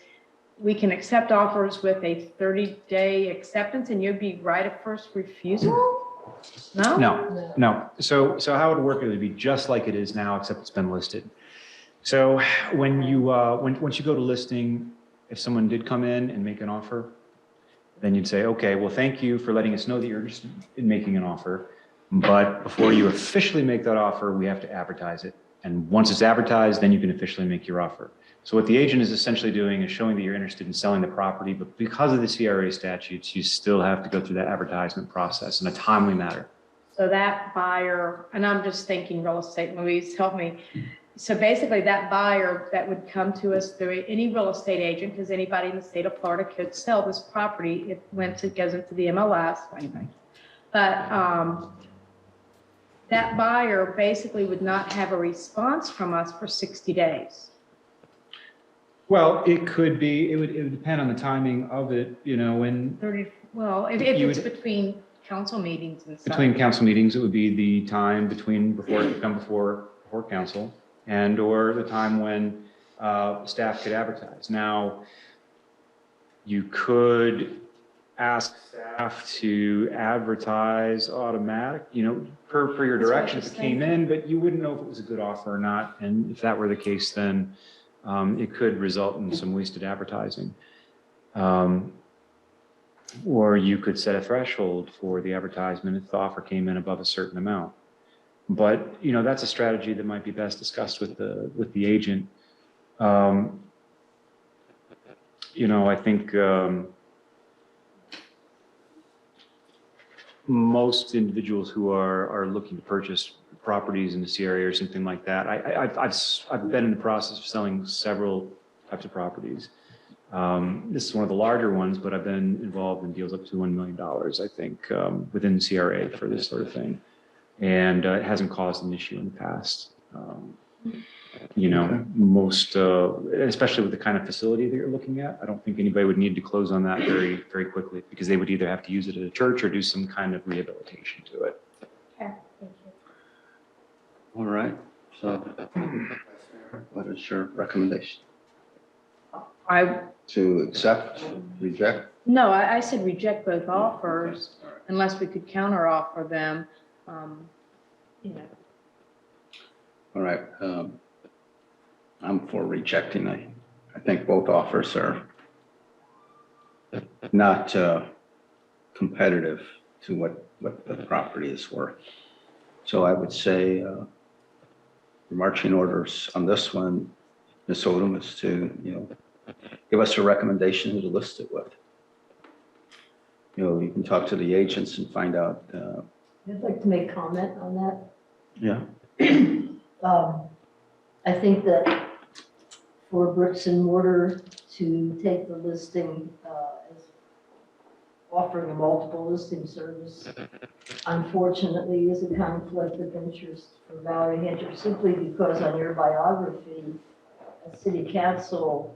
E: we can accept offers with a 30-day acceptance, and you'd be right of first refusal? No?
H: No. So how it would work, it would be just like it is now, except it's been listed. So when you, once you go to listing, if someone did come in and make an offer, then you'd say, okay, well, thank you for letting us know that you're interested in making an offer. But before you officially make that offer, we have to advertise it. And once it's advertised, then you can officially make your offer. So what the agent is essentially doing is showing that you're interested in selling the property, but because of the CRA statutes, you still have to go through that advertisement process in a timely manner.
E: So that buyer, and I'm just thinking real estate, Louise, help me.
N: So basically, that buyer that would come to us through any real estate agent, because anybody in the state of Florida could sell this property, it goes into the MLS, anyway. But that buyer basically would not have a response from us for 60 days.
F: Well, it could be, it would depend on the timing of it, you know, when,
N: 30, well, if
F: You
N: it's
F: would-
N: between council meetings and stuff.
F: between council meetings, it would be the time before it would come before council, and or the time when staff could advertise. Now, you could ask staff to advertise automatic, you know, per your
N: That's what
F: direction
N: I
F: if
N: was
F: it came in, but you wouldn't know if it was a good offer or not. And if that were the case, then it could result in some wasted advertising. Or you could set a threshold for the advertisement if the offer came in above a certain amount. But, you know, that's a strategy that might be best discussed with the agent. You know, I think most individuals who are looking to purchase properties in this area or something like that, I've been in the process of selling several types of properties. This is one of the larger ones, but I've been involved in deals up to $1 million, I think, within CRA for this sort of thing. And it hasn't caused an issue in the past. You know, most, especially with the kind of facility that you're looking at, I don't think anybody would need to close on that very, very quickly, because they would either have to use it at a church or do some kind of rehabilitation to it.
N: Okay, thank you.
A: All right, so what is your recommendation? To accept, reject?
N: No, I said reject both offers unless we could counter offer them, you know.
A: All right, I'm for rejecting. I think both offers are not competitive to what the property is worth. So I would say the marching orders on this one, Ms. Odom, is to, you know, give us a recommendation who to list it with. You know, you can talk to the agents and find out.
C: I'd like to make comment on that.
A: Yeah.
C: I think that for bricks and mortar to take the listing as offering a multiple listing service, unfortunately, is a conflict of interest for Valerie Hinter, simply because on your biography, a city council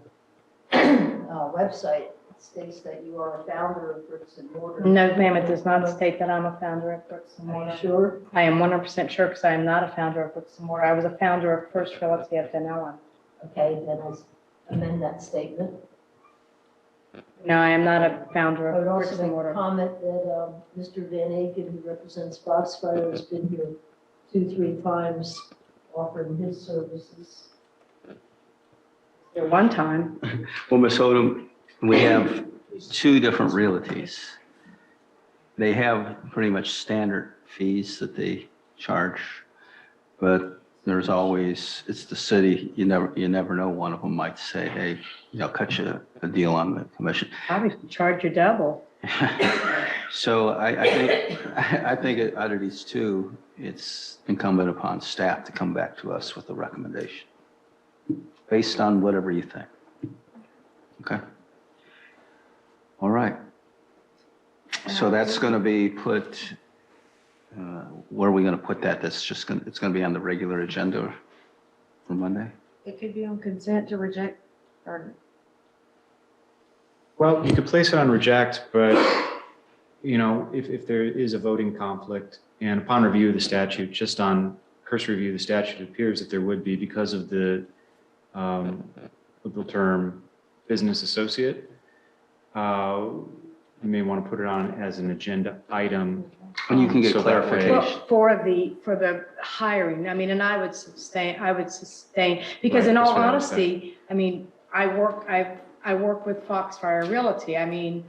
C: website states that you are a founder of bricks and mortar.
N: No, ma'am, it does not state that I'm a founder of Bricks and Mortar.
C: Are you sure?
N: I am 100% sure, because I am not a founder of Bricks and Mortar. I was a founder of First Realty of Dunnellon.
C: Okay, then I amend that statement.
N: No, I am not a founder
C: I would
N: of Bricks
C: also
N: and
C: make a
N: Mortar.
C: comment that Mr. Van Aken, who represents Foxfire, has been here 2-3 times offering his services.
N: At one time.
A: Well, Ms. Odom, we have two different realties. They have pretty much standard fees that they charge, but there's always, it's the city, you never know, one of them might say, hey, I'll cut you a deal on the commission.
N: Probably charge you double.
A: So I think out of these two, it's incumbent upon staff to come back to us with a recommendation based on whatever you think. Okay. All right. So that's going to be put, where are we going to put that? That's just going to, it's going to be on the regular agenda for Monday?
N: It could be on consent to reject, or
F: Well, you could place it on reject, but, you know, if there is a voting conflict, and upon review of the statute, just on cursory review of the statute, it appears that there would be, because of the term business associate. You may want to put it on as an agenda item.
A: And you can get
F: so that way-
A: clarification.
N: for the hiring, I mean, and I would sustain, because
F: Right,
N: in all
F: that's what I was
N: honesty, I mean, I work with Foxfire Realty. I mean,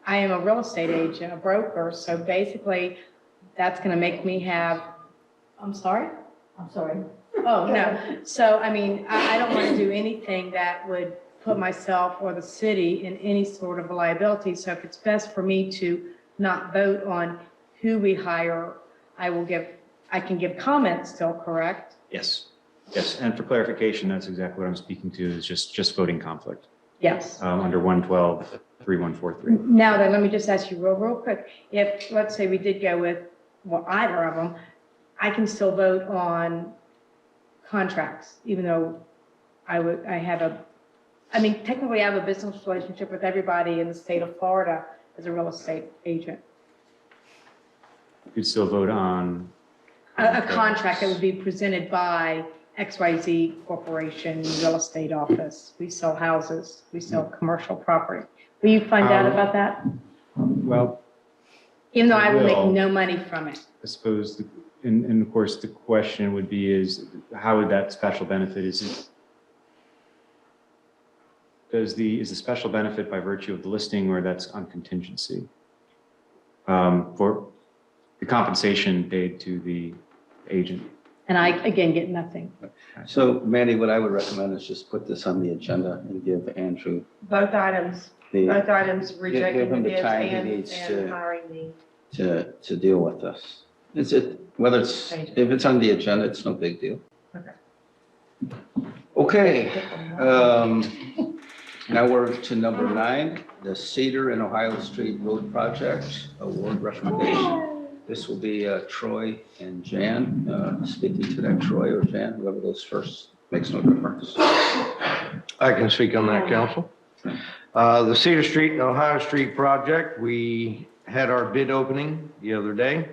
N: I am a real estate agent, a broker, so basically, that's gonna make me have, I'm sorry?
C: I'm sorry.
N: Oh, no. So, I mean, I don't want to do anything that would put myself or the city in any sort of a liability. So if it's best for me to not vote on who we hire, I can give comments still, correct?
F: Yes. Yes, and for clarification, that's exactly what I'm speaking to, is just voting conflict,
N: Yes.
F: under 112-3143.
N: Now then, let me just ask you real quick. If, let's say we did go with, well, either of them, I can still vote on contracts, even though I mean, technically I have a business relationship with everybody in the state of Florida as a real estate agent.
F: You could still vote on
N: A contract that would be presented by XYZ Corporation, real estate office. We sell houses, we sell commercial property. Will you find out about that?
F: well,
N: Even though I will
F: will.
N: make no money from it.
F: I suppose, and of course, the question would be is, how would that special benefit, is the special benefit by virtue of the listing, or that's on contingency? For the compensation paid to the agent.
N: And I, again, get nothing.
A: So Mandy, what I would recommend is just put this on the agenda and give Andrew
V: Both items, rejecting
A: give
V: the
A: him the
V: bids
A: time he
V: and
A: needs
V: and hiring me.
A: to deal with this. Is it, if it's on the agenda, it's no big deal. Okay, now we're to number 9, the Cedar and Ohio Street Road Project Award Recommendation. This will be Troy and Jan speaking to that. Troy or Jan, whoever goes first, makes no difference.
G: I can speak on that, council. The Cedar Street and Ohio Street project, we had our bid opening the other day.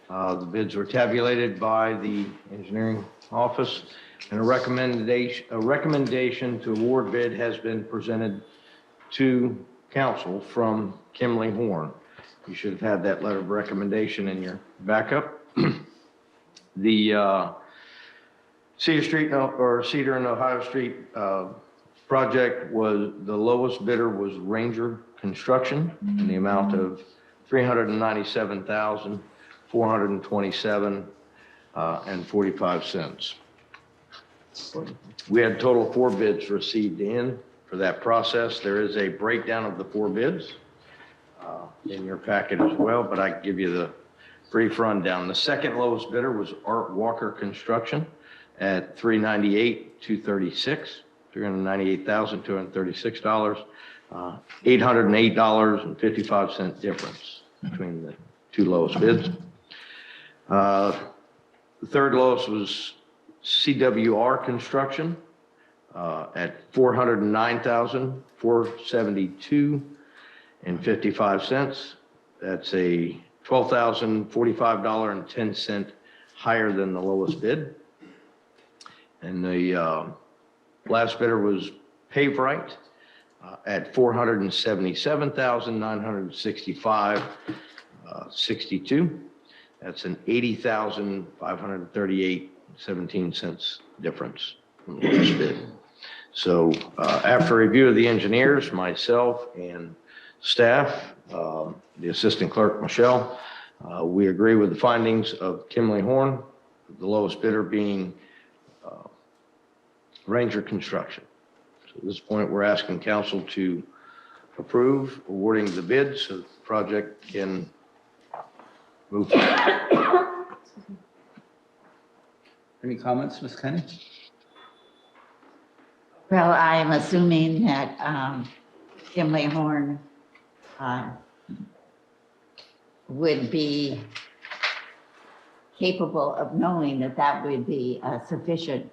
G: The bids were tabulated by the engineering office, and a recommendation to award bid has been presented to council from Kimley Horn. You should have had that letter of recommendation in your backup. The Cedar and Ohio Street project was, the lowest bidder was Ranger Construction in the amount of $397,427 and 45 cents. We had a total of 4 bids received in for that process. There is a breakdown of the 4 bids in your packet as well, but I can give you the brief rundown. The second lowest bidder was Art Walker Construction at $398,236, $398,236, $808.55 difference between the 2 lowest bids. The third lowest was CWR Construction at $409,472 and 55 cents. That's a $12,045.10 higher than the lowest bid. And the last bidder was PaveRight at $477,965.62. That's an $80,538.17 difference from the lowest bid. So after review of the engineers, myself and staff, the assistant clerk, Michelle, we agree with the findings of Kimley Horn, the lowest bidder being Ranger Construction. So at this point, we're asking council to approve awarding the bid so the project can move forward.
A: Any comments, Ms. Kenny?
M: Well, I am assuming that Kimley Horn would be capable of knowing that that would be a sufficient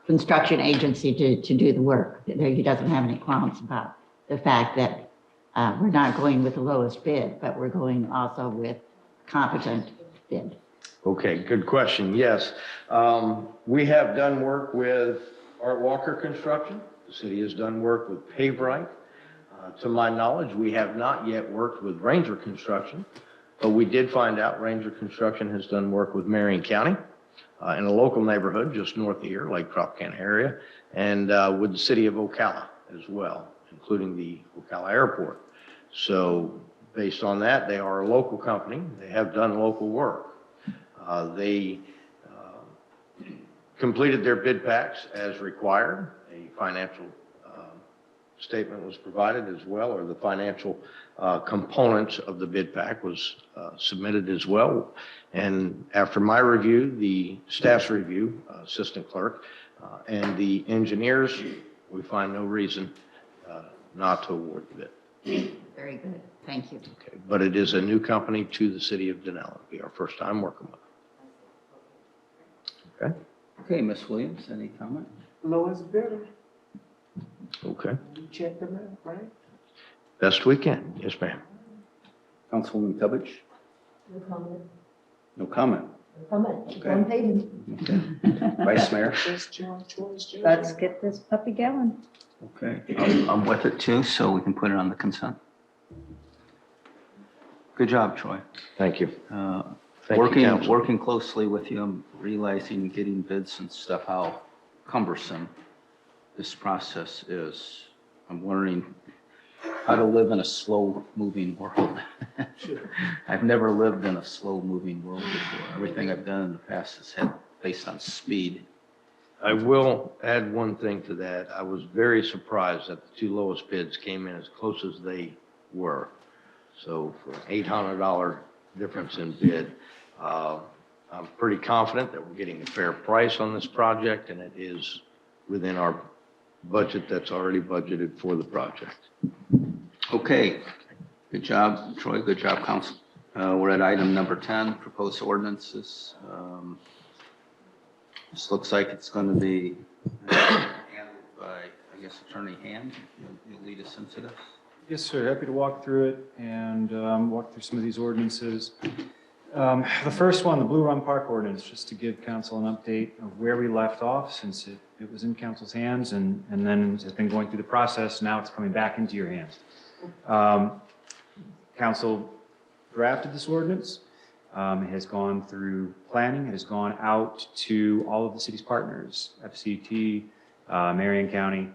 M: construction agency to do the work. He doesn't have any qualms about the fact that we're not going with the lowest bid, but we're going also with competent bid.
G: Okay, good question. Yes. We have done work with Art Walker Construction. The city has done work with PaveRight. To my knowledge, we have not yet worked with Ranger Construction, but we did find out Ranger Construction has done work with Marion County in a local neighborhood just north of here, Lake Tropicana area, and with the city of Ocala as well, including the Ocala Airport. So based on that, they are a local company. They have done local work. They completed their bid packs as required, a financial statement was provided as well, or the financial components of the bid pack was submitted as well. And after my review, the staff's review, assistant clerk, and the engineers, we find no reason not to award the bid.
M: Very good. Thank you.
G: Okay, but it is a new company to the city of Dunnellon. It'll be our first time working with them. Okay.
A: Okay, Ms. Williams, any comment?
P: Lowest bidder.
G: Okay.
P: You check them out, right?
G: Best we can. Yes, ma'am.
A: Councilwoman Tubbage?
C: No comment.
A: No comment.
C: No comment. Keep
A: Okay.
C: on paving.
A: Okay. Vice Mayor?
E: Let's get this puppy going.
A: Okay, I'm with it too, so we can put it on the consent. Good job, Troy.
G: Thank you.
A: Thank
G: you, Council.
A: Working closely with you, I'm realizing getting bids and stuff, how cumbersome this process is. I'm learning how to live in a slow-moving world. I've never lived in a slow-moving world before. Everything I've done in the past has had based on speed.
G: I will add one thing to that. I was very surprised that the two lowest bids came in as close as they were. So for an $800 difference in bid, I'm pretty confident that we're getting a fair price on this project, and it is within our budget that's already budgeted for the project.
A: Okay, good job, Troy. Good job, Council. We're at item number 10, proposed ordinances. This looks like it's going to be handled by, I guess, Attorney Hand. You'll lead us into this.
F: Yes, sir. Happy to walk through it and walk through some of these ordinances. The first one, the Blue Run Park ordinance, just to give council an update of where we left off, since it was in council's hands and then has been going through the process. Now it's coming back into your hands. Council drafted this ordinance. It has gone through planning. It has gone out to all of the city's partners, FCT, Marion County,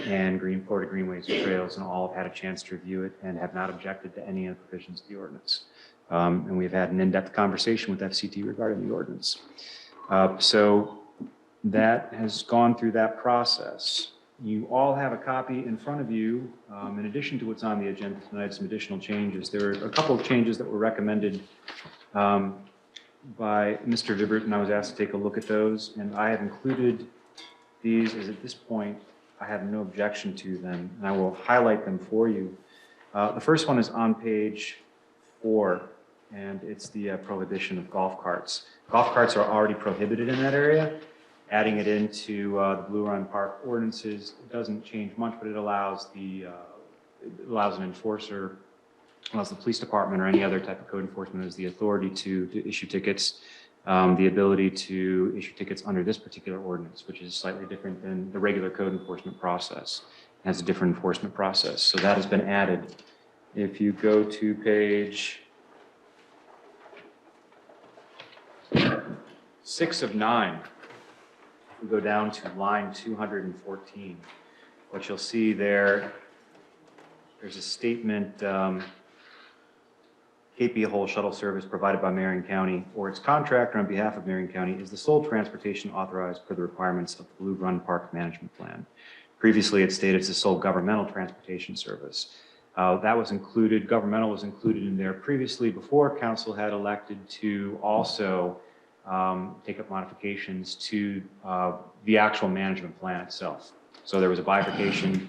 F: and Florida Greenways and Trails, and all have had a chance to review it and have not objected to any of the provisions of the ordinance. And we've had an in-depth conversation with FCT regarding the ordinance. So that has gone through that process. You all have a copy in front of you. In addition to what's on the agenda tonight, some additional changes. There are a couple of changes that were recommended by Mr. Vibbert, and I was asked to take a look at those. And I have included these, as at this point, I have no objection to them, and I will highlight them for you. The first one is on page 4, and it's the prohibition of golf carts. Golf carts are already prohibited in that area. Adding it into the Blue Run Park ordinances, it doesn't change much, but it allows an enforcer, allows the police department or any other type of code enforcement has the authority to issue tickets, the ability to issue tickets under this particular ordinance, which is slightly different than the regular code enforcement process. It has a different enforcement process. So that has been added. If you go to page 6 of 9, we go down to line 214. What you'll see there's a statement, KP Whole shuttle service provided by Marion County or its contractor on behalf of Marion County is the sole transportation authorized per the requirements of the Blue Run Park Management Plan. Previously, it stated it's the sole governmental transportation service. That was included, governmental was included in there previously before council had elected to also take up modifications to the actual management plan itself. So there was a bifurcation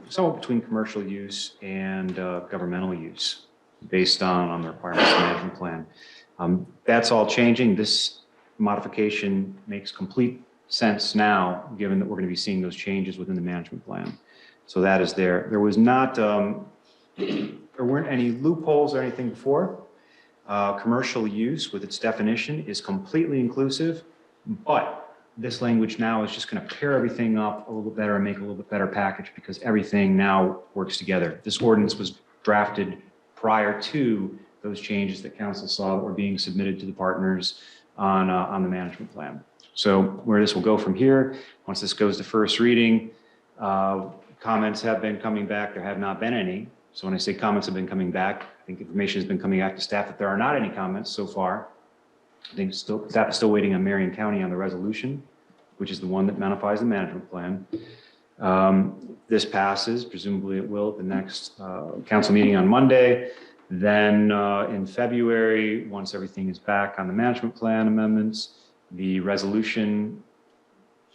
F: somewhat between commercial use and governmental use based on the requirements of the management plan. That's all changing. This modification makes complete sense now, given that we're going to be seeing those changes within the management plan. So that is there. There was not, there weren't any loopholes or anything before. Commercial use with its definition is completely inclusive, but this language now is just going to pair everything up a little bit better and make a little bit better package because everything now works together. This ordinance was drafted prior to those changes that council saw that were being submitted to the partners on the management plan. So where this will go from here, once this goes to first reading, comments have been coming back. There have not been any. So when I say comments have been coming back, I think information has been coming back to staff that there are not any comments so far. I think staff is still waiting on Marion County on the resolution, which is the one that modifies the management plan. This passes, presumably it will, at the next council meeting on Monday. Then in February, once everything is back on the management plan amendments, the resolution,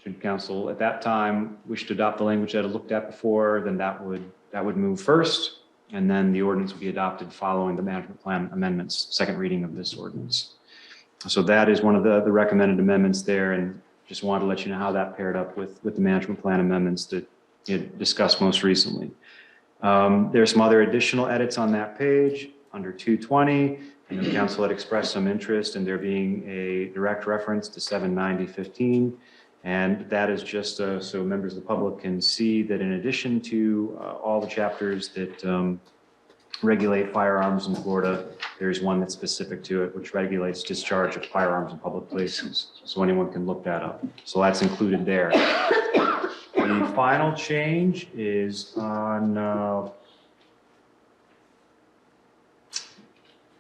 F: should council at that time wish to adopt the language that it looked at before, then that would move first. And then the ordinance will be adopted following the management plan amendments, second reading of this ordinance. So that is one of the recommended amendments there, and just wanted to let you know how that paired up with the management plan amendments that you had discussed most recently. There's some other additional edits on that page under 220. I know council had expressed some interest in there being a direct reference to 79015. And that is just so members of the public can see that in addition to all the chapters that regulate firearms in Florida, there's one that's specific to it, which regulates discharge of firearms in public places. So anyone can look that up. So that's included there. The final change is on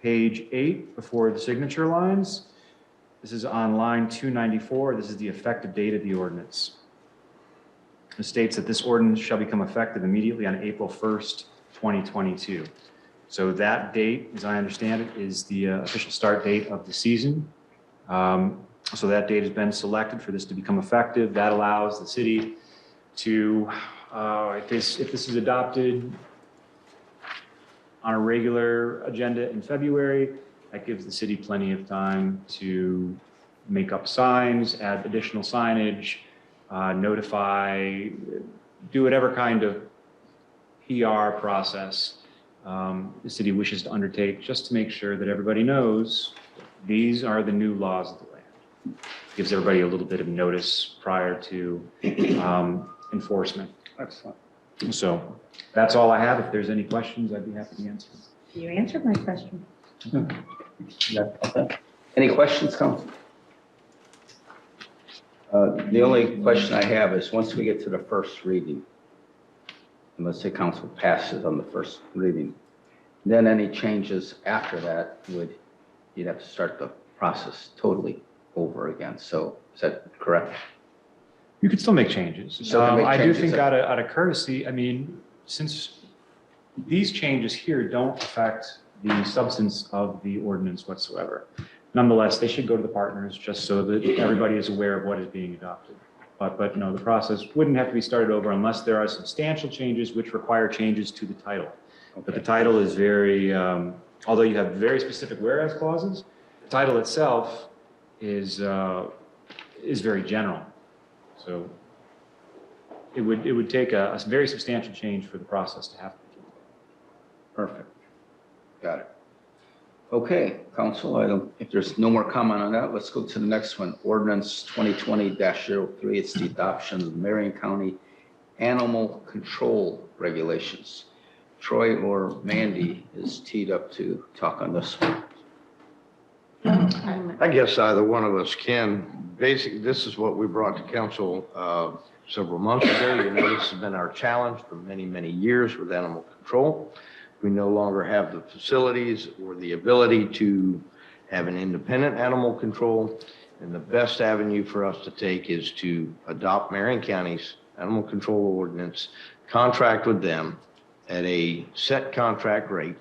F: page 8 before the signature lines. This is on line 294. This is the effective date of the ordinance. It states that this ordinance shall become effective immediately on April 1st, 2022. So that date, as I understand it, is the official start date of the season. So that date has been selected for this to become effective. That allows the city to, if this is adopted on a regular agenda in February, that gives the city plenty of time to make up signs, add additional signage, notify, do whatever kind of PR process the city wishes to undertake, just to make sure that everybody knows these are the new laws of the land. Gives everybody a little bit of notice prior to enforcement.
A: Excellent.
F: So that's all I have. If there's any questions, I'd be happy to answer.
E: You answered my question.
A: Any questions, Council? The only question I have is once we get to the first reading, and let's say council passes on the first reading, then any changes after that you'd have to start the process totally over again. So is that correct?
F: You could still make changes. I do think out of courtesy, I mean, since these changes here don't affect the substance of the ordinance whatsoever, nonetheless, they should go to the partners just so that everybody is aware of what is being adopted. But no, the process wouldn't have to be started over unless there are substantial changes which require changes to the title. Okay. But the title is very, although you have very specific whereas clauses, the title itself is very general. So it would take a very substantial change for the process to happen.
A: Perfect. Got it. Okay, Council, if there's no more comment on that, let's go to the next one. Ordinance 2020-03. It's the adoption of the Marion County Animal Control Regulations. Troy or Mandy is teed up to talk on this one.
G: I guess either one of us can. Basically, this is what we brought to council several months ago. You know, this has been our challenge for many, many years with animal control. We no longer have the facilities or the ability to have an independent animal control. And the best avenue for us to take is to adopt Marion County's animal control ordinance, contract with them at a set contract rate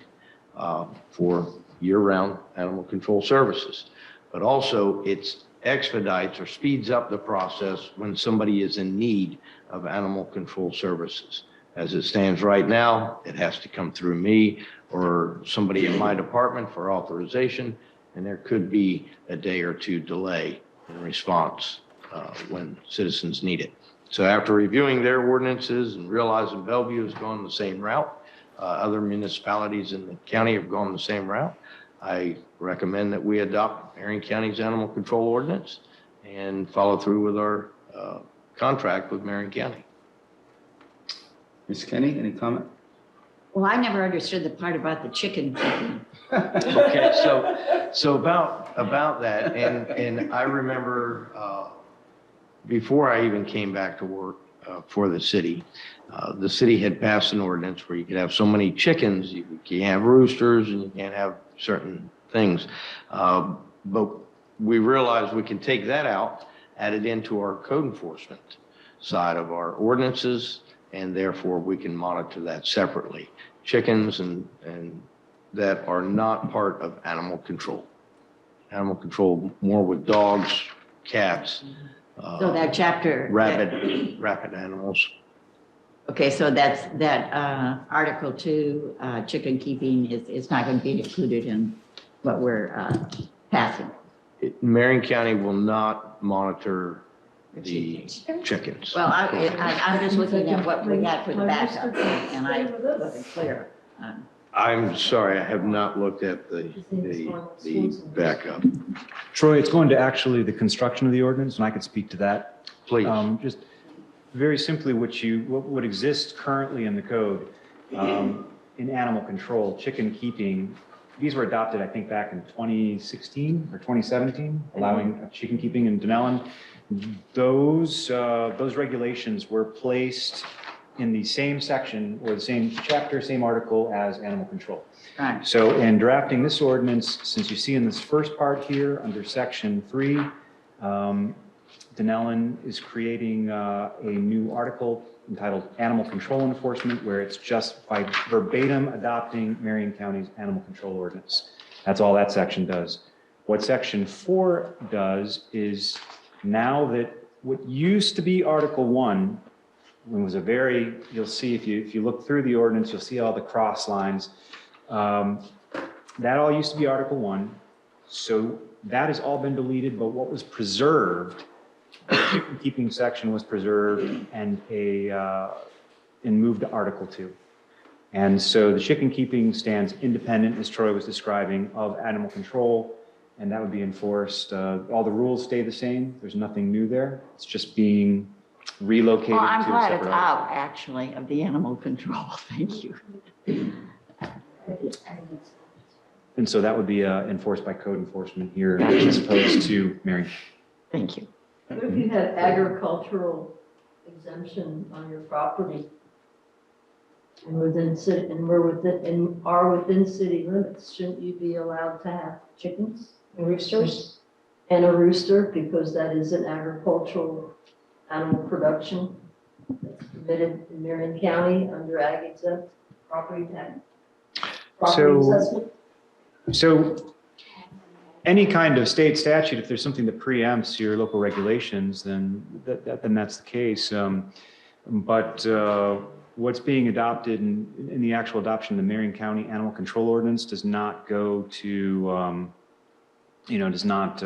G: for year-round animal control services. But also it expedites or speeds up the process when somebody is in need of animal control services. As it stands right now, it has to come through me or somebody in my department for authorization, and there could be a day or two delay in response when citizens need it. So after reviewing their ordinances and realizing Bellevue has gone the same route, other municipalities in the county have gone the same route, I recommend that we adopt Marion County's animal control ordinance and follow through with our contract with Marion County.
A: Ms. Kenny, any comment?
M: Well, I never understood the part about the chicken.
G: Okay, so about that, and I remember before I even came back to work for the city had passed an ordinance where you could have so many chickens, you can't have roosters, and you can't have certain things. But we realized we can take that out, add it into our code enforcement. side of our ordinances, and therefore we can monitor that separately. Chickens and that are not part of animal control. Animal control more with dogs, cats.
M: So that chapter.
G: Rabid animals.
M: Okay, so that's, that Article 2, chicken keeping is not going to be included in what we're passing.
G: Marion County will not monitor the chickens.
M: Well, I'm just looking at what we had for the backup, and I wasn't clear.
G: I'm sorry, I have not looked at the backup.
F: Troy, it's going to actually the construction of the ordinance, and I could speak to that.
G: Please.
F: Just very simply, what exists currently in the code, in animal control, chicken keeping, these were adopted, I think, back in 2016 or 2017, allowing chicken keeping in Dunnellon. Those regulations were placed in the same section or the same chapter, same article as animal control.
M: Right.
F: So in drafting this ordinance, since you see in this first part here under section 3, Dunnellon is creating a new article entitled Animal Control Enforcement, where it's just by verbatim adopting Marion County's animal control ordinance. That's all that section does. What section 4 does is, now that what used to be Article 1, was a very, you'll see if you look through the ordinance, you'll see all the cross lines. That all used to be Article 1. So that has all been deleted, but what was preserved, the chicken keeping section was preserved and moved to Article 2. And so the chicken keeping stands independent, as Troy was describing, of animal control, and that would be enforced. All the rules stay the same. There's nothing new there. It's just being relocated
M: Well, I'm
F: to a
M: glad
F: separate
M: it's
F: article.
M: out, actually, of the animal control. Thank you.
F: And so that would be enforced by code enforcement here as opposed to Marion.
M: Thank you.
C: What if you had agricultural exemption on your property? And within city, and are within city limits, shouldn't you be allowed to have chickens?
N: And roosters?
C: And a rooster, because that is an agricultural animal production that's permitted in Marion County under ag exempt property tax. Property assessment.
F: So any kind of state statute, if there's something that preempts your local regulations, then that's the case. But what's being adopted in the actual adoption of the Marion County Animal Control Ordinance does not go to, does not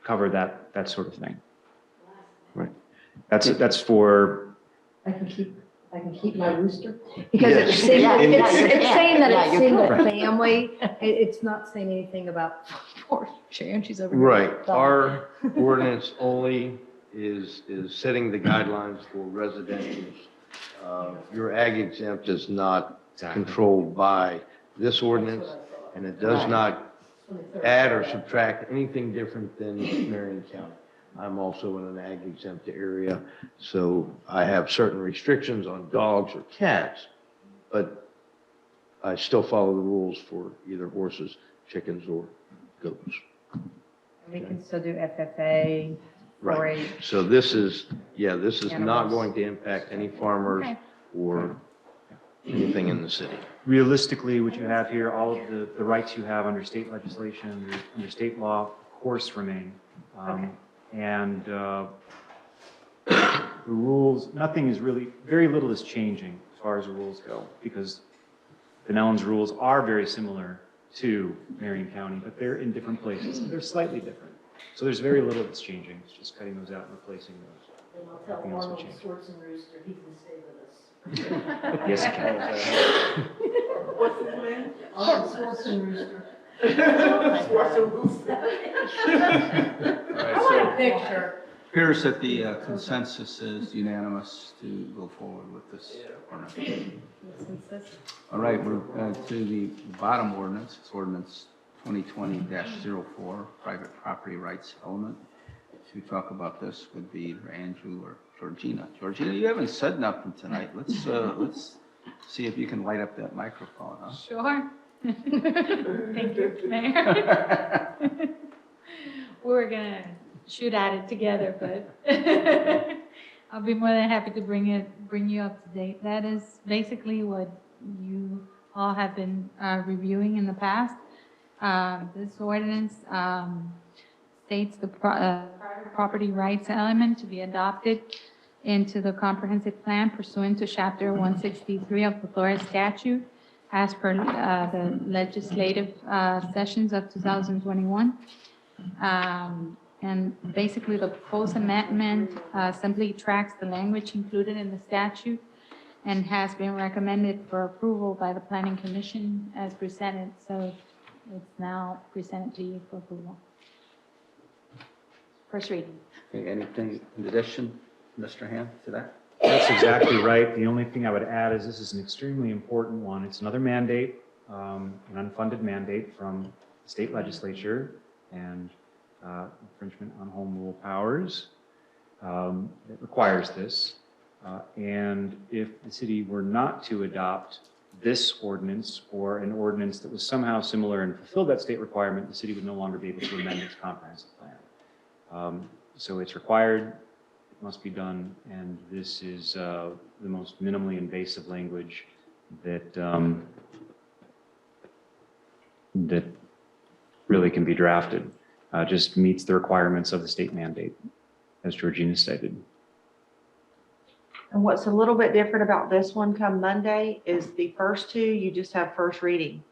F: cover that sort of thing. Right. That's for.
C: I can keep my rooster?
E: Because
G: Yes.
E: it's saying,
M: Yeah,
E: it's saying that
M: yeah,
E: it's
M: you
E: single
M: can.
E: family. It's not saying anything about, poor Sharon, she's over here.
G: Right. Our ordinance only is setting the guidelines for residential. Your ag exempt is not controlled by this ordinance, and it does not add or subtract anything different than Marion County. I'm also in an ag exempt area, so I have certain restrictions on dogs or cats, but I still follow the rules for either horses, chickens, or goats.
E: We can still do FFA,
G: Right.
E: 4-H.
G: So this is not
E: Animals.
G: going to impact any farmers
E: Okay.
G: or anything in the city.
F: Realistically, what you have here, all of the rights you have under state legislation, under state law, of course, remain. And the rules, nothing is really, very little is changing as far as the rules go, because Dunnellon's rules are very similar to Marion County, but they're in different places. They're slightly different. So there's very little that's changing. It's just cutting those out and replacing those.
C: And I'll tell
F: Nothing else will
C: Arnold
F: change.
C: Schwarzenegger he can stay with us.
F: Yes, it can.
C: What's his name? Arnold Schwarzenegger.
A: All right, so
E: Picture.
A: appears that the consensus is unanimous to go forward with this ordinance. All right, we're to the bottom ordinance. It's ordinance 2020-04, private property rights element. To talk about this would be either Andrew or Georgina. Georgina, you haven't said nothing tonight. Let's see if you can light up that microphone, huh?
I: Sure. Thank you, Mayor. We're gonna shoot at it together, but I'll be more than happy to bring you up to date. That is basically what you all have been reviewing in the past. This ordinance states the property rights element to be adopted into the comprehensive plan pursuant to Chapter 163 of the Florida statute as per the legislative sessions of 2021. And basically, the proposed amendment simply tracks the language included in the statute and has been recommended for approval by the Planning Commission as presented. So it's now presented to you for approval.
E: First reading.
A: Okay, anything in addition, Mr. Hand, to that?
F: That's exactly right. The only thing I would add is this is an extremely important one. It's another mandate, an unfunded mandate from the state legislature and infringement on home rule powers. It requires this. And if the city were not to adopt this ordinance or an ordinance that was somehow similar and fulfilled that state requirement, the city would no longer be able to amend its comprehensive plan. So it's required, it must be done, and this is the most minimally invasive language that that really can be drafted. Just meets the requirements of the state mandate, as Georgina stated.
V: And what's a little bit different about this one come Monday is the first two, you just have first reading.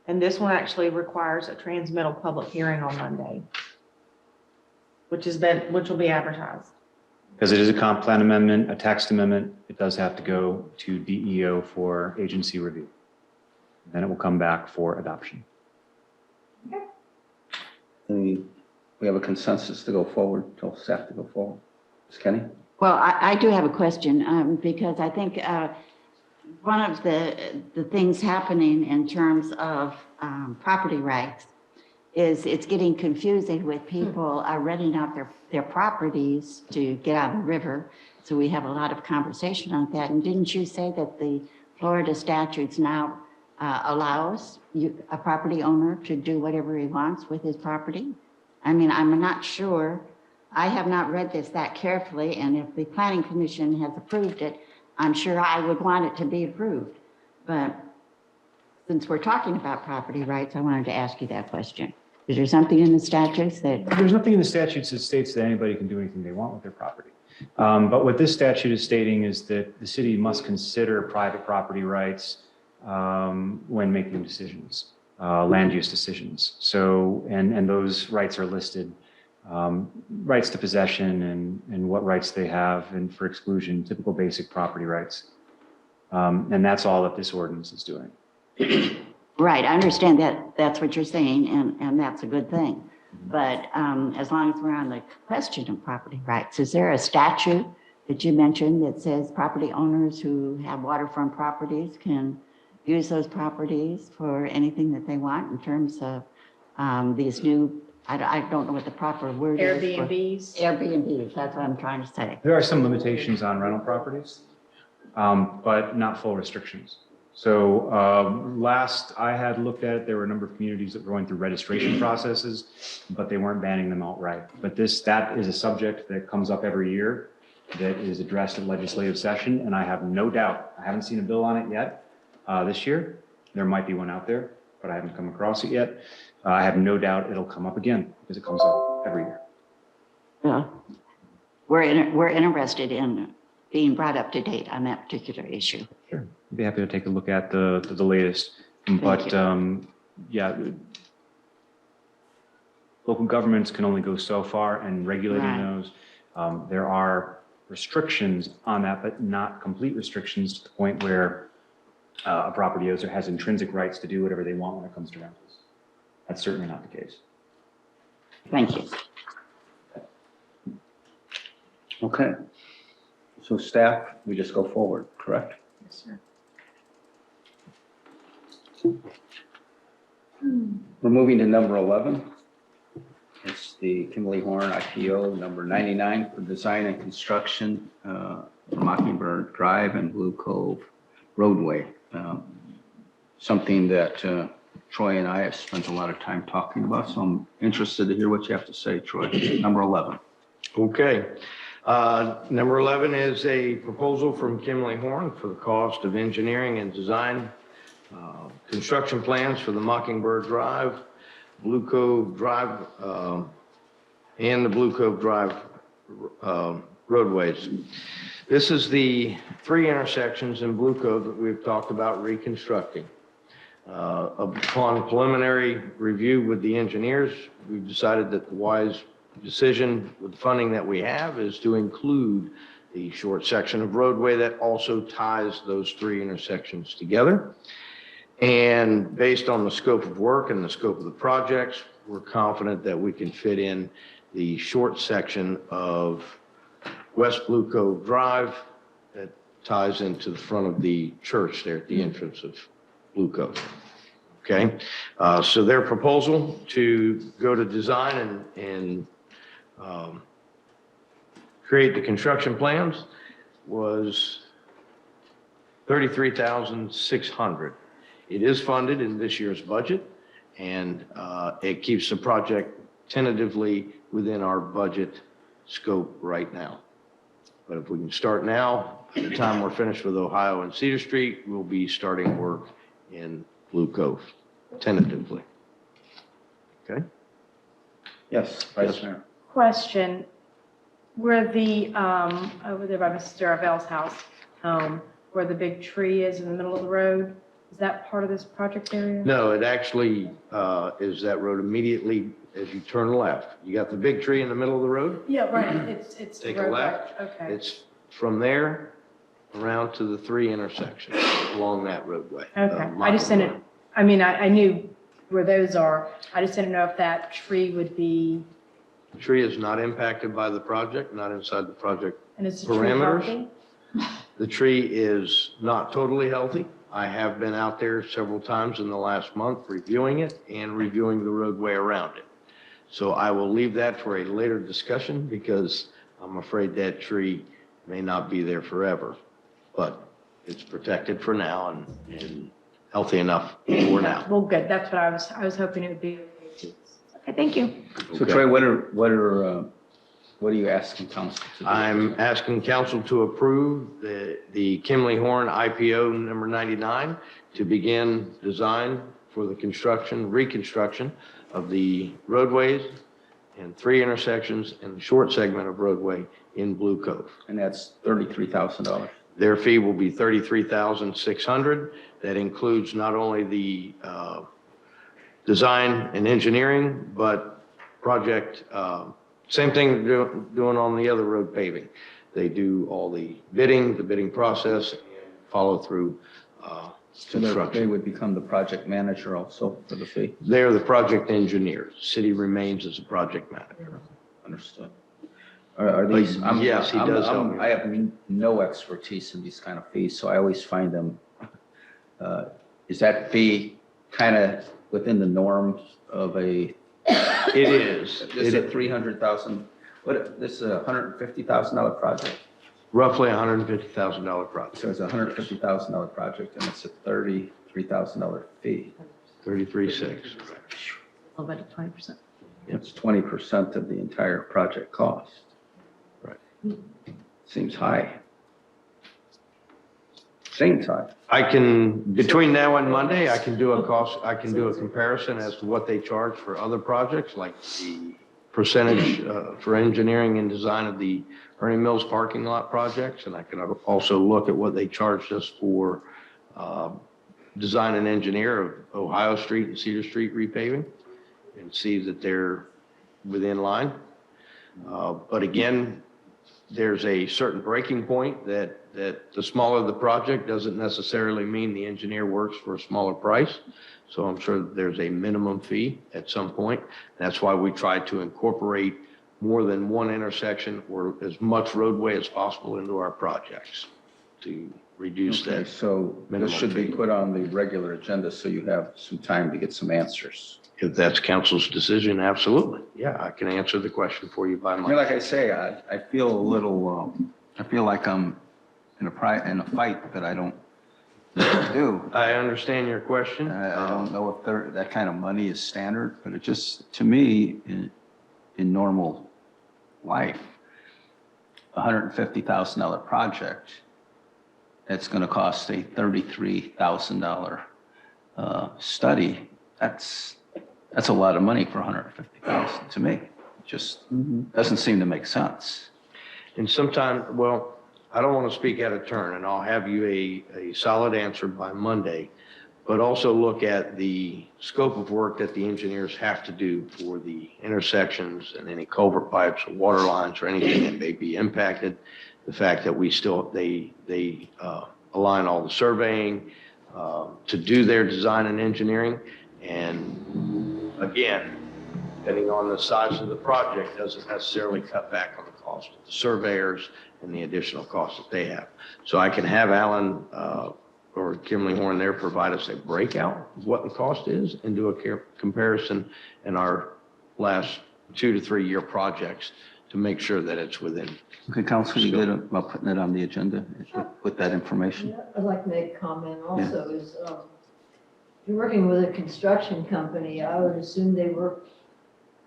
V: And this one actually requires a transmittal public hearing on Monday, which will be advertised.
F: Because it is a comp plan amendment, a text amendment, it does have to go to DEO for agency review. Then it will come back for adoption.
A: We have a consensus to go forward, tell staff to go forward. Ms. Kenny?
M: Well, I do have a question, because I think one of the things happening in terms of property rights is it's getting confusing with people renting out their properties to get out of the river. So we have a lot of conversation on that. And didn't you say that the Florida statutes now allows a property owner to do whatever he wants with his property? I mean, I'm not sure. I have not read this that carefully, and if the Planning Commission has approved it, I'm sure I would want it to be approved. But since we're talking about property rights, I wanted to ask you that question. Is there something in the statutes that...
F: There's nothing in the statutes that states that anybody can do anything they want with their property. But what this statute is stating is that the city must consider private property rights when making decisions, land use decisions. So, and those rights are listed, rights to possession and what rights they have, and for exclusion, typical basic property rights. And that's all that this ordinance is doing.
M: Right, I understand that that's what you're saying, and that's a good thing. But as long as we're on the question of property rights, is there a statute that you mentioned that says property owners who have waterfront properties can use those properties for anything that they want in terms of these new, I don't know what the proper word
V: Airbnbs.
M: is. Airbnbs, that's what I'm trying to say.
F: There are some limitations on rental properties, but not full restrictions. So last I had looked at it, there were a number of communities that were going through registration processes, but they weren't banning them outright. But that is a subject that comes up every year that is addressed at legislative session, and I have no doubt, I haven't seen a bill on it yet this year. There might be one out there, but I haven't come across it yet. I have no doubt it'll come up again because it comes up every year.
M: Well, we're interested in being brought up to date on that particular issue.
F: Sure. I'd be happy to take a look at the latest. But yeah, local governments can only go so far, and regulating those, there are restrictions on that, but not complete restrictions to the point where a property owner has intrinsic rights to do whatever they want when it comes to rentals. That's certainly not the case.
M: Thank you.
A: Okay. So staff, we just go forward, correct?
V: Yes, sir.
A: We're moving to number 11. It's the Kimberly Horn IPO number 99 for design and construction for Mockingbird Drive and Blue Cove Roadway. Something that Troy and I have spent a lot of time talking about, so I'm interested to hear what you have to say, Troy. Number 11.
G: Okay. Number 11 is a proposal from Kimley Horn for the cost of engineering and design construction plans for the Mockingbird Drive, Blue Cove Drive, and the Blue Cove Drive roadways. This is the 3 intersections in Blue Cove that we've talked about reconstructing. Upon preliminary review with the engineers, we've decided that the wise decision with the funding that we have is to include the short section of roadway that also ties those 3 intersections together. And based on the scope of work and the scope of the projects, we're confident that we can fit in the short section of West Blue Cove Drive that ties into the front of the church there at the entrance of Blue Cove. Okay, so their proposal to go to design and create the construction plans was $33,600. It is funded in this year's budget, and it keeps the project tentatively within our budget scope right now. But if we can start now, by the time we're finished with Ohio and Cedar Street, we'll be starting work in Blue Cove, tentatively. Okay?
A: Yes, Vice Mayor.
N: Question, where the, over there by Mr. Avell's house, where the big tree is in the middle of the road, is that part of this project area?
G: No, it actually is that road immediately as you turn left. You got the big tree in the middle of the road?
N: Yeah, right, it's the
G: Take a
N: road,
G: left.
N: right, okay.
G: It's from there around to the 3 intersections along that roadway.
N: Okay, I just didn't, I mean, I knew where those are. I just didn't know if that tree would be,
G: The tree is not impacted by the project, not inside the project
N: and is the tree
G: parameters.
N: healthy?
G: The tree is not totally healthy. I have been out there several times in the last month reviewing it and reviewing the roadway around it. So I will leave that for a later discussion because I'm afraid that tree may not be there forever. But it's protected for now and healthy enough for now.
N: Well, good, that's what I was hoping it would be. Okay, thank you.
A: So Troy, what are you asking council to do?
G: I'm asking council to approve the Kimley Horn IPO number 99 to begin design for the reconstruction of the roadways and 3 intersections and the short segment of roadway in Blue Cove.
A: And that's $33,000.
G: Their fee will be $33,600. That includes not only the design and engineering, but project, same thing doing on the other road paving. They do all the bidding process, and follow through
A: So
G: construction.
A: they would become the project manager also for the fee?
G: They're the project engineers. City remains as a project manager.
A: Understood. Are these?
G: Yes, he does help me.
A: I have no expertise in these kind of fees, so I always find them, is that fee kind of within the norms of a?
G: It is.
A: This is a $300,000, this is a $150,000 project?
G: Roughly $150,000 project.
A: So it's a $150,000 project and it's a $33,000 fee.
G: 33.6.
N: Oh, about 20%.
A: It's 20% of the entire project cost.
G: Right.
A: Seems high. Seems high.
G: I can, between now and Monday, I can do a comparison as to what they charge for other projects, like the percentage for engineering and design of the Ernie Mills parking lot projects. And I can also look at what they charged us for design and engineer of Ohio Street and Cedar Street repaving and see that they're within line. But again, there's a certain breaking point that the smaller the project doesn't necessarily mean the engineer works for a smaller price. So I'm sure that there's a minimum fee at some point. That's why we try to incorporate more than one intersection or as much roadway as possible into our projects to reduce that.
A: So
G: minimum
A: this should be
G: fee.
A: put on the regular agenda so you have some time to get some answers.
G: If that's council's decision, absolutely. Yeah, I can answer the question for you by
A: I mean,
G: Monday.
A: like I say, I feel a little, I feel like I'm in a fight that I don't do.
G: I understand your question.
A: I don't know if that kind of money is standard, but it just, to me, in normal life, $150,000 project, that's going to cost a $33,000 study. That's a lot of money for $150,000 to me. It just doesn't seem to make sense.
G: And sometimes, well, I don't want to speak out of turn, and I'll have you a solid answer by Monday, but also look at the scope of work that the engineers have to do for the intersections and any culvert pipes or water lines or anything that may be impacted. The fact that they align all the surveying to do their design and engineering. And again, depending on the size of the project, doesn't necessarily cut back on the cost of the surveyors and the additional costs that they have. So I can have Alan or Kimberly Horn there provide us a breakout of what the cost is and do a comparison in our last 2 to 3 year projects to make sure that it's within.
A: Okay, Council, you good about putting it on the agenda with that information?
C: Yeah, I'd like to make a comment also is, if you're working with a construction company, I would assume they work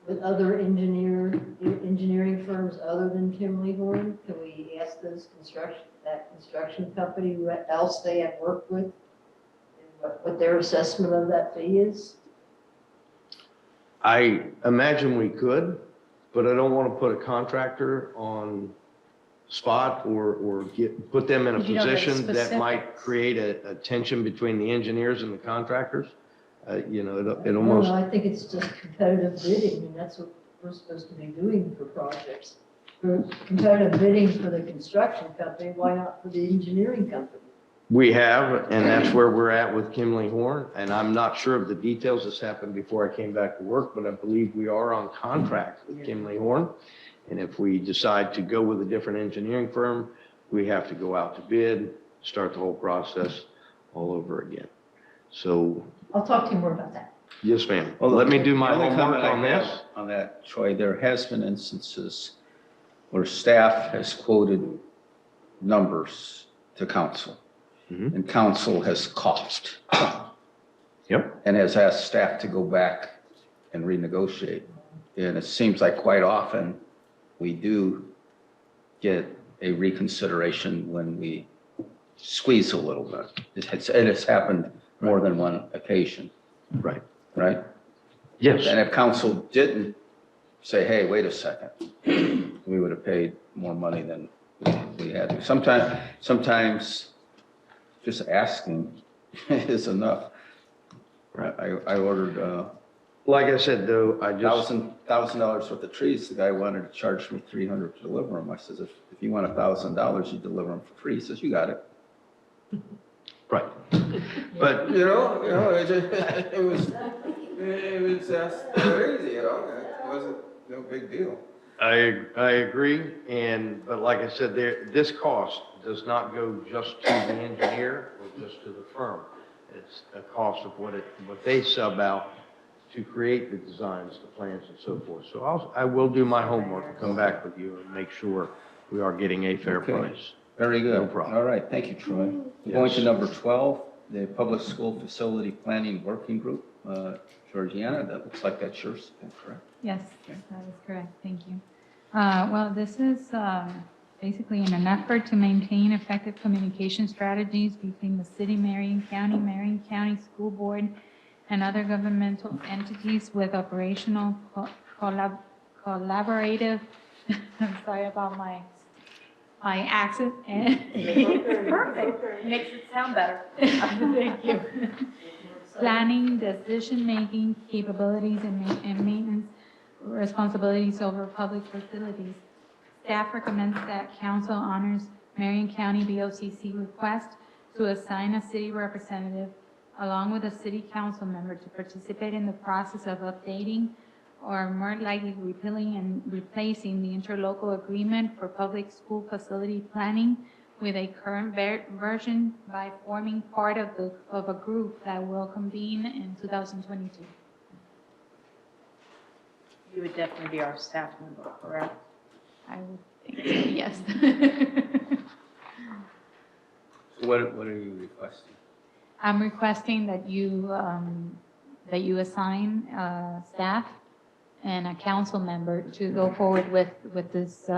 C: with other engineering firms other than Kimberly Horn. Can we ask that construction company what else they have worked with? And what their assessment of that fee is?
G: I imagine we could, but I don't want to put a contractor on spot or put them in a
E: You don't know the
G: position that might
E: specifics.
G: create a tension between the engineers and the contractors. You know, it
C: No,
G: almost.
C: I think it's just competitive bidding, and that's what we're supposed to be doing for projects. For competitive bidding for the construction company, why not for the engineering company?
G: We have, and that's where we're at with Kimberly Horn. And I'm not sure of the details. This happened before I came back to work, but I believe we are on contract with Kimberly Horn. And if we decide to go with a different engineering firm, we have to go out to bid, start the whole process all over again. So,
C: I'll talk to you more about that.
G: yes, ma'am. Well, let me do my
A: The only
G: homework
A: comment I
G: on
A: have
G: this.
A: On that, Troy, there has been instances where staff has quoted numbers to council, and council has coughed.
G: Yep.
A: And has asked staff to go back and renegotiate. And it seems like quite often we do get a reconsideration when we squeeze a little bit. It has happened more than one occasion.
G: Right.
A: Right?
G: Yes.
A: And if council didn't say, hey, wait a second, we would have paid more money than we had to. Sometimes just asking is enough.
G: Right.
A: I ordered
G: Like I said, though, I just.
A: $1,000 worth of trees. The guy wanted to charge me $300 to deliver them. I says, if you want $1,000, you deliver them for free. He says, you got it.
G: Right. But,
A: it was just crazy, It wasn't no big deal.
G: I agree, but like I said, this cost does not go just to the engineer or just to the firm. It's a cost of what they sub out to create the designs, the plans, and so forth. So I will do my homework and come back with you and make sure we are getting a fair
A: Okay.
G: price.
A: Very good.
G: No problem.
A: All right, thank you, Troy. Going to number 12, the Public School Facility Planning Working Group. Georgiana, that looks like that's yours, correct?
I: Yes, that is correct. Thank you. Well, this is basically in an effort to maintain effective communication strategies between the city, Marion County School Board, and other governmental entities with operational collaborative, I'm sorry about my accent.
E: Perfect. Makes it sound better.
I: Thank you. Planning, decision-making capabilities, and maintenance responsibilities over public facilities. Staff recommends that council honors Marion County BOCC request to assign a city representative along with a city council member to participate in the process of updating or more likely repealing and replacing the interlocal agreement for public school facility planning with a current version by forming part of a group that will convene in 2022.
E: You would definitely be our staff member, correct?
I: I would think so, yes.
A: What are you requesting?
I: I'm requesting that you assign staff and a council member to go forward with this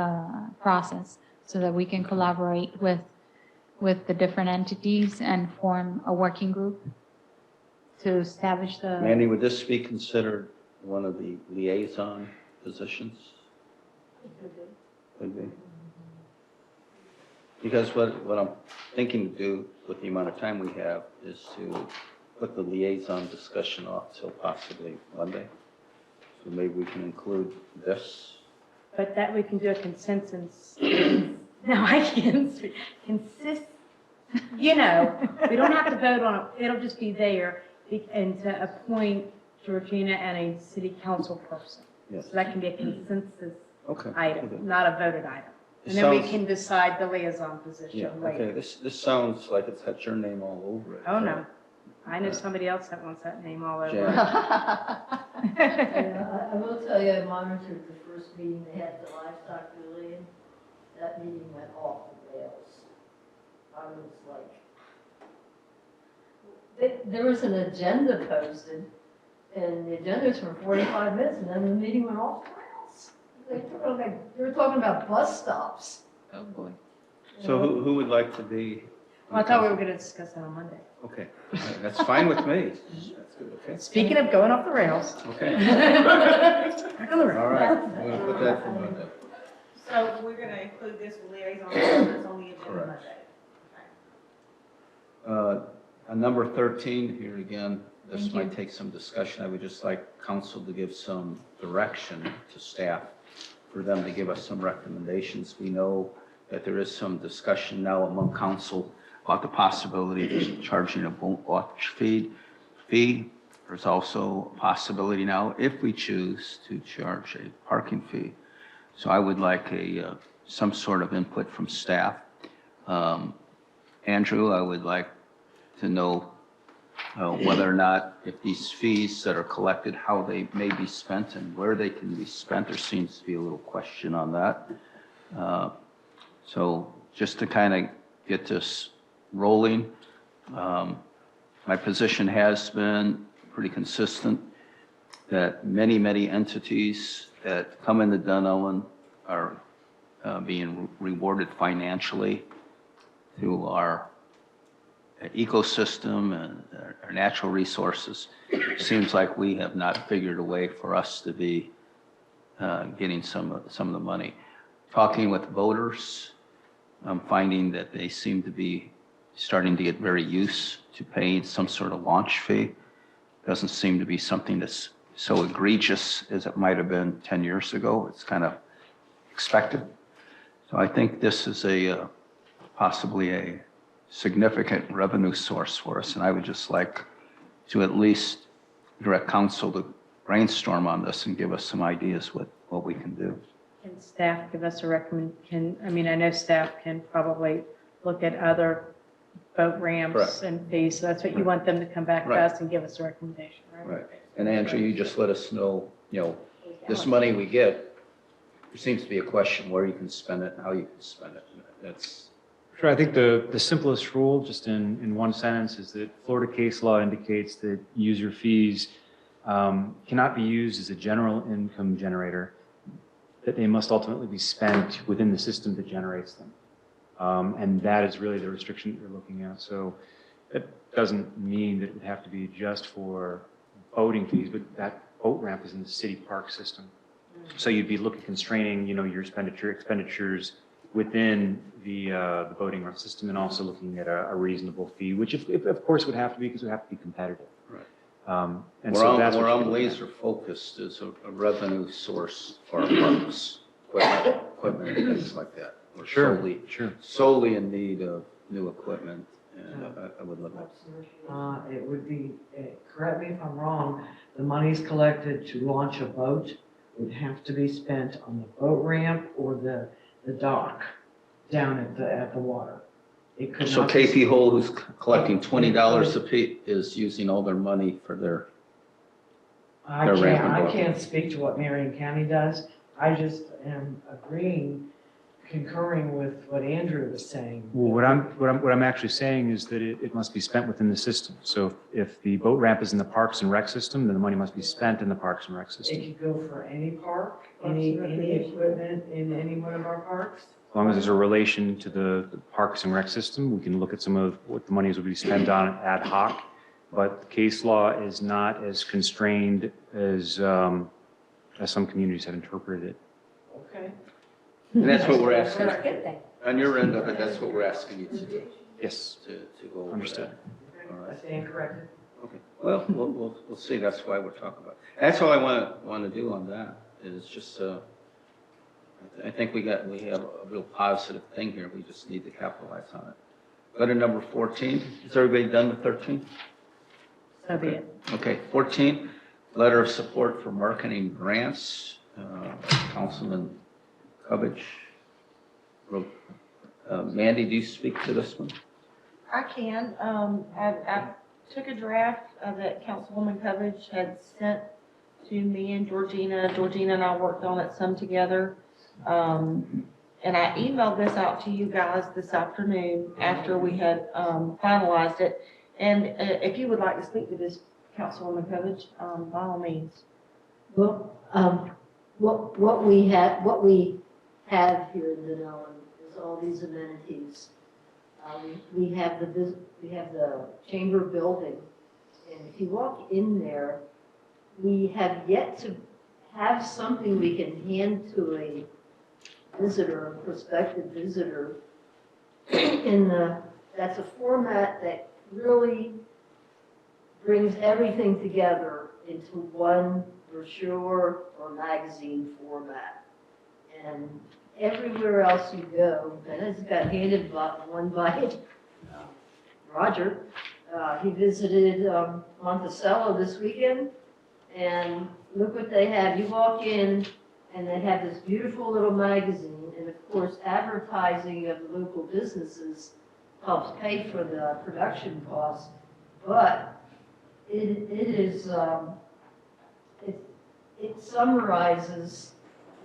I: process so that we can collaborate with the different entities and form a working group to establish the.
A: Mandy, would this be considered one of the liaison positions? Could be. Because what I'm thinking to do with the amount of time we have is to put the liaison discussion off till possibly Monday. So maybe we can include this.
N: But that we can do a consensus. No, I can't speak. We don't have to vote on it. It'll just be there and to appoint Georgina and a city council person.
A: Yes.
N: So that can be a consensus
A: Okay.
N: item, not a voted item.
A: It
N: And then we
A: sounds-
N: can decide the liaison position
A: Yeah,
N: later.
A: okay, this sounds like it's got your name all over it.
N: Oh, no. I know somebody else that wants that name all over it.
C: Yeah, I will tell you, I monitored the first meeting they had at the livestock pavilion. That meeting went off the rails. I was like, there was an agenda posted, and the agenda was for 45 minutes, and then the meeting went off the rails. They were talking about bus stops.
I: Oh, boy.
A: So who would like to be?
N: Well, I thought we were going to discuss that on Monday.
A: Okay, that's fine with me. That's good, okay.
N: Speaking of going off the rails.
A: Okay.
N: Back on the rails.
A: All right, I'm going to put that for Monday.
V: So we're gonna include this liaison that's on the agenda
A: Correct.
V: Monday.
A: On number 13, here again, this might take some discussion. I would just like council to give some direction to staff for them to give us some recommendations. We know that there is some discussion now among council about the possibility of charging a boat watch fee. There's also a possibility now, if we choose, to charge a parking fee. So I would like some sort of input from staff. Andrew, I would like to know whether or not, if these fees that are collected, how they may be spent and where they can be spent. There seems to be a little question on that. So just to kind of get this rolling, my position has been pretty consistent that many entities that come into Dunnellon are being rewarded financially through our ecosystem and our natural resources. It seems like we have not figured a way for us to be getting some of the money. Talking with voters, I'm finding that they seem to be starting to get very used to paying some sort of launch fee. Doesn't seem to be something that's so egregious as it might have been 10 years ago. It's kind of expected. So I think this is possibly a significant revenue source for us, and I would just like to at least direct council to brainstorm on this and give us some ideas what we can do.
N: Can staff give us a I know staff can probably look at other boat ramps
A: Correct.
N: and fees, so that's what you want them to come back to
A: Right.
N: us and give us a recommendation, right?
A: Right. And Andrew, you just let us know, this money we get, there seems to be a question where you can spend it and how you can spend it. That's
F: Sure, I think the simplest rule, just in one sentence, is that Florida case law indicates that user fees cannot be used as a general income generator, that they must ultimately be spent within the system that generates them. And that is really the restriction that you're looking at. So it doesn't mean that it would have to be just for boating fees, but that boat ramp is in the city park system. So you'd be constraining, your expenditures within the boating ramp system, and also looking at a reasonable fee, which of course would have to be, because it would have to be competitive.
A: right.
F: And
A: Where
F: so
A: I'm,
F: that's what
A: where
F: you're
A: I'm
F: looking at.
A: laser focused is a revenue source for our parks, equipment and things like that. We're
F: Sure.
A: solely in need of new equipment, and I would love that.
J: It would be, correct me if I'm wrong, the monies collected to launch a boat would have to be spent on the boat ramp or the dock down at the water. It could
A: So
J: not be-
A: KP Hole, who's collecting $20 a piece, is using all their money for their ramp and
J: I
A: boat.
J: can't speak to what Marion County does. I just am concurring with what Andrew was saying.
F: Well, what I'm actually saying is that it must be spent within the system. So if the boat ramp is in the Parks and Rec system, then the money must be spent in the Parks and Rec system.
J: It could go for any park, any equipment in any one of our parks.
F: long as there's a relation to the Parks and Rec system, we can look at some of what the monies will be spent on ad hoc. But the case law is not as constrained as some communities have interpreted it.
T: Okay.
A: And that's what we're asking.
E: That's a good thing.
A: On your end of it, that's what we're asking you to do.
F: Yes.
A: To go over
F: Understood.
A: that. All
T: I
A: right.
T: stand corrected.
A: Okay. Well, we'll see. That's why we're talking about it. That's all I want to do on that is just, I think we have a real positive thing here. We just need to capitalize on it. Go to number 14. Is everybody done with 13?
E: So be it.
A: Okay, 14, letter of support for marketing grants. Councilman Covich wrote. Mandy, do you speak to this one?
V: I can. I took a draft that Councilwoman Covich had sent to me and Georgina. Georgina and I worked on it some together. And I emailed this out to you guys this afternoon after we had finalized it. And if you would like to speak to this, Councilwoman Covich, by all means.
C: Well, what we have here in Dunnellon is all these amenities. We have the chamber building, and if you walk in there, we have yet to have something we can hand to a visitor, a prospective visitor, that's a format that really brings everything together into one brochure or magazine format. And everywhere else you go, and it's got handed one by Roger. He visited Monticello this weekend, and look what they have. You walk in, and they have this beautiful little magazine, and of course, advertising of the local businesses helps pay for the production costs, but it summarizes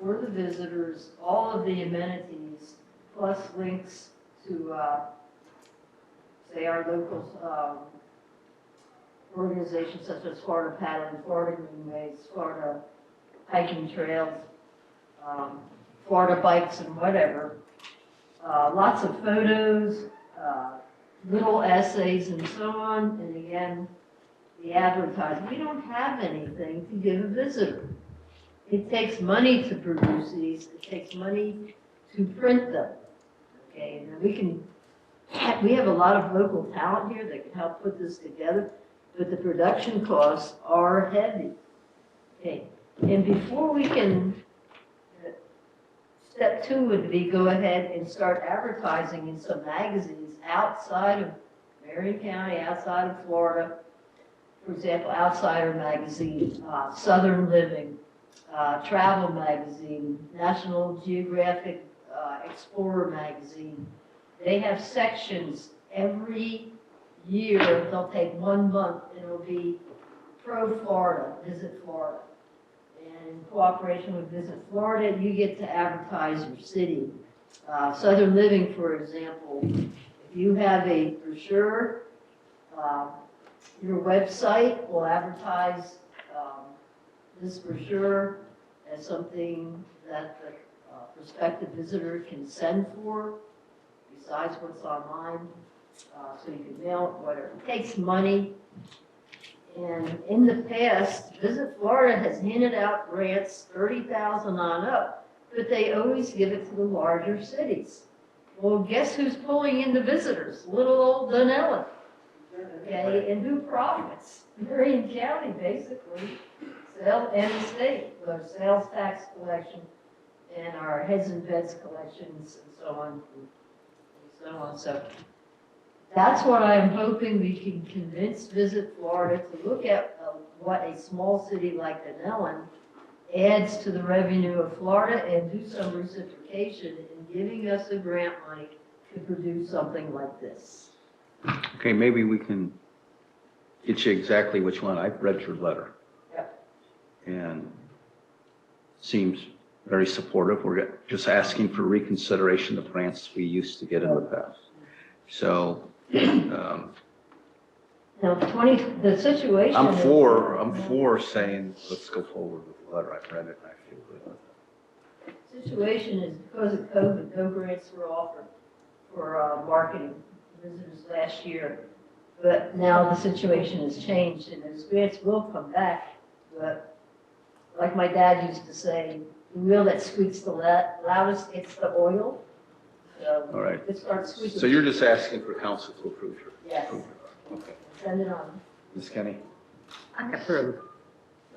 C: for the visitors all of the amenities, plus links to, say, our local organizations such as Florida Paddling, Florida Greenways, Florida Hiking Trails, Florida Bikes and whatever. Lots of photos, little essays and so on, and again, the advertising. We don't have anything to give a visitor. It takes money to produce these, it takes money to print them. Okay, and we have a lot of local talent here that can help put this together, but the production costs are heavy. Okay, and before we can, step 2 would be go ahead and start advertising in some magazines outside of Marion County, outside of Florida. For example, Outsider Magazine, Southern Living, Travel Magazine, National Geographic Explorer Magazine. They have sections every year. They'll take 1 month and it'll be Pro Florida, Visit Florida. And in cooperation with Visit Florida, you get to advertise your city. Southern Living, for example, if you have a brochure, your website will advertise this brochure as something that the prospective visitor can send for, besides what's online, so you can mail it, whatever. It takes money. And in the past, Visit Florida has handed out grants, $30,000 on up, but they always give it to the larger cities. Well, guess who's pulling in the visitors? Little old Dunnellon. Okay, and who profits? Marion County, basically, and the state, our sales tax collection and our heads and beds collections and so on, and so on. So that's what I'm hoping we can convince Visit Florida to look at what a small city like Dunnellon adds to the revenue of Florida and do some reciprocation in giving us the grant money to produce something like this.
A: Okay, maybe we can get you exactly which one. I've read your letter.
C: Yep.
A: And seems very supportive. We're just asking for reconsideration of grants we used to get in the past. So,
C: Now, the situation
A: I'm
C: is-
A: for saying, let's go forward with the letter. I've read it and I feel good with it.
C: Situation is because of COVID, no grants were offered for marketing visitors last year. But now the situation has changed and those grants will come back. But like my dad used to say, the wheel that squeaks the loudest gets the oil. So
A: All right.
C: it starts squeaking.
A: So you're just asking for council to approve your?
C: Yes.
A: Okay.
C: Send it on.
A: Ms. Kenny?
R: I approve.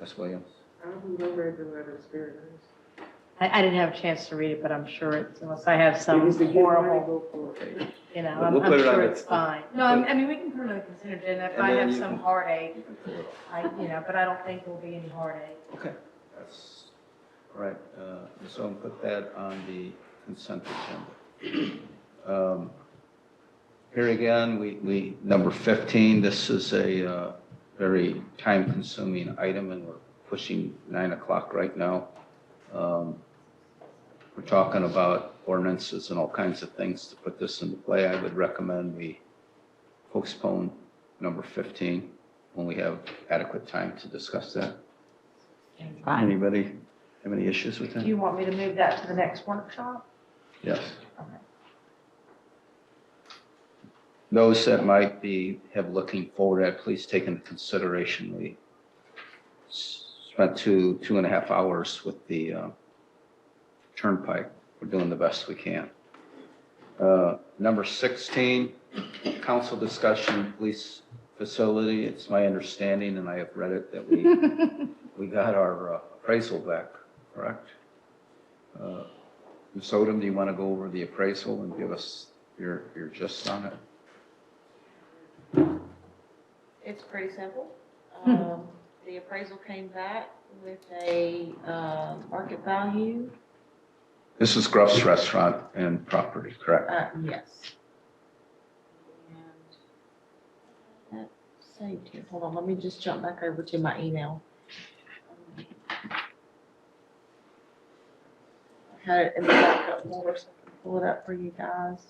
A: Ms. Williams?
P: I don't remember the letter, it's very nice.
E: I didn't have a chance to read it, but I'm sure it's, unless I have some
P: It is a good
E: horrible,
P: go for it.
E: you know,
A: We'll
E: I'm
A: put it on
E: sure
A: the-
E: it's fine. No, I mean, we can put it on the consent agenda. If
A: And
E: I
A: then
E: have
A: you
E: some
A: can-
E: heartache, but I don't think there'll be any heartache.
A: Okay. That's, all right. So I'll put that on the consent agenda. Here again, we, number 15, this is a very time-consuming item, and we're pushing 9 o'clock right now. We're talking about ordinances and all kinds of things to put this into play. I would recommend we postpone number 15 when we have adequate time to discuss that. Anybody have any issues with
V: Do
A: that?
V: you want me to move that to the next workshop?
A: Yes.
V: Okay.
A: Those that might have looking forward to that, please take into consideration. We spent two and a half hours with the Turnpike. We're doing the best we can. Number 16, council discussion, police facility. It's my understanding, and I have read it, that we got our appraisal back, correct? Ms. Odom, do you want to go over the appraisal and give us your gist on it?
V: It's pretty simple. The appraisal came back with a market value.
A: This is Gruff's Restaurant and Property, correct?
V: Yes. And that saved here. Hold on, let me just jump back over to my email. I had it in the backup folder, so I can pull it up for you guys.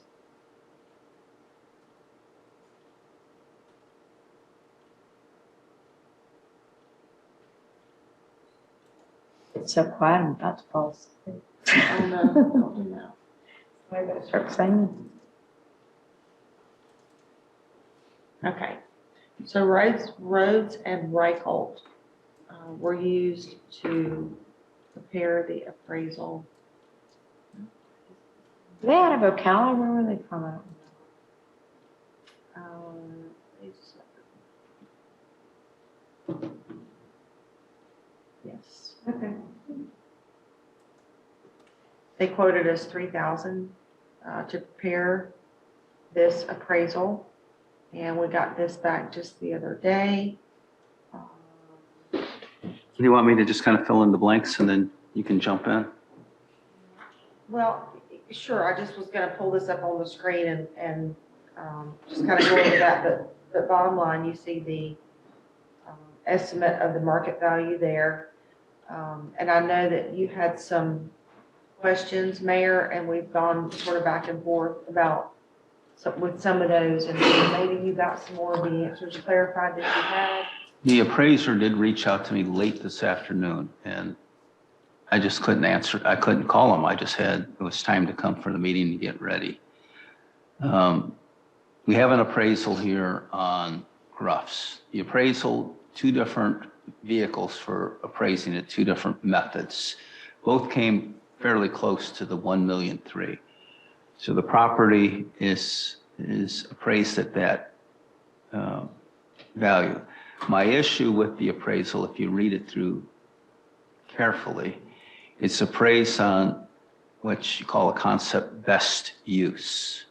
E: It's so quiet, I'm about to fall asleep.
V: Oh no, don't do that.
E: I better start singing.
V: Okay, so Rhodes and Reichholt were used to prepare the appraisal.
E: Do they had a vocabulary? Where were they from? I don't know.
V: Yes.
E: Okay.
V: They quoted us $3,000 to prepare this appraisal, and we got this back just the other day.
A: Do you want me to just kind of fill in the blanks and then you can jump in?
V: Well, sure, I just was gonna pull this up on the screen and just kind of go over that, but bottom line, you see the estimate of the market value there. And I know that you had some questions, Mayor, and we've gone sort of back and forth about with some of those, and maybe you got some more of the answers clarified that you had.
A: The appraiser did reach out to me late this afternoon, and I just couldn't answer. I couldn't call him. It was time to come for the meeting to get ready. We have an appraisal here on Gruff's. The appraisal, two different vehicles for appraising it, two different methods. Both came fairly close to the 1.3 million. So the property is appraised at that value. My issue with the appraisal, if you read it through carefully, it's appraised on what you call a concept best use.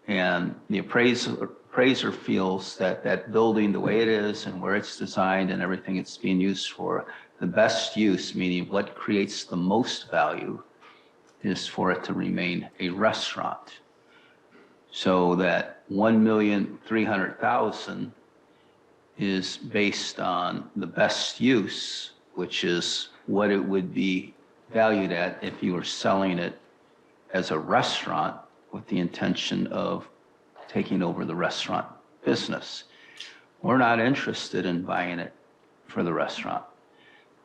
A: And the appraiser feels that that building, the way it is and where it's designed and everything it's being used for, the best use, meaning what creates the most value, is for it to remain a restaurant. So that 1,300,000 is based on the best use, which is what it would be valued at if you were selling it as a restaurant with the intention of taking over the restaurant business. We're not interested in buying it for the restaurant.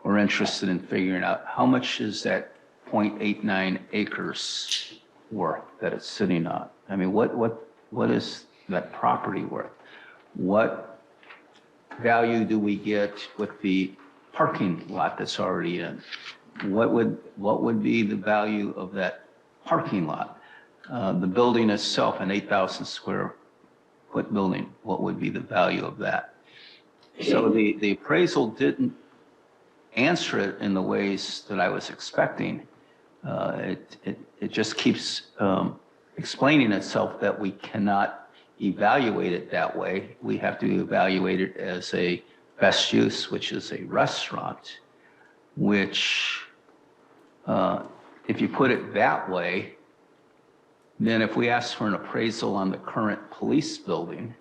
A: We're interested in figuring out how much is that .89 acres worth that it's sitting on. I mean, what is that property worth? What value do we get with the parking lot that's already in? What would be the value of that parking lot? The building itself, an 8,000 square foot building, what would be the value of that? So the appraisal didn't answer it in the ways that I was expecting. It just keeps explaining itself that we cannot evaluate it that way. We have to evaluate it as a best use, which is a restaurant, which if you put it that way, then if we ask for an appraisal on the current police building,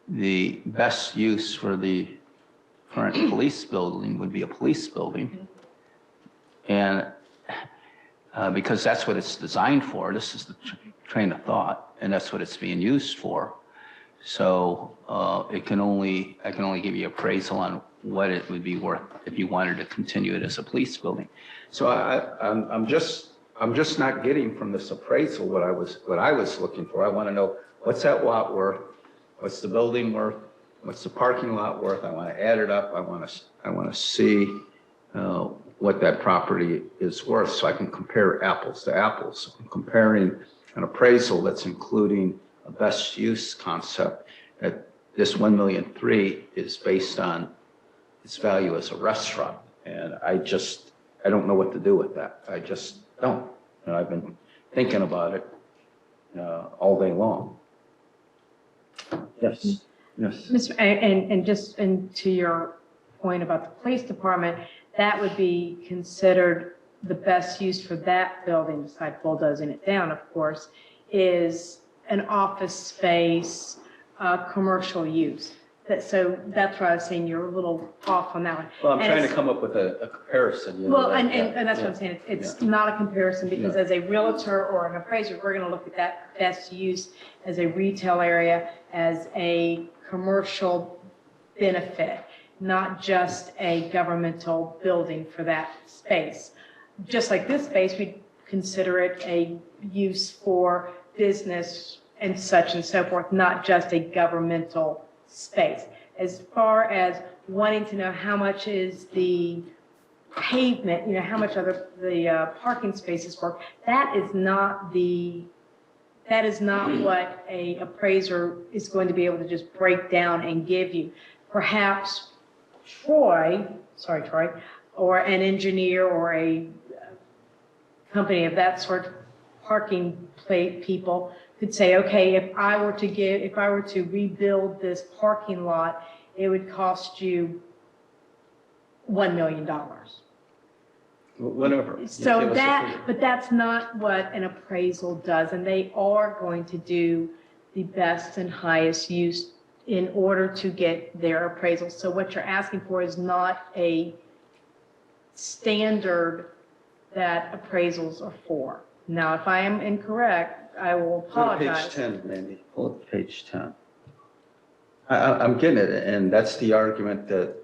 A: the best use for the current police building would be a police building. And because that's what it's designed for, this is the train of thought, and that's what it's being used for. So I can only give you appraisal on what it would be worth if you wanted to continue it as a police building. So I'm just not getting from this appraisal what I was looking for. I want to know, what's that lot worth? What's the building worth? What's the parking lot worth? I want to add it up. I want to see what that property is worth so I can compare apples to apples. I'm comparing an appraisal that's including a best use concept, that this 1.3 million is based on its value as a restaurant. And I don't know what to do with that. I just don't. And I've been thinking about it all day long. Yes, yes.
N: And to your point about the police department, that would be considered the best use for that building, besides bulldozing it down, of course, is an office space, commercial use. So that's why I was saying you're a little off on that one.
A: Well, I'm trying to come up with a comparison.
N: Well, and that's what I'm saying. It's not a comparison, because as a realtor or an appraiser, we're going to look at that best use as a retail area, as a commercial benefit, not just a governmental building for that space. Just like this space, we consider it a use for business and so forth, not just a governmental space. As far as wanting to know how much is the pavement, how much are the parking spaces worth, that is not what a appraiser is going to be able to just break down and give you. Perhaps Troy, or an engineer or a company of that sort, parking plate people, could say, okay, if I were to rebuild this parking lot, it would cost you $1 million.
A: Whatever.
N: So but that's not what an appraisal does, and they are going to do the best and highest use in order to get their appraisal. So what you're asking for is not a standard that appraisals are for. Now, if I am incorrect, I will apologize.
A: Page 10, Mandy. Pull up page 10. I'm getting it, and that's the argument that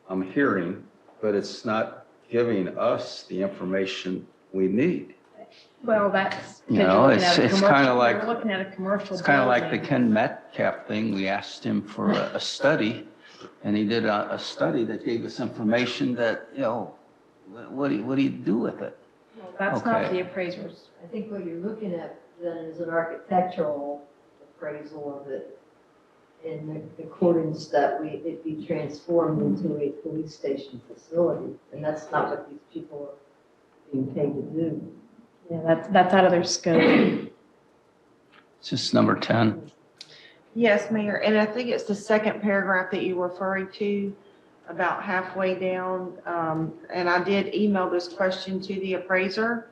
A: I'm hearing, but it's not giving us the information we need.
N: Well, that's,
A: It's kind of like,
N: you're looking at a commercial
A: it's kind of like the
N: building.
A: Ken Metcalf thing. We asked him for a study, and he did a study that gave us information that, what do you do with it?
N: Well, that's not
A: Okay.
N: the appraisers.
C: I think what you're looking at then is an architectural appraisal of it in accordance that it be transformed into a police station facility. And that's not what these people are being paid to do.
N: Yeah, that's out of their scope.
A: It's just number 10.
V: Yes, Mayor, and I think it's the second paragraph that you were referring to, about halfway down. And I did email this question to the appraiser,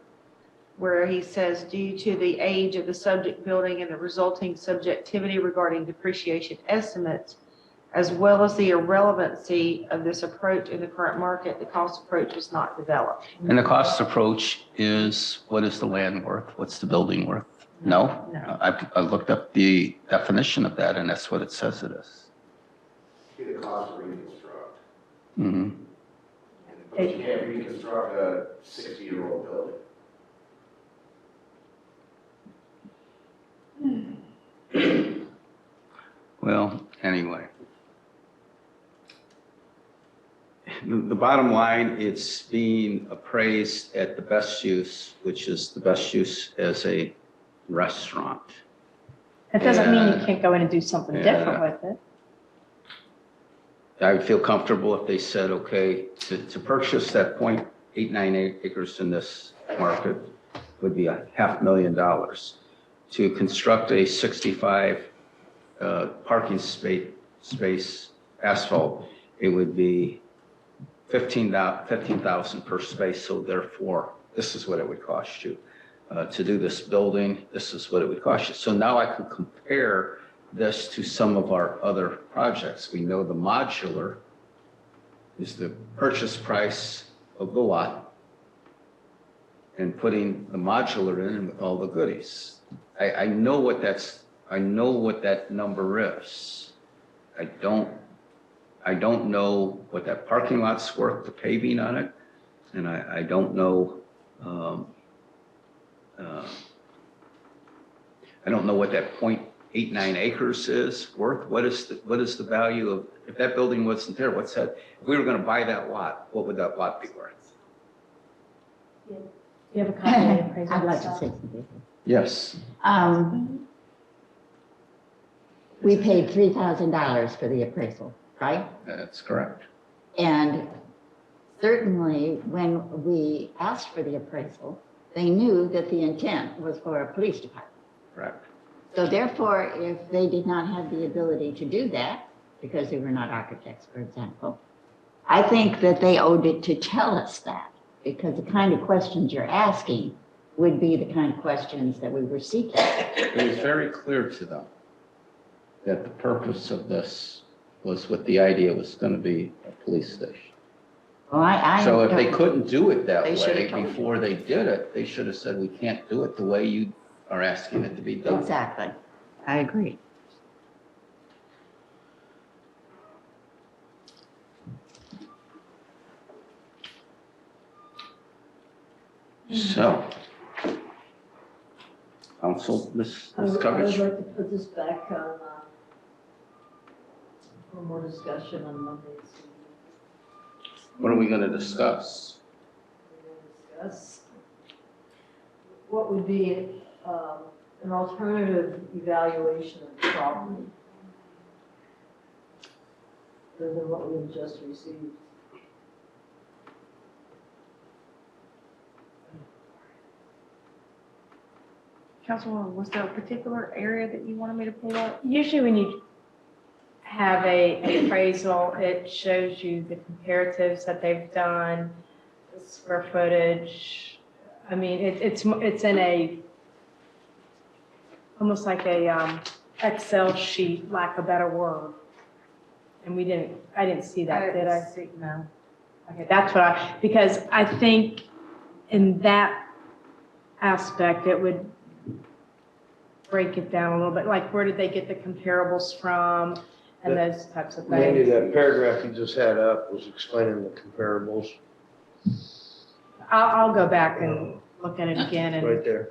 V: where he says, due to the age of the subject building and the resulting subjectivity regarding depreciation estimates, as well as the irrelevancy of this approach in the current market, the cost approach was not developed.
A: And the cost approach is, what is the land worth? What's the building worth? No?
V: No.
A: I looked up the definition of that, and that's what it says it is.
D: The cost of reconstruct.
A: Mm-hmm.
G: But you can't reconstruct a 60-year-old building.
A: Well, anyway. The bottom line, it's being appraised at the best use, which is the best use as a restaurant.
N: That doesn't mean you
A: And-
N: can't go in and do something different with it.
A: I would feel comfortable if they said, okay, to purchase that 0.89 acres in this market would be $500,000. To construct a 65 parking space asphalt, it would be $15,000 per space. So therefore, this is what it would cost you. To do this building, this is what it would cost you. So now I can compare this to some of our other projects. We know the modular is the purchase price of the lot and putting the modular in with all the goodies. I know what that number is. I don't know what that parking lot's worth, the paving on it, and I don't know what that 0.89 acres is worth. What is the value of, if that building wasn't there, what's that? If we were going to buy that lot, what would that lot be worth?
N: You have a copy of the appraisal?
M: I'd like to say something.
A: Yes.
M: We paid $3,000 for the appraisal, right?
A: That's correct.
M: And certainly, when we asked for the appraisal, they knew that the intent was for a police department.
A: Correct.
M: So therefore, if they did not have the ability to do that, because they were not architects, for example, I think that they owed it to tell us that, because the kind of questions you're asking would be the kind of questions that we were seeking.
A: It was very clear to them that the purpose of this was what the idea was going to be a police station.
M: Well,
A: So if they couldn't do it that
M: They should
A: way
M: have told you.
A: before they did it, they should have said, we can't do it the way you are asking it to be done.
M: Exactly. I agree.
A: So, Council, Ms.
C: I would
A: Covich?
C: like to put this back on, for more discussion on Monday.
A: What are we going to discuss?
C: Discuss what would be an alternative evaluation of the property other than what we have just received.
V: Councilwoman, was there a particular area that you wanted me to pull up?
N: Usually when you have an appraisal, it shows you the comparatives that they've done, the square footage. I mean, it's in a, almost like a Excel sheet, lack of a better word. And I didn't see that, did I?
V: No.
N: Okay, that's what because I think in that aspect, it would break it down a little bit, like where did they get the comparables from and those types of
G: Mandy,
N: things.
G: that paragraph you just had up was explaining the comparables
N: I'll go back and look at it again and.
G: right there.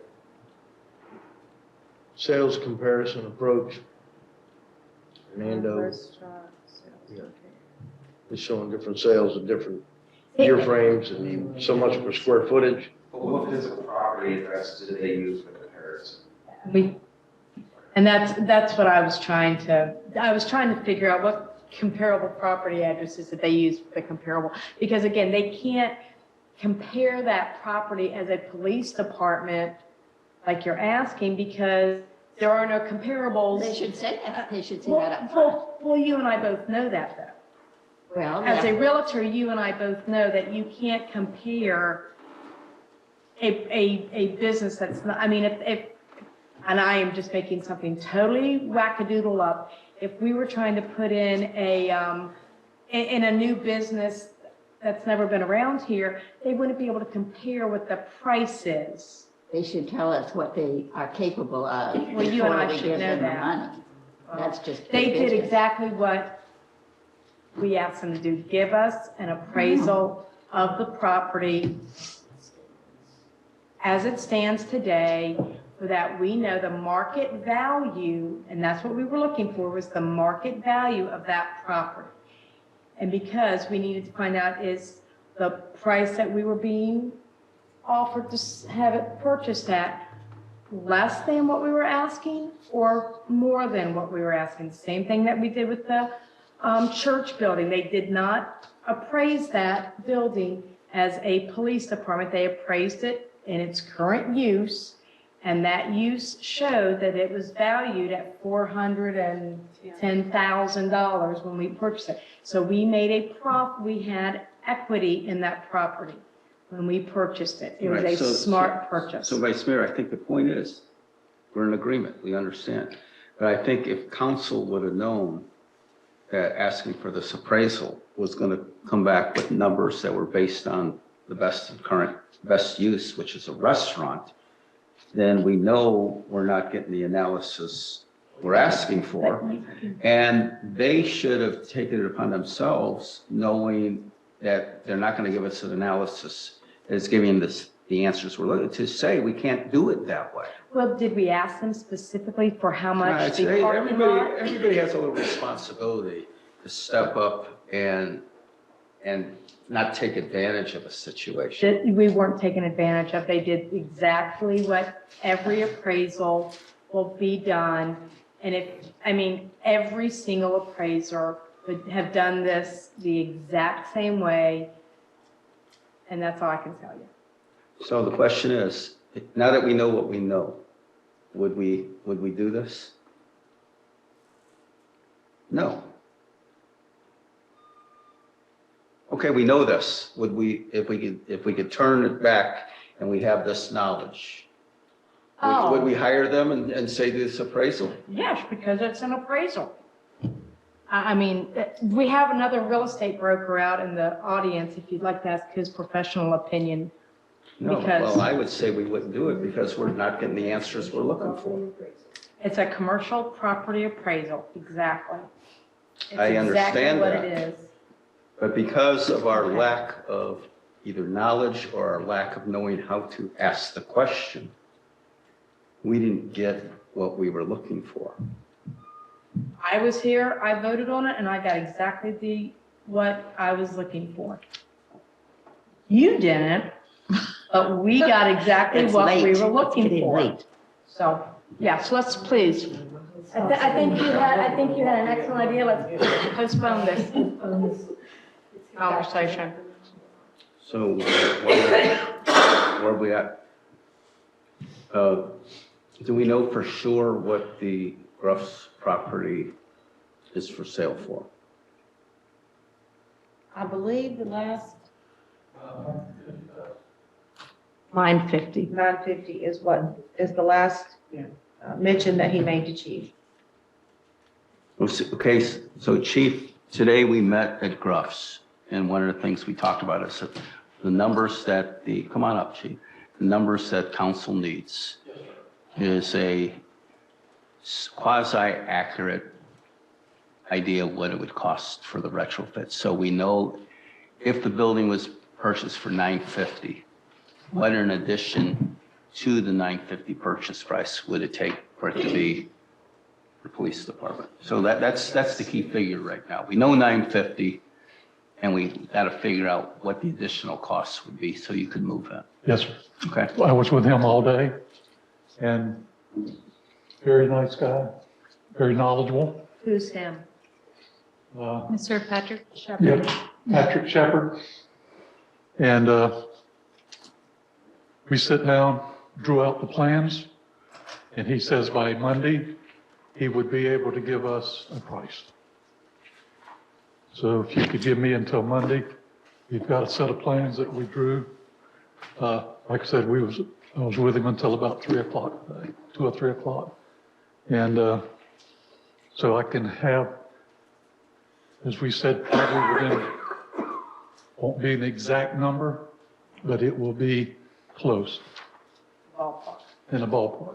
G: Sales comparison approach. Hernando, yeah. It's showing different sales of different year frames and so much per square footage.
F: But what physical property address did they use for comparison?
N: And that's what I was trying to figure out what comparable property addresses that they use for the comparable. Because again, they can't compare that property as a police department like you're asking because there are no comparables.
M: They should say that. They should say that up front.
N: Well, you and I both know that though.
M: Well,
N: As a realtor, you and I both know that you can't compare a business that's not, I mean, if and I am just making something totally wackadoodle up. If we were trying to put in a new business that's never been around here, they wouldn't be able to compare what the price is.
M: They should tell us what they are capable of
N: Well, you and I
M: before we
N: should
M: give
N: know
M: them the
N: that.
M: money. That's just.
N: They did
M: business.
N: exactly what we asked them to do, give us an appraisal of the property as it stands today, so that we know the market value, and that's what we were looking for, was the market value of that property. And because we needed to find out, is the price that we were being offered to have it purchased at less than what we were asking or more than what we were asking? Same thing that we did with the church building. They did not appraise that building as a police department. They appraised it in its current use, and that use showed that it was valued at $410,000 when we purchased it. So we made we had equity in that property when we purchased it. It was
A: Right,
N: a smart purchase.
A: So Vice Mayor, I think the point is, we're in agreement, we understand. But I think if council would have known that asking for this appraisal was going to come back with numbers that were based on the best use, which is a restaurant, then we know we're not getting the analysis we're asking for. And they should have taken it upon themselves, knowing that they're not going to give us an analysis that's giving us the answers we're looking to say we can't do it that way.
N: Well, did we ask them specifically for how much the parking lot?
A: Everybody has a little responsibility to step up and not take advantage of a situation.
N: That we weren't taken advantage of. They did exactly what every appraisal will be done. And every single appraiser would have done this the exact same way. And that's all I can tell you.
A: So the question is, now that we know what we know, would we do this? No. Okay, we know this. Would we, if we could turn it back and we have this knowledge, would we hire them and say this appraisal?
N: Yes, because it's an appraisal. We have another real estate broker out in the audience if you'd like to ask his professional opinion.
A: No, well, I would say we wouldn't do it because we're not getting the answers we're looking for.
N: It's a commercial property appraisal, exactly.
A: I understand that.
N: Exactly what it is.
A: But because of our lack of either knowledge or our lack of knowing how to ask the question, we didn't get what we were looking for.
N: I was here, I voted on it, and I got exactly what I was looking for. You didn't, but we got exactly what we were looking for. So, yes, let's please. I think you had an excellent idea. Let's postpone this conversation.
A: So where are we at? Do we know for sure what the Gruff's property is for sale for?
N: I believe the last.
V: 950. 950 is what is the last mention that he made to Chief.
A: Okay, so Chief, today we met at Gruff's, and one of the things we talked about is that the numbers that come on up, Chief, the numbers that council needs is a quasi-accurate idea of what it would cost for the retrofit. So we know if the building was purchased for $950, what in addition to the $950 purchase price would it take for it to be the police department? So that's the key figure right now. We know $950, and we got to figure out what the additional costs would be so you could move in.
L: Yes, sir.
A: Okay.
L: I was with him all day, and very nice guy, very knowledgeable.
N: Who's him?
I: Mr. Patrick Shepard.
L: Yep, Patrick Shepard. And we sit down, drew out the plans, and he says by Monday, he would be able to give us a price. So if you could give me until Monday, we've got a set of plans that we drew. Like I said, I was with him until about 3 o'clock today, 2 or 3 o'clock. And so I can have, as we said, probably won't be an exact number, but it will be close.
N: Ballpark.
L: In a ballpark.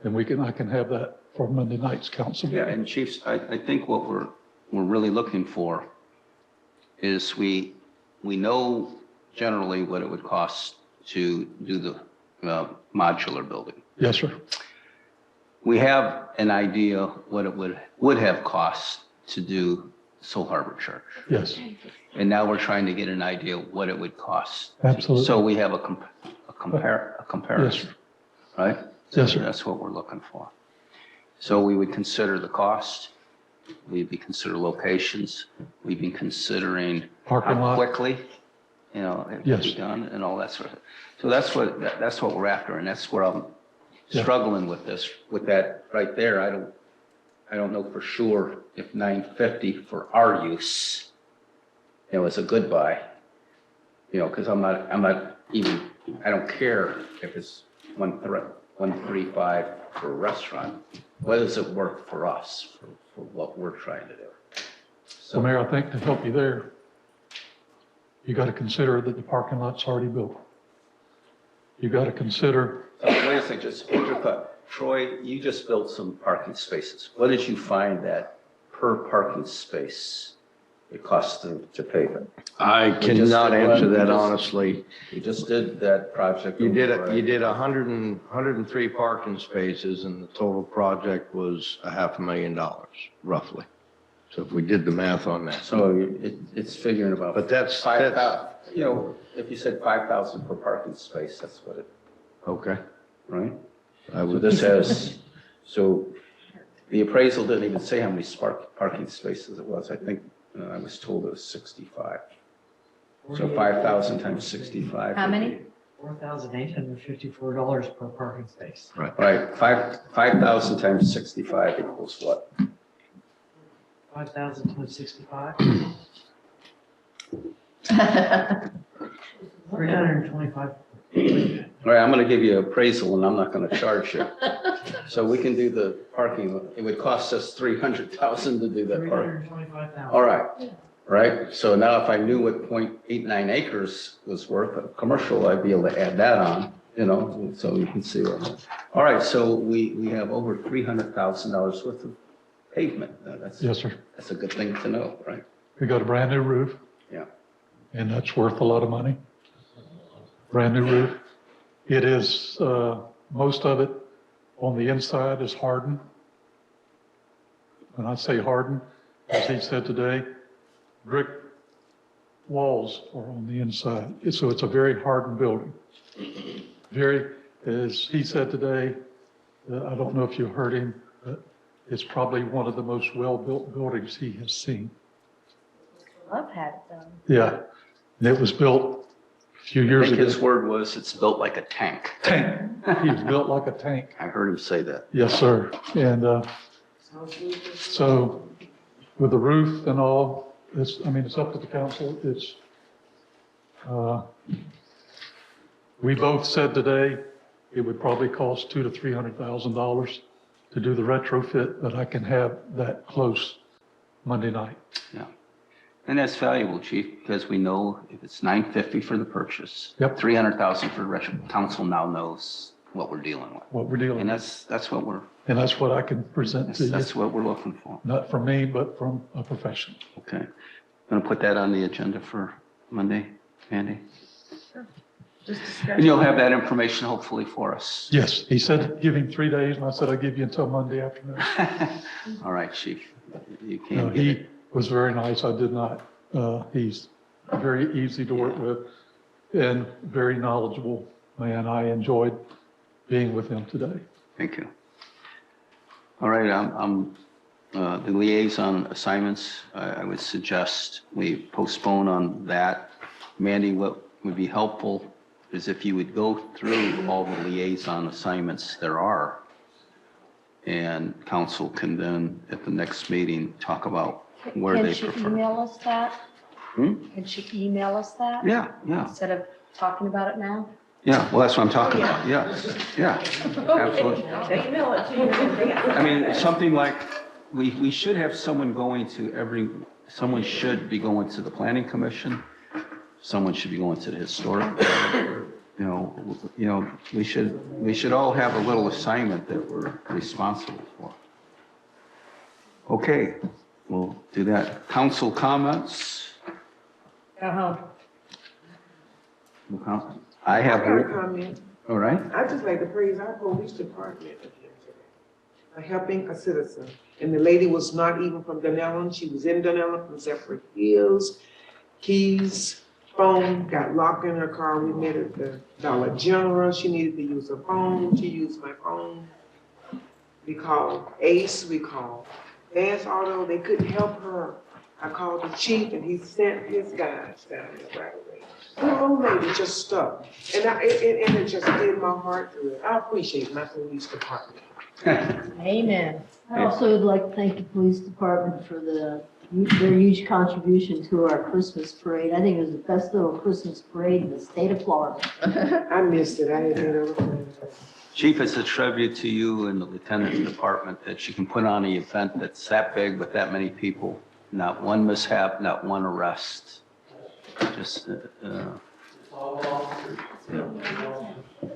L: And I can have that for Monday night's council meeting.
A: Yeah, and Chiefs, I think what we're really looking for is we we know generally what it would cost to do the modular building.
L: Yes, sir.
A: We have an idea what it would have cost to do Soul Harbor Church.
L: Yes,
A: And now we're trying to get an idea what it would cost.
L: absolutely.
A: So we have a comparison, right?
L: Yes, sir.
A: That's what we're looking for. So we would consider the cost, we'd be consider locations, we'd be considering
L: Parking
A: how
L: lot.
A: quickly, you know, it
L: Yes.
A: could be done and all that sort of. So that's what we're after, and that's where I'm
L: Yeah.
A: struggling with this, with that right there. I don't know for sure if 950 for our use, you know, is a good buy. You know, because I'm not even, I don't care if it's 135 for a restaurant. What is it worth for us, for what we're trying to do?
L: So Mayor, I think to help you there, you got to consider that the parking lot's already built. You got to consider,
A: Wait a second, just hold your thought. Troy, you just built some parking spaces. What did you find that per parking space it costs to pay them?
G: I cannot answer that honestly.
A: You just did that project.
G: You did 103 parking spaces and the total project was $500,000 roughly. So if we did the math on that.
A: So it's figuring about.
G: But that's,
A: 5,000, you know, if you said 5,000 per parking space, that's what it,
G: okay.
A: right?
G: I
A: So
G: would,
A: this has, so the appraisal didn't even say how many parking spaces it was. I think I was told it was 65. So 5,000 times 65.
E: How many?
J: $4,854 per parking space.
A: Right, 5,000 times 65 equals what?
J: 5,000 times 65? 325.
A: All right, I'm going to give you an appraisal and I'm not going to charge you. So we can do the parking, it would cost us 300,000 to do that parking.
J: 325,000.
A: All right. So now if I knew what 0.89 acres was worth of commercial, I'd be able to add that on, you know, so you can see what. All right, so we have over $300,000 worth of pavement.
L: yes, sir.
A: That's a good thing to know, right?
L: We got a brand new roof.
A: Yeah.
L: And that's worth a lot of money. Brand new roof. It is, most of it on the inside is hardened. When I say hardened, as he said today, brick walls are on the inside. So it's a very hardened building. Very, as he said today, I don't know if you heard him, but it's probably one of the most well-built buildings he has seen.
E: I've had it done.
L: Yeah, and it was built a few
A: I
L: years
A: think
L: ago.
A: his word was, it's built like a tank.
L: Tank. He's built like a tank.
A: I heard him say that.
L: Yes, sir. And so with the roof and all, it's up to the council. It's, we both said today it would probably cost $200,000 to $300,000 to do the retrofit, but I can have that close Monday night.
A: Yeah. And that's valuable, Chief, because we know if it's $950 for the purchase,
L: Yep.
A: $300,000 for the retro, council now knows what we're dealing with.
L: What we're dealing
A: And
L: with.
A: that's what we're,
L: And that's what I can present to you.
A: that's what we're looking for.
L: Not from me, but from a professional.
A: Okay. Going to put that on the agenda for Monday, Andy?
E: Just discuss.
A: And you'll have that information hopefully for us.
L: Yes, he said give him 3 days, and I said I'll give you until Monday afternoon.
A: All right, Chief. You
L: No,
A: can't get
L: he
A: it.
L: was very nice. I did not. He's very easy to work with and very knowledgeable man. I enjoyed being with him today.
A: Thank you. All right, I'm the liaison assignments, I would suggest we postpone on that. Mandy, what would be helpful is if you would go through all the liaison assignments there are, and council can then, at the next meeting, talk about where they
E: Can she
A: prefer.
E: email us that? Can she email us that?
A: Yeah.
E: Instead of talking about it now?
A: Yeah, well, that's what I'm talking about, yes, yeah, absolutely.
V: Email it to you.
A: I mean, something like, we should have someone going to someone should be going to the planning commission, someone should be going to the historic. You know, we should all have a little assignment that we're responsible for. Okay, we'll do that. Council comments?
E: Go home.
B: I have.
P: I got a comment.
B: All right.
P: I'd just like to praise our police department again today for helping a citizen. And the lady was not even from Dunnellon. She was in Dunnellon from separate hills. Keys, phone, got locked in her car. We met at the Dollar General. She needed to use her phone. She used my phone. We called Ace. We called Vance Auto. They couldn't help her. I called the chief and he sent his guys down there right away. The old lady just stuck. And it just did my heart through it. I appreciate my police department.
C: Amen. I also would like to thank the police department for their huge contribution to our Christmas parade. I think it was the best little Christmas parade in the state of Florida.
P: I missed it. I didn't know the
A: Chief, it's a tribute to you and the lieutenant's department that you can put on an event that's that big with that many people. Not one mishap, not one arrest. Just,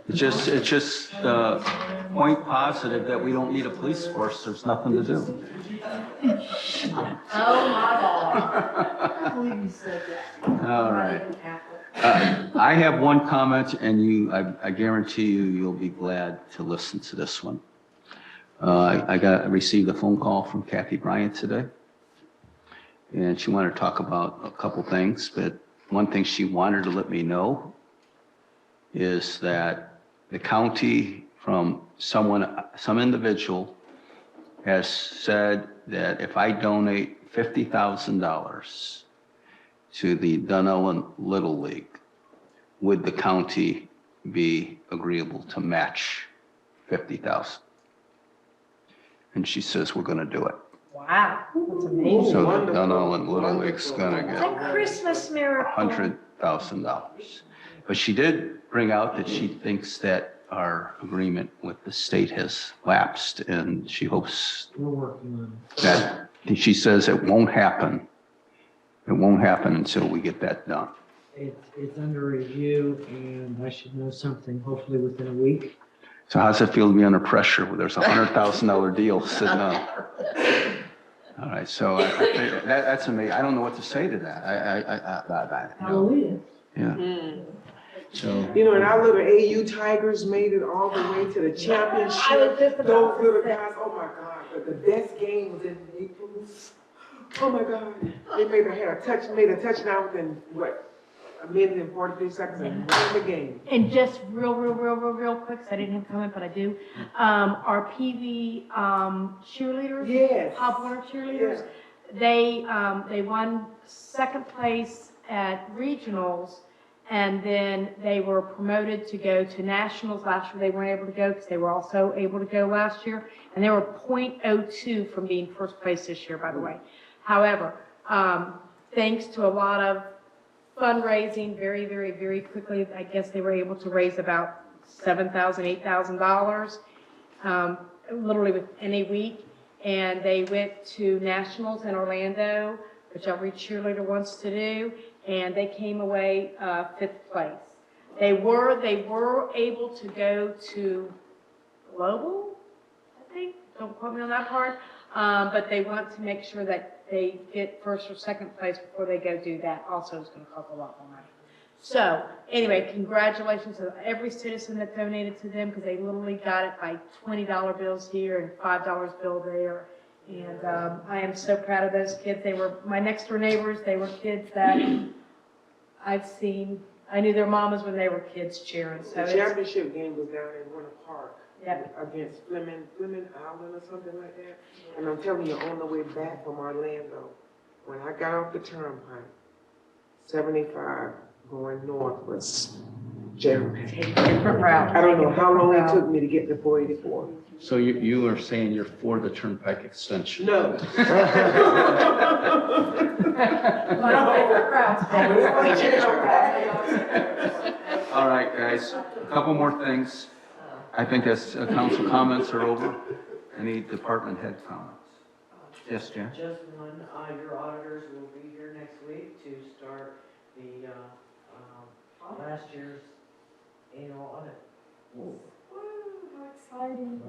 A: it's just point positive that we don't need a police force. There's nothing to do.
C: Oh, my God. I believe you said that.
A: All right. I have one comment, and I guarantee you'll be glad to listen to this one. I received a phone call from Kathy Bryant today, and she wanted to talk about a couple things, but one thing she wanted to let me know is that the county, from some individual, has said that if I donate $50,000 to the Dunnellon Little League, would the county be agreeable to match $50,000? And she says, we're going to do it.
E: Wow, that's amazing.
A: So the Dunnellon Little League's going to
E: It's
A: get
E: a Christmas miracle.
A: $100,000. But she did bring out that she thinks that our agreement with the state has lapsed, and she hopes
J: We're working on
A: that, she says it won't happen. It won't happen until we get that done.
J: it. It's under review and I should know something hopefully within a week.
A: So how's it feel to be under pressure where there's a $100,000 deal sitting on? All right, so that's amazing. I don't know what to say to that.
C: Hallelujah.
A: Yeah. So.
P: You know, and our little AU Tigers made it all the way to the championship. Those little guys, oh my God, but the best game was in Naples. Oh my God, they made a touchdown within what, a minute and 43 seconds and won the game.
N: And just real quick, 'cause I didn't have a comment, but I do. Our PV cheerleaders,
P: Yes.
N: Pop Warner cheerleaders, they won second place at regionals, and then they were promoted to go to nationals. Last year they weren't able to go because they were also able to go last year, and they were .02 from being first place this year, by the way. However, thanks to a lot of fundraising, very quickly, I guess they were able to raise about $7,000, $8,000, literally within a week. And they went to nationals in Orlando, which every cheerleader wants to do, and they came away 5th place. They were able to go to global, I think. Don't quote me on that part. But they want to make sure that they get first or second place before they go do that. Also, it's going to cost a lot more money. So anyway, congratulations to every citizen that donated to them, because they literally got it by $20 bills here and $5 bill there. And I am so proud of those kids. They were my next door neighbors. They were kids that I've seen. I knew their mamas when they were kids cheering. So
P: The championship game was down in Winter Park.
N: Yep.
P: Against Fleming Island or something like that. And I'm telling you, on the way back from Orlando, when I got off the Turnpike, 75 going north was jam-packed. I don't know how long it took me to get to 484.
A: So you are saying you're for the Turnpike extension?
P: No.
A: All right, guys, a couple more things. I think that's council comments are over. Any department head comments? Yes, Jan?
Q: Just one, your auditors will be here next week to start the last year's annual audit.
I: Woo, how exciting.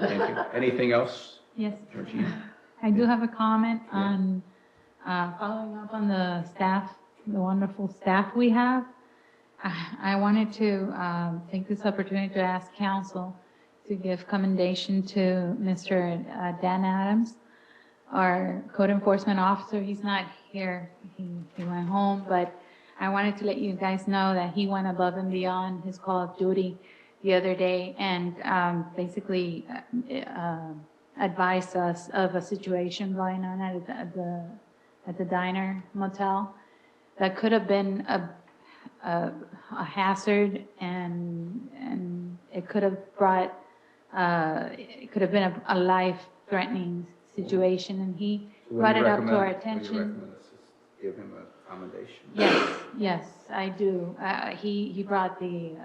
A: Okay. Anything else?
I: Yes.
A: Georgina?
I: I do have a comment on following up on the staff, the wonderful staff we have. I wanted to take this opportunity to ask council to give commendation to Mr. Dan Adams, our code enforcement officer. He's not here. He went home, but I wanted to let you guys know that he went above and beyond his call of duty the other day and basically advised us of a situation going on at the diner motel that could have been a hazard, and it could have brought it could have been a life-threatening situation, and he brought it up to our attention.
A: Give him a commendation.
I: Yes, I do. He brought the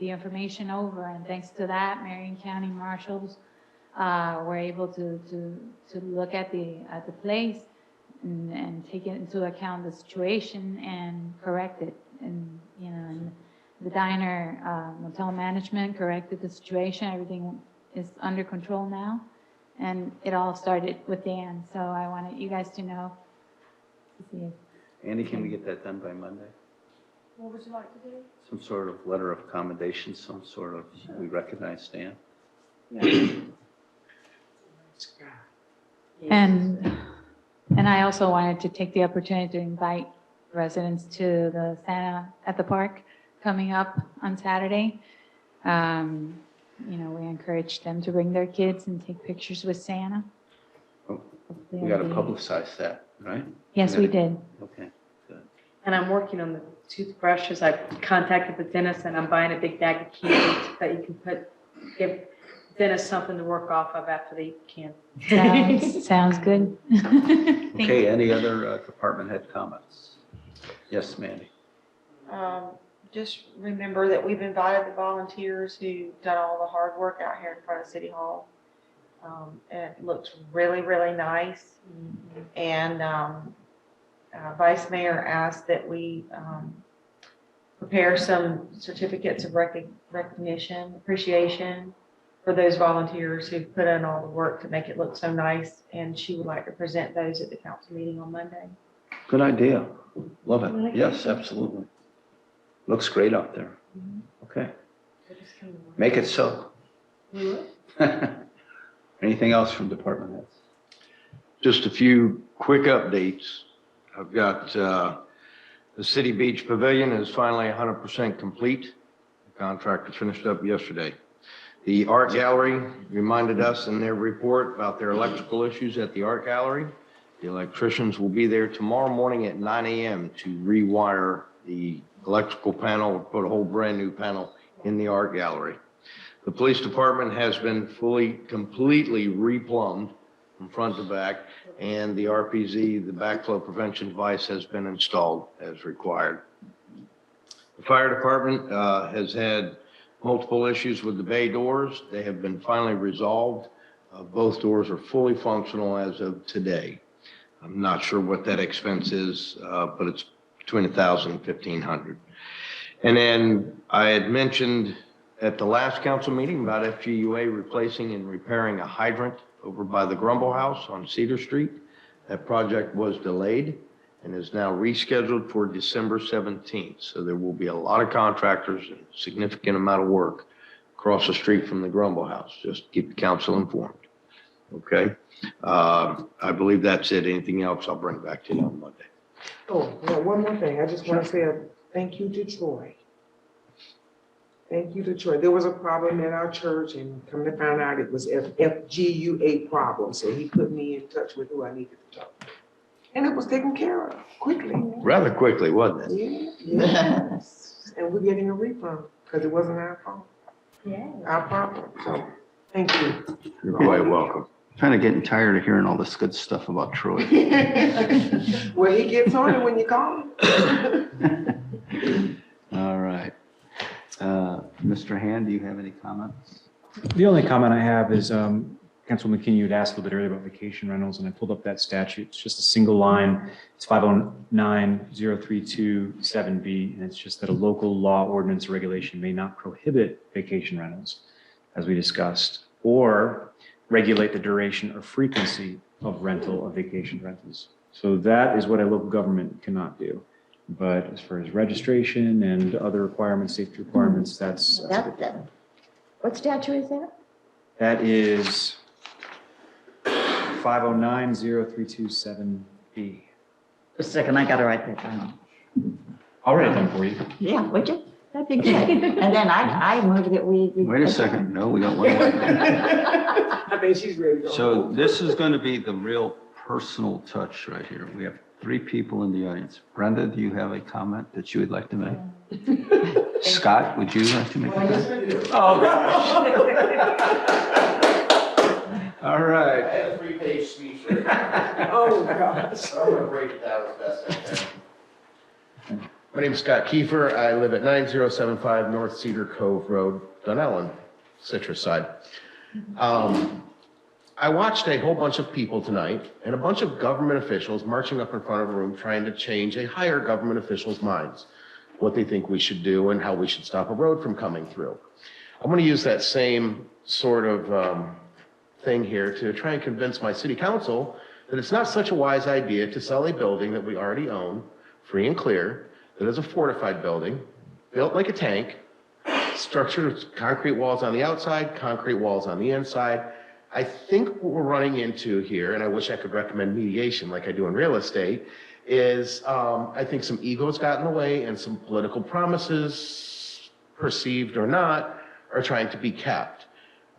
I: information over, and thanks to that, Marion County marshals were able to look at the place and take it into account the situation and correct it. And and the diner motel management corrected the situation. Everything is under control now, and it all started with Dan. So I wanted you guys to know.
A: Andy, can we get that done by Monday?
N: What would you like to do?
A: Some sort of letter of commendation, some sort of, we recognize Stan.
I: And I also wanted to take the opportunity to invite residents to the Santa at the Park coming up on Saturday. We encourage them to bring their kids and take pictures with Santa.
A: We got to publicize that, right?
I: Yes, we did.
A: Okay, good.
N: And I'm working on the toothbrushes. I contacted the dentist and I'm buying a big bag of candy that you can give dentists something to work off of after they eat candy.
I: Sounds good.
A: Okay, any other department head comments? Yes, Mandy.
V: Just remember that we've invited the volunteers who've done all the hard work out here in front of City Hall. And it looks really, really nice. And Vice Mayor asked that we prepare some certificates of recognition, appreciation for those volunteers who've put in all the work to make it look so nice. And she would like to present those at the council meeting on Monday.
A: Good idea. Love it. Yes, absolutely. Looks great out there. Okay. Make it so. Anything else from department heads?
G: Just a few quick updates. I've got the City Beach Pavilion is finally 100% complete. The contractor finished up yesterday. The Art Gallery reminded us in their report about their electrical issues at the Art Gallery. The electricians will be there tomorrow morning at 9 a.m. to rewire the electrical panel, put a whole brand new panel in the Art Gallery. The police department has been completely replumbed from front to back, and the RPZ, the backflow prevention device, has been installed as required. The fire department has had multiple issues with the bay doors. They have been finally resolved. Both doors are fully functional as of today. I'm not sure what that expense is, but it's between $1,000 and $1,500. And then I had mentioned at the last council meeting about FGUA replacing and repairing a hydrant over by the Grumble House on Cedar Street. That project was delayed and is now rescheduled for December 17th. So there will be a lot of contractors and significant amount of work across the street from the Grumble House. Just keep the council informed. Okay. I believe that's it. Anything else I'll bring back to you on Monday.
P: Oh, no, one more thing. I just want to say a thank you to Troy. Thank you to Troy. There was a problem at our church, and come to find out it was FGUA problem. So he put me in touch with who I needed to talk to. And it was taken care of quickly.
G: Rather quickly, wasn't it?
P: Yeah. And we're getting a refund because it wasn't our fault.
N: Yeah.
P: Our problem. So thank you.
G: You're quite welcome.
A: Kind of getting tired of hearing all this good stuff about Troy.
P: Well, he gets on it when you call him.
A: All right. Mr. Hand, do you have any comments?
F: The only comment I have is, Councilwoman McKinney, you had asked a little bit earlier about vacation rentals, and I pulled up that statute. It's just a single line. It's 5090327B, and it's just that a local law, ordinance, or regulation may not prohibit vacation rentals, as we discussed, or regulate the duration or frequency of rental of vacation rentals. So that is what a local government cannot do. But as far as registration and other requirements, safety requirements, that's
M: What statute is that?
F: that is 5090327B.
M: Just a second, I gotta write that down.
F: I'll write it down for you.
M: Yeah, would you? That'd be good. And then I move that we.
A: Wait a second, no, we got one more.
P: I bet she's ready to go.
A: So this is going to be the real personal touch right here. We have 3 people in the audience. Brenda, do you have a comment that you would like to make? Scott, would you like to make a comment? Oh, gosh. All right.
S: I had a 3-page speech.
P: Oh, gosh.
S: I'm gonna break it down as best I can. My name's Scott Kiefer. I live at 9075 North Cedar Cove Road, Dunnellon, Citrus side. I watched a whole bunch of people tonight and a bunch of government officials marching up in front of a room trying to change a higher government official's minds, what they think we should do and how we should stop a road from coming through. I'm going to use that same sort of thing here to try and convince my city council that it's not such a wise idea to sell a building that we already own, free and clear, that is a fortified building, built like a tank, structured with concrete walls on the outside, concrete walls on the inside. I think what we're running into here, and I wish I could recommend mediation like I do in real estate, is I think some egos got in the way and some political promises, perceived or not, are trying to be kept.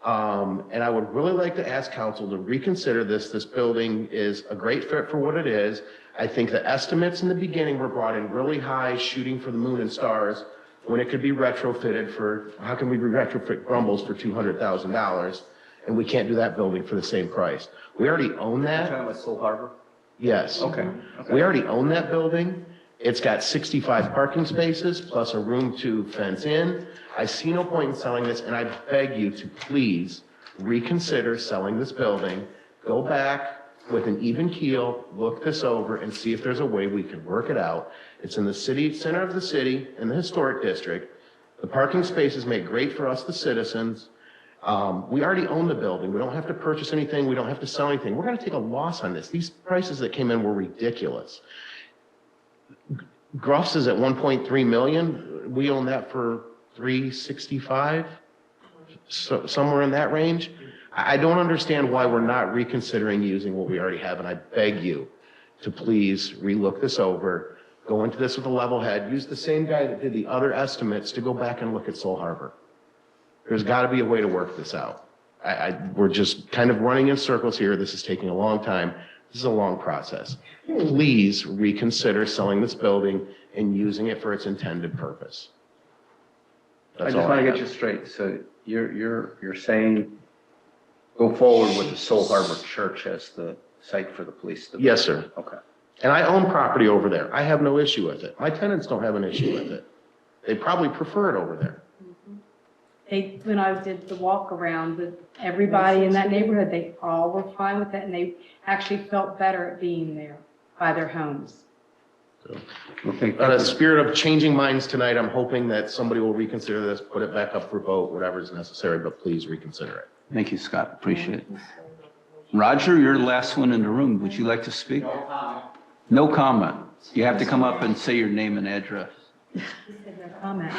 S: And I would really like to ask council to reconsider this. This building is a great fit for what it is. I think the estimates in the beginning were brought in really high, shooting for the moon and stars, when it could be retrofitted for, how can we retrofit Grumbles for $200,000? And we can't do that building for the same price. We already own that.
A: You're talking about Soul Harbor?
S: Yes.
A: Okay.
S: We already own that building. It's got 65 parking spaces plus a room to fence in. I see no point in selling this, and I beg you to please reconsider selling this building. Go back with an even keel, look this over, and see if there's a way we can work it out. It's in the city, center of the city, in the historic district. The parking spaces make great for us, the citizens. We already own the building. We don't have to purchase anything. We don't have to sell anything. We're going to take a loss on this. These prices that came in were ridiculous. Gruff's is at 1.3 million. We own that for 365, so somewhere in that range. I don't understand why we're not reconsidering using what we already have, and I beg you to please relook this over, go into this with a level head, use the same guy that did the other estimates to go back and look at Soul Harbor. There's got to be a way to work this out. We're just kind of running in circles here. This is taking a long time. This is a long process. Please reconsider selling this building and using it for its intended purpose.
A: I just want to get you straight. So you're saying go forward with the Soul Harbor Church as the site for the police department?
S: Yes, sir.
A: Okay.
S: And I own property over there. I have no issue with it. My tenants don't have an issue with it. They probably prefer it over there.
N: When I did the walk around with everybody in that neighborhood, they all were fine with it, and they actually felt better at being there by their homes.
A: Okay.
S: In a spirit of changing minds tonight, I'm hoping that somebody will reconsider this, put it back up for vote, whatever is necessary, but please reconsider it.
A: Thank you, Scott. Appreciate it. Roger, you're the last one in the room. Would you like to speak? No comment. No comment. You have to come up and say your name and address.
N: Comment.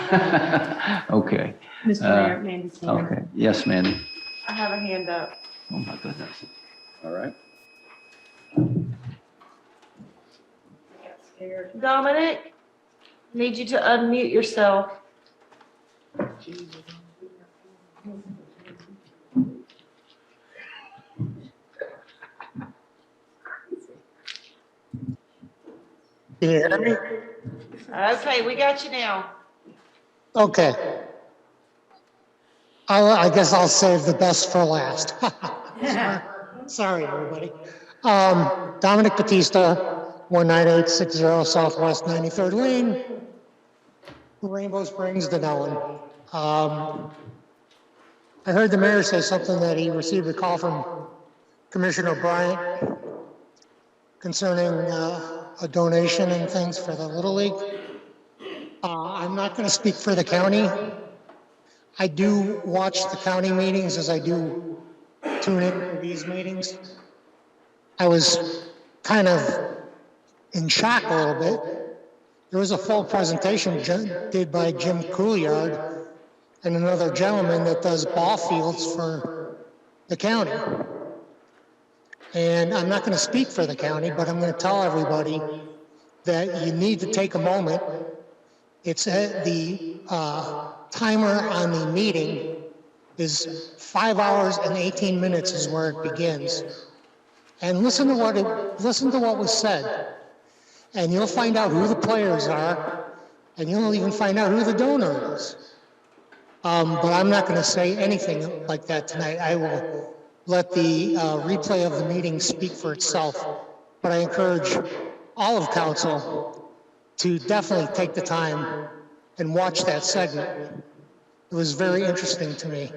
A: Okay.
N: Mr. Mayor, Mandy Senior.
A: Okay. Yes, Mandy.
V: I have a hand up.
A: Oh, my goodness. All right.
V: Dominic, need you to unmute yourself.
U: Can you hear me?
V: Okay, we got you now.
U: Okay. I guess I'll save the best for last. Sorry, everybody. Dominic Batista, 19860 Southwest 93rd Lane, Rainbow Springs, Dunnellon. I heard the mayor say something that he received a call from Commissioner Bryant concerning a donation and things for the Little League. I'm not going to speak for the county. I do watch the county meetings as I do tune in for these meetings. I was kind of in shock a little bit There was a full presentation did by Jim Couillard and another gentleman that does ball fields for the county. And I'm not going to speak for the county, but I'm going to tell everybody that you need to take a moment. It's the timer on the meeting is 5 hours and 18 minutes is where it begins. And listen to what was said. And you'll find out who the players are, and you'll even find out who the donor is. But I'm not going to say anything like that tonight. I will let the replay of the meeting speak for itself. But I encourage all of council to definitely take the time and watch that segment. It was very interesting to me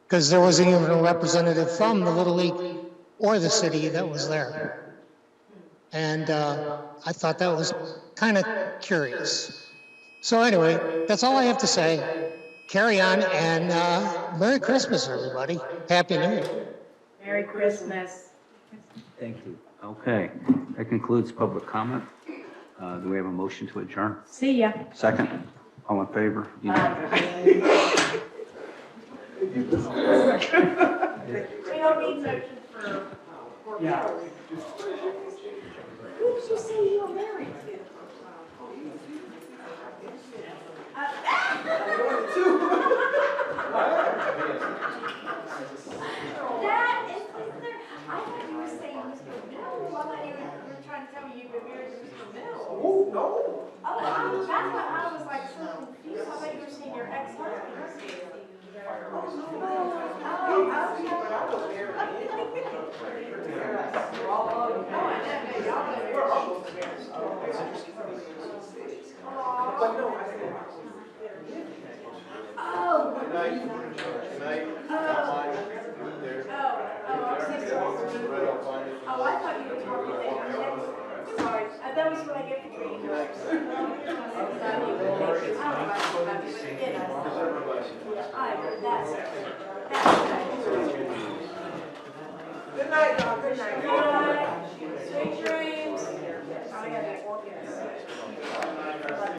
U: because there wasn't even a representative from the Little League or the city that was there. And I thought that was kind of curious. So anyway, that's all I have to say. Carry on, and Merry Christmas, everybody. Happy New Year.
N: Merry Christmas.
A: Thank you. Okay, that concludes public comment. Do we have a motion to adjourn?
N: See ya.
A: Second, all in favor?
N: We don't need motion for. Yeah. Who did you say you were married to? That is, I thought you were saying Mr. Mills. I thought you were trying to tell me you've been married to Mr. Mills. Oh, no. Oh, that's what I was like so confused. I thought you were saying your ex-husband. Oh, I thought you were talking about sorry. That was what I get for treating you. I don't know about you, but that's